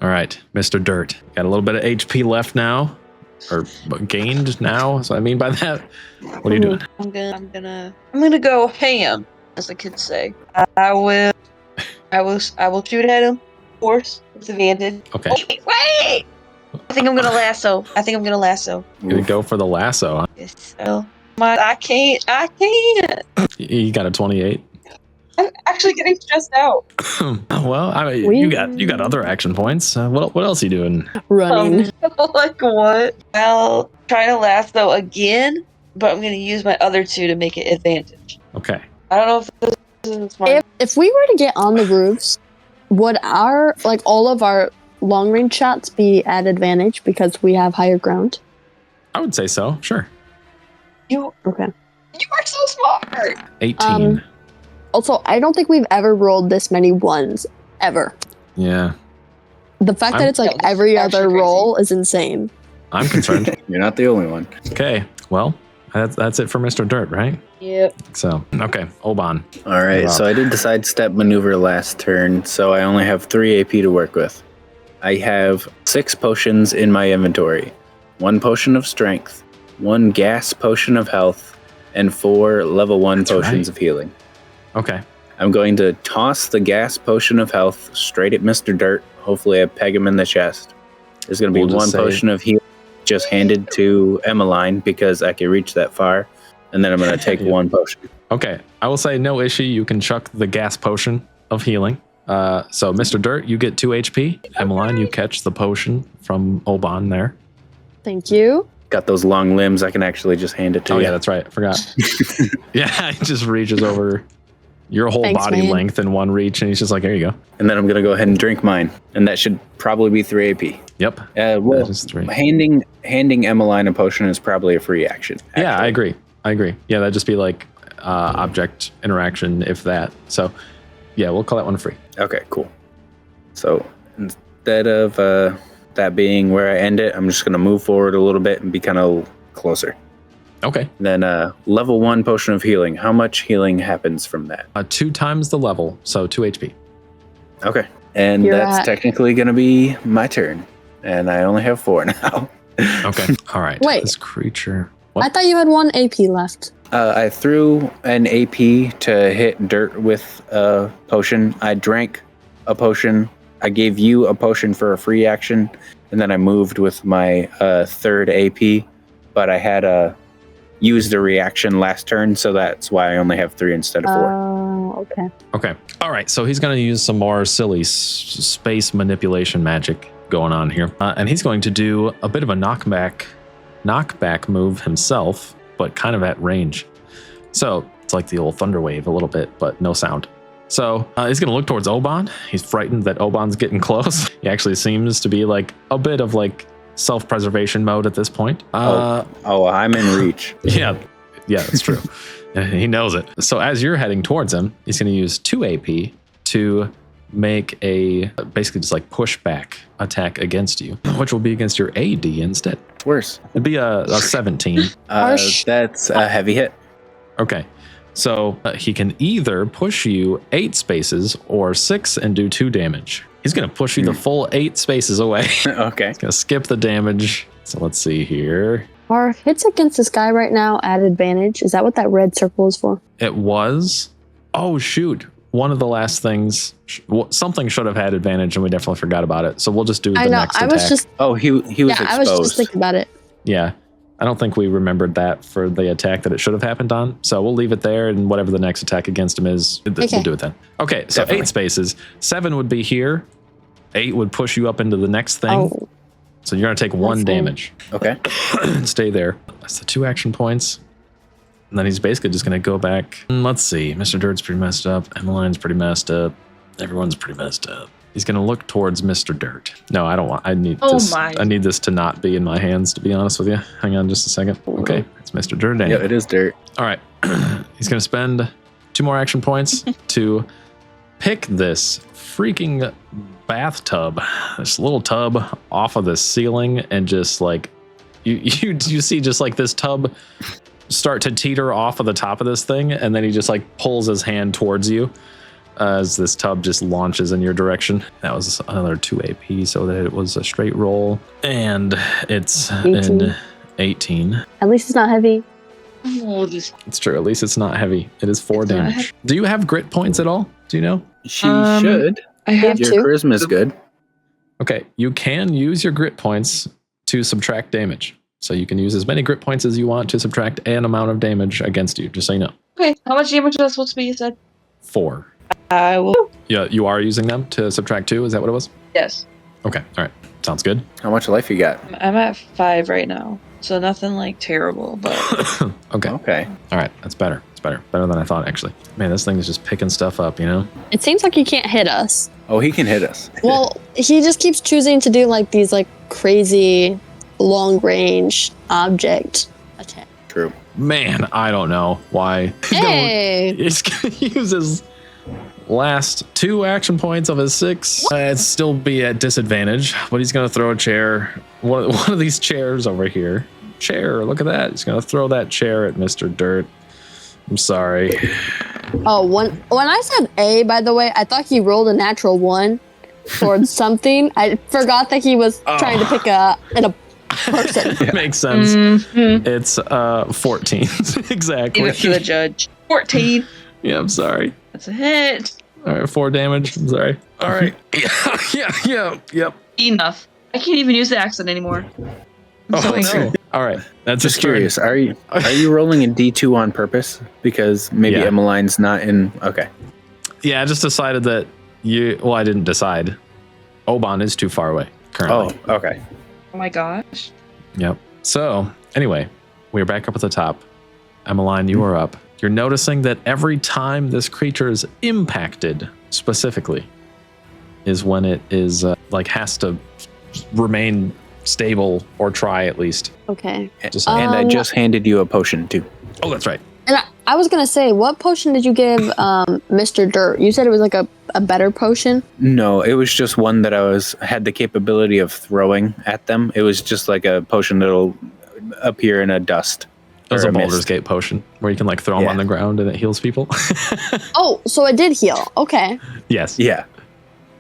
All right, Mr. Dirt. Got a little bit of HP left now, or gained now. So I mean by that, what are you doing? I'm gonna go ham, as the kids say. I will shoot at him. Of course, with advantage. Okay. Wait! I think I'm gonna lasso. You gonna go for the lasso. Huh? Yes, so I can't. You got a 28. I'm actually getting stressed out. Well, I mean, you got other action points. What else are you doing? Running. Like what? I'll try to lasso again, but I'm gonna use my other 2 to make it advantage. Okay. I don't know if this is smart. If we were to get on the roofs, would all of our long range shots be at advantage because we have higher ground? I would say so. Sure. You Okay. are so smart. 18. Also, I don't think we've ever rolled this many ones ever. Yeah. The fact that I'm- it's like Yeah, every that's other actually roll is insane. I'm concerned. you're not the only one. Okay. Well, that's it for Mr. Dirt, right? Yep. So, okay. Oban. All right, Wow. so I did the sidestep maneuver last turn, so I only have 3 AP to work with. I have 6 potions in my inventory, 1 potion of strength, 1 gas potion of health, and 4 level 1 That's potions right. of healing. Okay. I'm going to toss the gas potion of health straight at Mr. Dirt. Hopefully I peg him in the chest. There's going to be We'll just 1 potion of healing just handed to Emmeline because I can reach that far. And then I'm going to take Yeah. 1 potion. Okay. I will say no issue. You can chuck the gas potion of healing. So, Mr. Dirt, you get 2 HP. Emmeline, you catch the potion from Oban there. Thank you. Got those long limbs. I can actually just hand it to Oh, you. yeah, that's right. I forgot. Yeah, he just reaches over your whole Thanks, body man. length in one reach, and he's just like, there you go. And then I'm going to go ahead and drink mine. And that should probably be 3 AP. Yep. Well, That is 3. handing Emmeline a potion is probably a free action. Yeah, I actually. agree. Yeah, that'd just be like object interaction, if that. So, yeah, we'll call that one free. Okay, cool. So instead of that being where I end it, I'm just going to move forward a little bit and be kind of closer. Okay. Then level 1 potion of healing. How much healing happens from that? 2 times the level, so 2 HP. Okay. And You're that's at- technically going to be my turn. And I only have 4 now. Okay. All right. Wait. This creature. I thought you had 1 AP left. I threw an AP to hit Dirt with a potion. I drank a potion. I gave you a potion for a free action. And then I moved with my 3rd AP. But I had used a reaction last turn. So that's why I only have 3 instead of 4. Oh, okay. Okay. All right. So he's going to use some more silly space manipulation magic going on here. And he's going to do a bit of a knockback move himself, but kind of at range. So it's like the old thunder wave a little bit, but no sound. So he's going to look towards Oban. He's frightened that Oban's getting close. He actually seems to be like a bit of like self-preservation mode at this point. I'm in reach. Yeah, that's true. He knows it. So as you're heading towards him, he's going to use 2 AP to make a basically just like pushback attack against you, which will be against your AD instead. Worse. It'd be a 17. Harsh. That's a heavy hit. Okay. So he can either push you 8 spaces or 6 and do 2 damage. He's going to push you the full 8 spaces away. Okay. He's going to skip the damage. So let's see here. Are hits against this guy right now at advantage? Is that what that red circle is for? It was. Oh, shoot. One of the last things, something should have had advantage, and we definitely forgot about it. So we'll just do the I know. next I attack. was just Oh, he was exposed. I was just thinking about it. Yeah. I don't think we remembered that for the attack that it should have happened on. So we'll leave it there, and whatever the next attack against him is, we'll do it then. Okay, so Definitely. 8 spaces. 7 would be here. 8 would push you up into the next thing. Oh, So you're going to take 1 fine. damage. Okay. Stay there. That's the 2 action points. And then he's basically just going to go back. Let's see. Mr. Dirt's pretty messed up. Emmeline's pretty messed up. Everyone's pretty messed up. He's going to look towards Mr. Dirt. No, I don't want. I need this. my. I need this to not be in my hands, to be honest with you. Hang on just a second. Okay, it's Mr. Dirt. Yeah, it is dirt. All right. He's going to spend 2 more action points to pick this freaking bathtub, this little tub off of the ceiling, and just like you see just like this tub start to teeter off of the top of this thing, and then he just like pulls his hand towards you as this tub just launches in your direction. That was another 2 AP, so that it was a straight roll, and it's 18. an 18. At least it's not heavy. Oh, this. It's true. At least it's not heavy. It is 4 It's not damage. Do you have grit points at all? Do you know? She Um, should. I have Yeah. Your two. charisma is good. Okay, you can use your grit points to subtract damage. So you can use as many grit points as you want to subtract an amount of damage against you, just so you know. Okay, how much damage is that supposed to be, you said? 4. I will. Yeah, you are using them to subtract 2. Is that what it was? Yes. Okay, all right. Sounds good. How much life you got? I'm at 5 right now. So nothing like terrible, but Okay, Okay. all right. That's better. It's better. Better than I thought, actually. Man, this thing is just picking stuff up, you know? It seems like he can't hit us. Oh, he can hit us. Well, he just keeps choosing to do like these like crazy long range object attack. True. Man, I don't know why. Hey! He's going to use his last 2 action points of his 6. It'd still be at disadvantage, but he's going to throw a chair. One of these chairs over here. Chair, look at that. He's going to throw that chair at Mr. Dirt. I'm sorry. Oh, when I said A, by the way, I thought he rolled a natural 1 towards something. I forgot that he was trying to pick a person. Makes sense. mhm. It's 14. Exactly. Leave it to the judge. 14. Yeah, I'm sorry. That's a hit. All right, 4 damage. I'm sorry. All right. Yep. Enough. I can't even use the accent anymore. I'm so angry. All right. That's Just his turn. curious. Are you rolling a D2 on purpose? Because maybe Yeah. Emmeline's not in. Okay. Yeah, I just decided that well, I didn't decide. Oban is too far away currently. Oh, okay. Oh my gosh. Yep. So, anyway, we're back up at the top. Emmeline, you are up. You're noticing that every time this creature is impacted, specifically, is when it is has to remain stable or try at least. Okay. Just And I just handed you a potion too. oh, that's right. And I was gonna say, what potion did you give Mr. Dirt? You said it was like a better potion. No, it was just one that had the capability of throwing at them. It was just like a potion that'll appear in a dust. It was or a mist. Baldur's Gate potion where you can throw them Yeah. on the ground and it heals people. Oh, so it did heal. Okay. Yes. Yeah.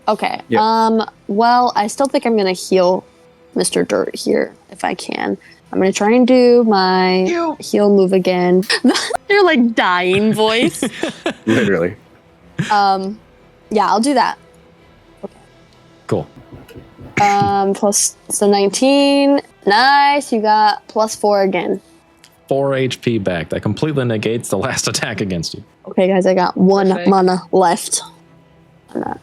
Okay. Yep. Well, I still think I'm gonna heal Mr. Dirt here if I can. I'm gonna try and do my heal move again. They're like dying voice. Literally. Yeah, I'll do that. Cool. Plus the 19. Nice. You got plus 4 again. 4 HP back. That completely negates the last attack against you. Okay, guys, I got 1 Perfect. mana left.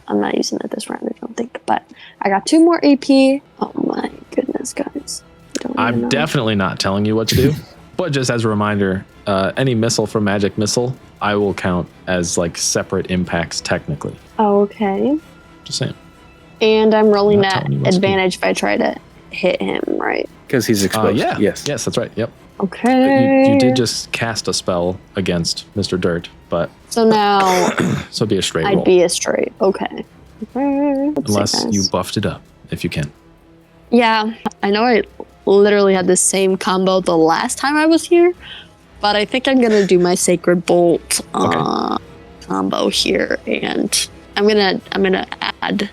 I'm not using it this round, I don't think. But I got 2 more AP. Oh my goodness, guys. I don't even I'm know. definitely not telling you what to do, but just as a reminder, any missile from Magic Missile, I will count as like separate impacts technically. Okay. Just saying. And I'm rolling Not that telling you what to do. advantage if I try to hit him, right? Because he's exposed. Yeah. Yes. Yes, that's right. Yep. Okay. You did just cast a spell against Mr. Dirt, but So now so it'd be a straight I'd roll. be a straight. Okay. Let's see, Unless guys. you buffed it up, if you can. Yeah, I know I literally had the same combo the last time I was here, but I think I'm gonna do my Sacred Bolt combo here, and I'm gonna add.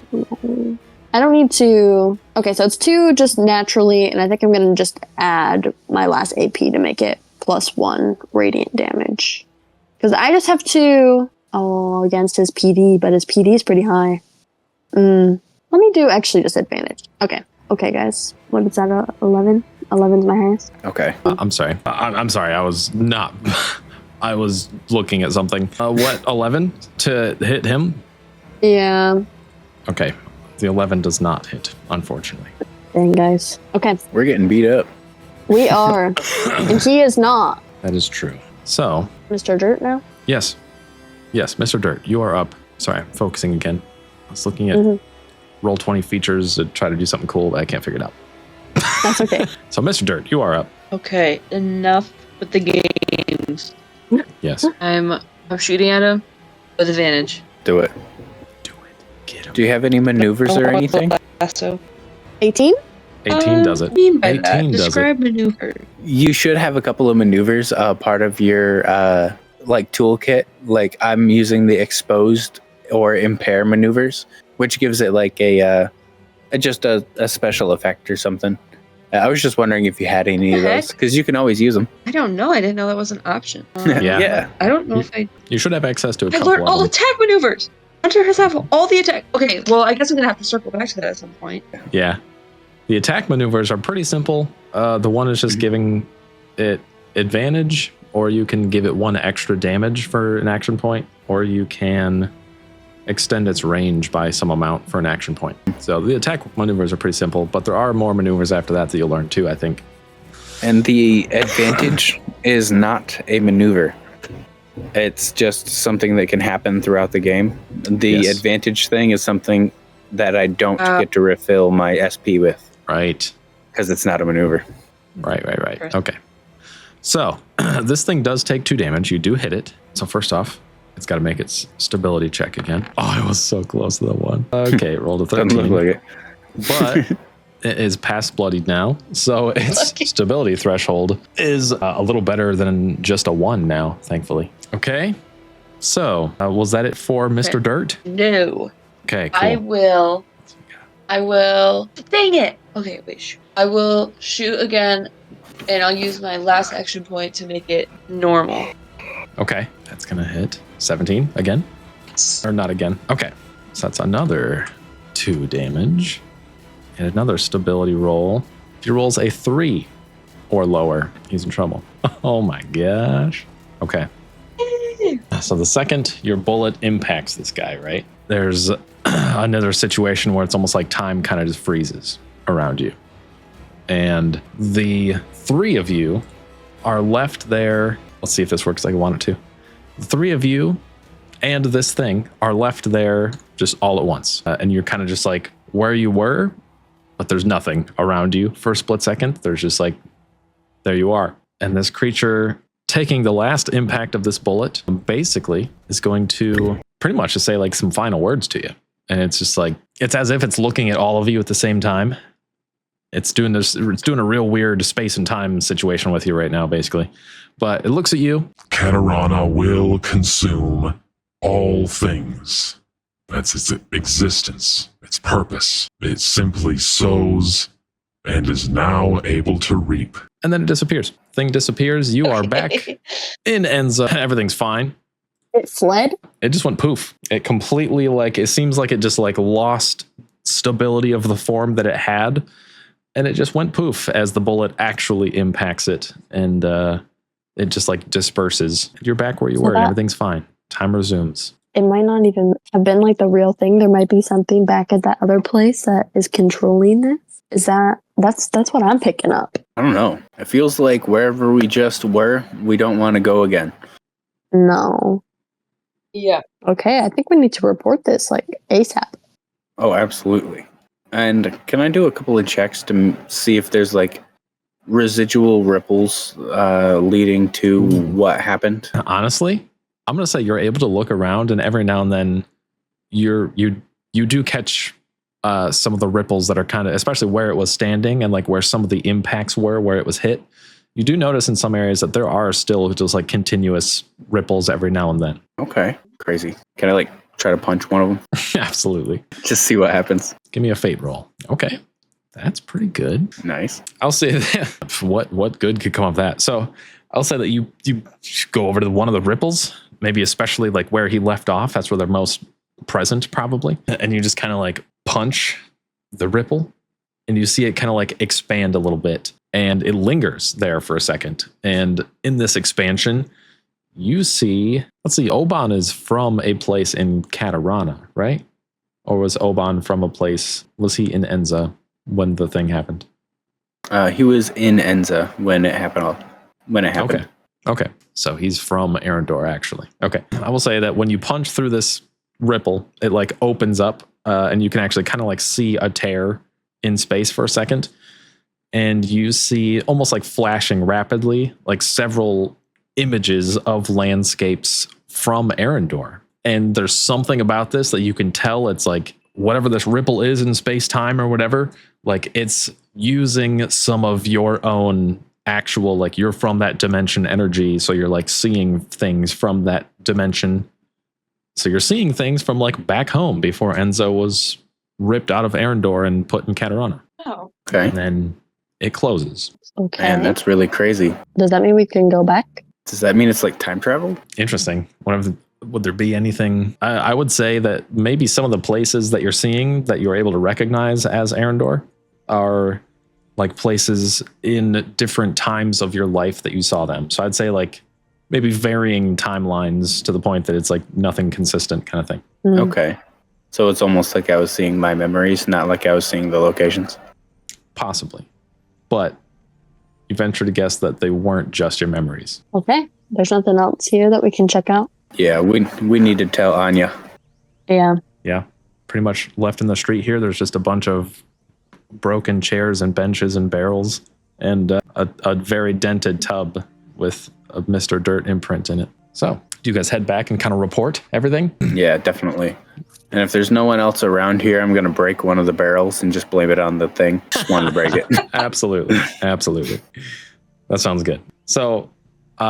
I don't need to. Okay, so it's 2 just naturally, and I think I'm gonna just add my last AP to make it +1 radiant damage, because I just have to. Oh, against his PD, but his PD is pretty high. Let me do actually just advantage. Okay, guys. What is that? 11. 11's my highest. Okay. I'm sorry. I'm sorry. I was not. I was looking at something. What, 11 to hit him? Yeah. Okay. The 11 does not hit, unfortunately. Dang, guys. Okay. We're getting beat up. We are. And he is not. That is true. So, Mr. Dirt now? yes. Yes, Mr. Dirt, you are up. Sorry, I'm focusing again. I was looking at roll 20 features to try to do something cool, but I can't figure it out. That's okay. So, Mr. Dirt, you are up. Okay, enough with the games. Yes. I'm shooting at him with advantage. Do it. Do it. Get him. Do you have any maneuvers or anything? So, 18? 18 does it. What do you mean by 18 that? does it. Describe maneuver. You should have a couple of maneuvers part of your like toolkit. Like I'm using the exposed or impair maneuvers, which gives it like a just a special effect or something. I was just wondering if you had any of those because you can always use them. I don't know. I didn't know that was an option. Yeah. I don't know if I. You should have access to a I couple learned of all them. attack maneuvers. Hunter has have all the attack. Okay, well, I guess I'm gonna have to circle back to that at some point. Yeah. The attack maneuvers are pretty simple. The one is just giving it advantage, or you can give it 1 extra damage for an action point, or you can extend its range by some amount for an action point. So the attack maneuvers are pretty simple, but there are more maneuvers after that you'll learn too, I think. And the advantage is not a maneuver. It's just something that can happen throughout the game. The Yes. advantage thing is something that I don't get to refill my SP with Right. because it's not a maneuver. Right. Okay. So this thing does take 2 damage. You do hit it. So first off, it's got to make its stability check again. Oh, I was so close to the 1. Okay, it rolled a 13. Doesn't look like it. But it is past bloodied now, so its stability threshold is a little better than just a 1 now, thankfully. Okay, so was that it for Mr. Dirt? No. Okay, cool. I will. Dang it! Okay, wait. I will shoot again, and I'll use my last action point to make it normal. Okay, that's gonna hit 17 again, or not again. Okay, so that's another 2 damage, and another stability roll. If he rolls a 3 or lower, he's in trouble. Oh my gosh. Okay. So the second your bullet impacts this guy, right? There's another situation where it's almost like time kind of just freezes around you. And the 3 of you are left there. Let's see if this works like I want it to. The 3 of you and this thing are left there just all at once. And you're kind of just like where you were, but there's nothing around you for a split second. There's just like, there you are. And this creature taking the last impact of this bullet basically is going to pretty much just say like some final words to you. And it's just like, it's as if it's looking at all of you at the same time. It's doing a real weird space and time situation with you right now, basically. But it looks at you. Caderana will consume all things. That's its existence, its purpose. It simply sows and is now able to reap. And then it disappears. Thing disappears. You are back in Enza. Everything's fine. It fled? It just went poof. It completely it seems like it just lost stability of the form that it had. And it just went poof as the bullet actually impacts it. And it just disperses. You're back where you were. And everything's fine. Time resumes. It might not even have been the real thing. There might be something back at that other place that is controlling this. Is that's what I'm picking up. I don't know. It feels like wherever we just were, we don't want to go again. No. Yeah. Okay, I think we need to report this ASAP. Oh, absolutely. And can I do a couple of checks to see if there's residual ripples leading to what happened? Honestly, I'm gonna say you're able to look around, and every now and then you do catch some of the ripples that are kind of, especially where it was standing and where some of the impacts were where it was hit. You do notice in some areas that there are still just continuous ripples every now and then. Okay, crazy. Can I try to punch one of them? Absolutely. Just see what happens. Give me a fate roll. Okay, that's pretty good. Nice. I'll say that. What good could come of that? So I'll say that you go over to one of the ripples, maybe especially where he left off. That's where they're most present, probably. And you just kind of punch the ripple, and you see it kind of expand a little bit. and it lingers there for a second. And in this expansion, you see, let's see, Oban is from a place in Caderana, right? Or was Oban from a place, was he in Enza when the thing happened? He was in Enza when it happened. Okay. So he's from Arendor, actually. Okay. I will say that when you punch through this ripple, it like opens up and you can actually kind of like see a tear in space for a second. And you see almost like flashing rapidly, like several images of landscapes from Arendor. And there's something about this that you can tell it's like whatever this ripple is in space time or whatever, like it's using some of your own actual, like you're from that dimension energy. So you're like seeing things from that dimension. So you're seeing things from like back home before Enzo was ripped out of Arendor and put in Caderana. Oh. Okay. And then it closes. Okay. Man, that's really crazy. Does that mean we can go back? Does that mean it's like time travel? Interesting. Would there be anything? I would say that maybe some of the places that you're seeing that you're able to recognize as Arendor are like places in different times of your life that you saw them. So I'd say like maybe varying timelines to the point that it's like nothing consistent kind of thing. Mm. Okay. So it's almost like I was seeing my memories, not like I was seeing the locations. Possibly. But you venture to guess that they weren't just your memories. Okay. There's nothing else here that we can check out. Yeah, we need to tell Anya. Yeah. Yeah. Pretty much left in the street here, there's just a bunch of broken chairs and benches and barrels and a very dented tub with a Mr. Dirt imprint in it. So, do you guys head back and kind of report everything? Yeah, definitely. And if there's no one else around here, I'm going to break one of the barrels and just blame it on the thing. Just wanted to break it. Absolutely. That sounds good. So,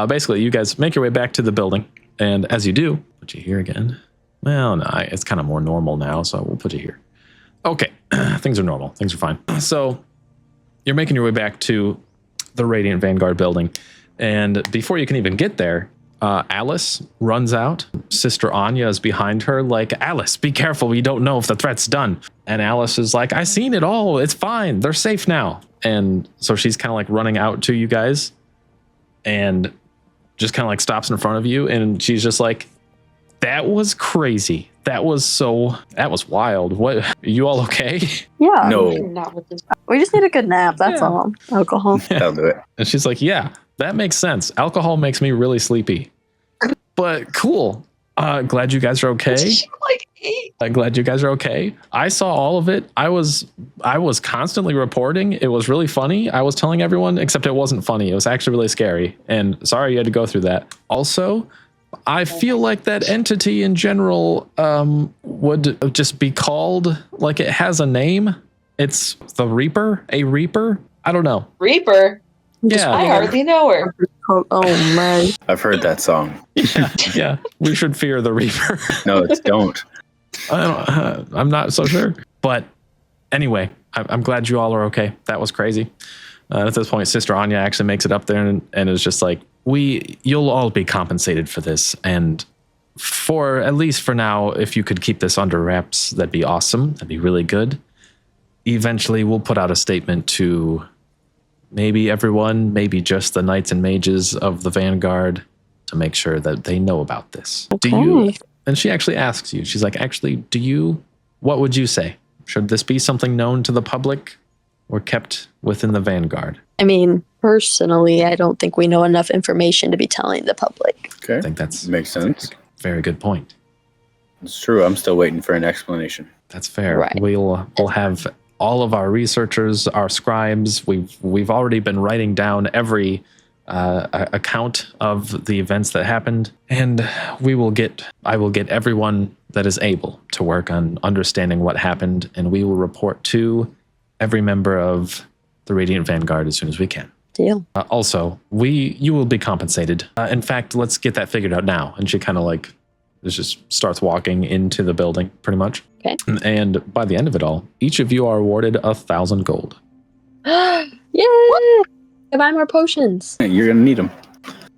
basically, you guys make your way back to the building. And as you do, put you here again. Well, no, it's kind of more normal now, so we'll put you here. Okay, things are normal. Things are fine. So you're making your way back to the Radiant Vanguard building. And before you can even get there, Alice runs out. Sister Anya is behind her like, Alice, be careful. We don't know if the threat's done. And Alice is like, I seen it all. It's fine. They're safe now. And so she's kind of like running out to you guys and just kind of like stops in front of you. And she's just like, that was crazy. That was wild. What? Are you all okay? Yeah. No. Not with this. We just need a good nap. That's all. Alcohol. That'll do it. And she's like, yeah, that makes sense. Alcohol makes me really sleepy. But cool. Glad you guys are okay. Like 8. I'm glad you guys are okay. I saw all of it. I was constantly reporting. It was really funny. I was telling everyone, except it wasn't funny. It was actually really scary. And sorry you had to go through that. Also, I feel like that entity in general would just be called like it has a name. It's the Reaper, a Reaper. I don't know. Reaper? Yeah. I hardly know her. Oh man. I've heard that song. Yeah. We should fear the Reaper. No, it's don't. I'm not so sure. But anyway, I'm glad you all are okay. That was crazy. At this point, Sister Anya actually makes it up there and is just like, you'll all be compensated for this. And for at least for now, if you could keep this under wraps, that'd be awesome. That'd be really good. Eventually, we'll put out a statement to maybe everyone, maybe just the knights and mages of the Vanguard to make sure that they know about this. Okay. And she actually asks you, she's like, actually, what would you say? Should this be something known to the public or kept within the Vanguard? I mean, personally, I don't think we know enough information to be telling the public. Okay. I think that's Makes sense. a very good point. It's true. I'm still waiting for an explanation. That's fair. Right. We'll have all of our researchers, our scribes. We've already been writing down every account of the events that happened, and I will get everyone that is able to work on understanding what happened, and we will report to every member of the Radiant Vanguard as soon as we can. Deal. Also, you will be compensated. In fact, let's get that figured out now. And she kind of like just starts walking into the building, pretty much. Okay. And by the end of it all, each of you are awarded 1,000 gold. Yay! Can buy more potions. You're going to need them.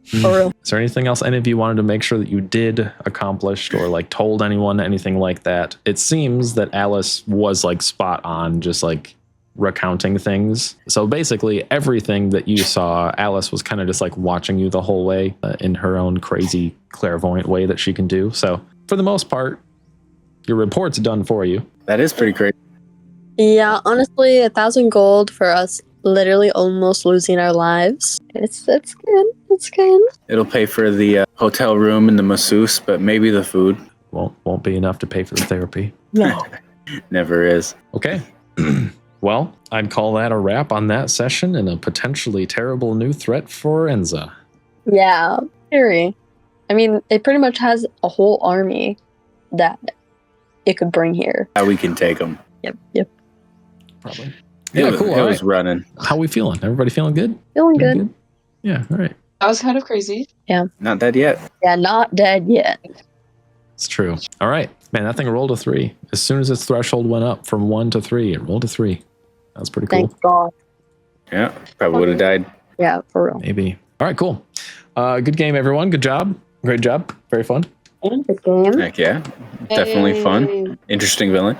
For real. Is there anything else any of you wanted to make sure that you did accomplish or like told anyone anything like that? It seems that Alice was like spot on, just like recounting things. So basically, everything that you saw, Alice was kind of just like watching you the whole way in her own crazy clairvoyant way that she can do. So for the most part, your report's done for you. That is pretty crazy. Yeah, honestly, 1,000 gold for us literally almost losing our lives. It's good. It's good. It'll pay for the hotel room and the masseuse, but maybe the food. Won't be enough to pay for the therapy. No. Never is. Okay. Well, I'd call that a wrap on that session and a potentially terrible new threat for Enza. Yeah, very. I mean, it pretty much has a whole army that it could bring here. How we can take them. Yep. Probably. It Cool. It All was right. running. How we feeling? Everybody feeling good? Feeling good. Yeah. All right. That was kind of crazy. Not dead yet. Yeah, not dead yet. It's true. All right. Man, that thing rolled a 3. As soon as its threshold went up from 1 to 3, it rolled a 3. That was pretty cool. Thank God. Yeah, probably would have died. Yeah, for real. Maybe. All right, cool. Good game, everyone. Good job. Great job. Very fun. And the game. Heck yeah. Definitely fun. Interesting villain.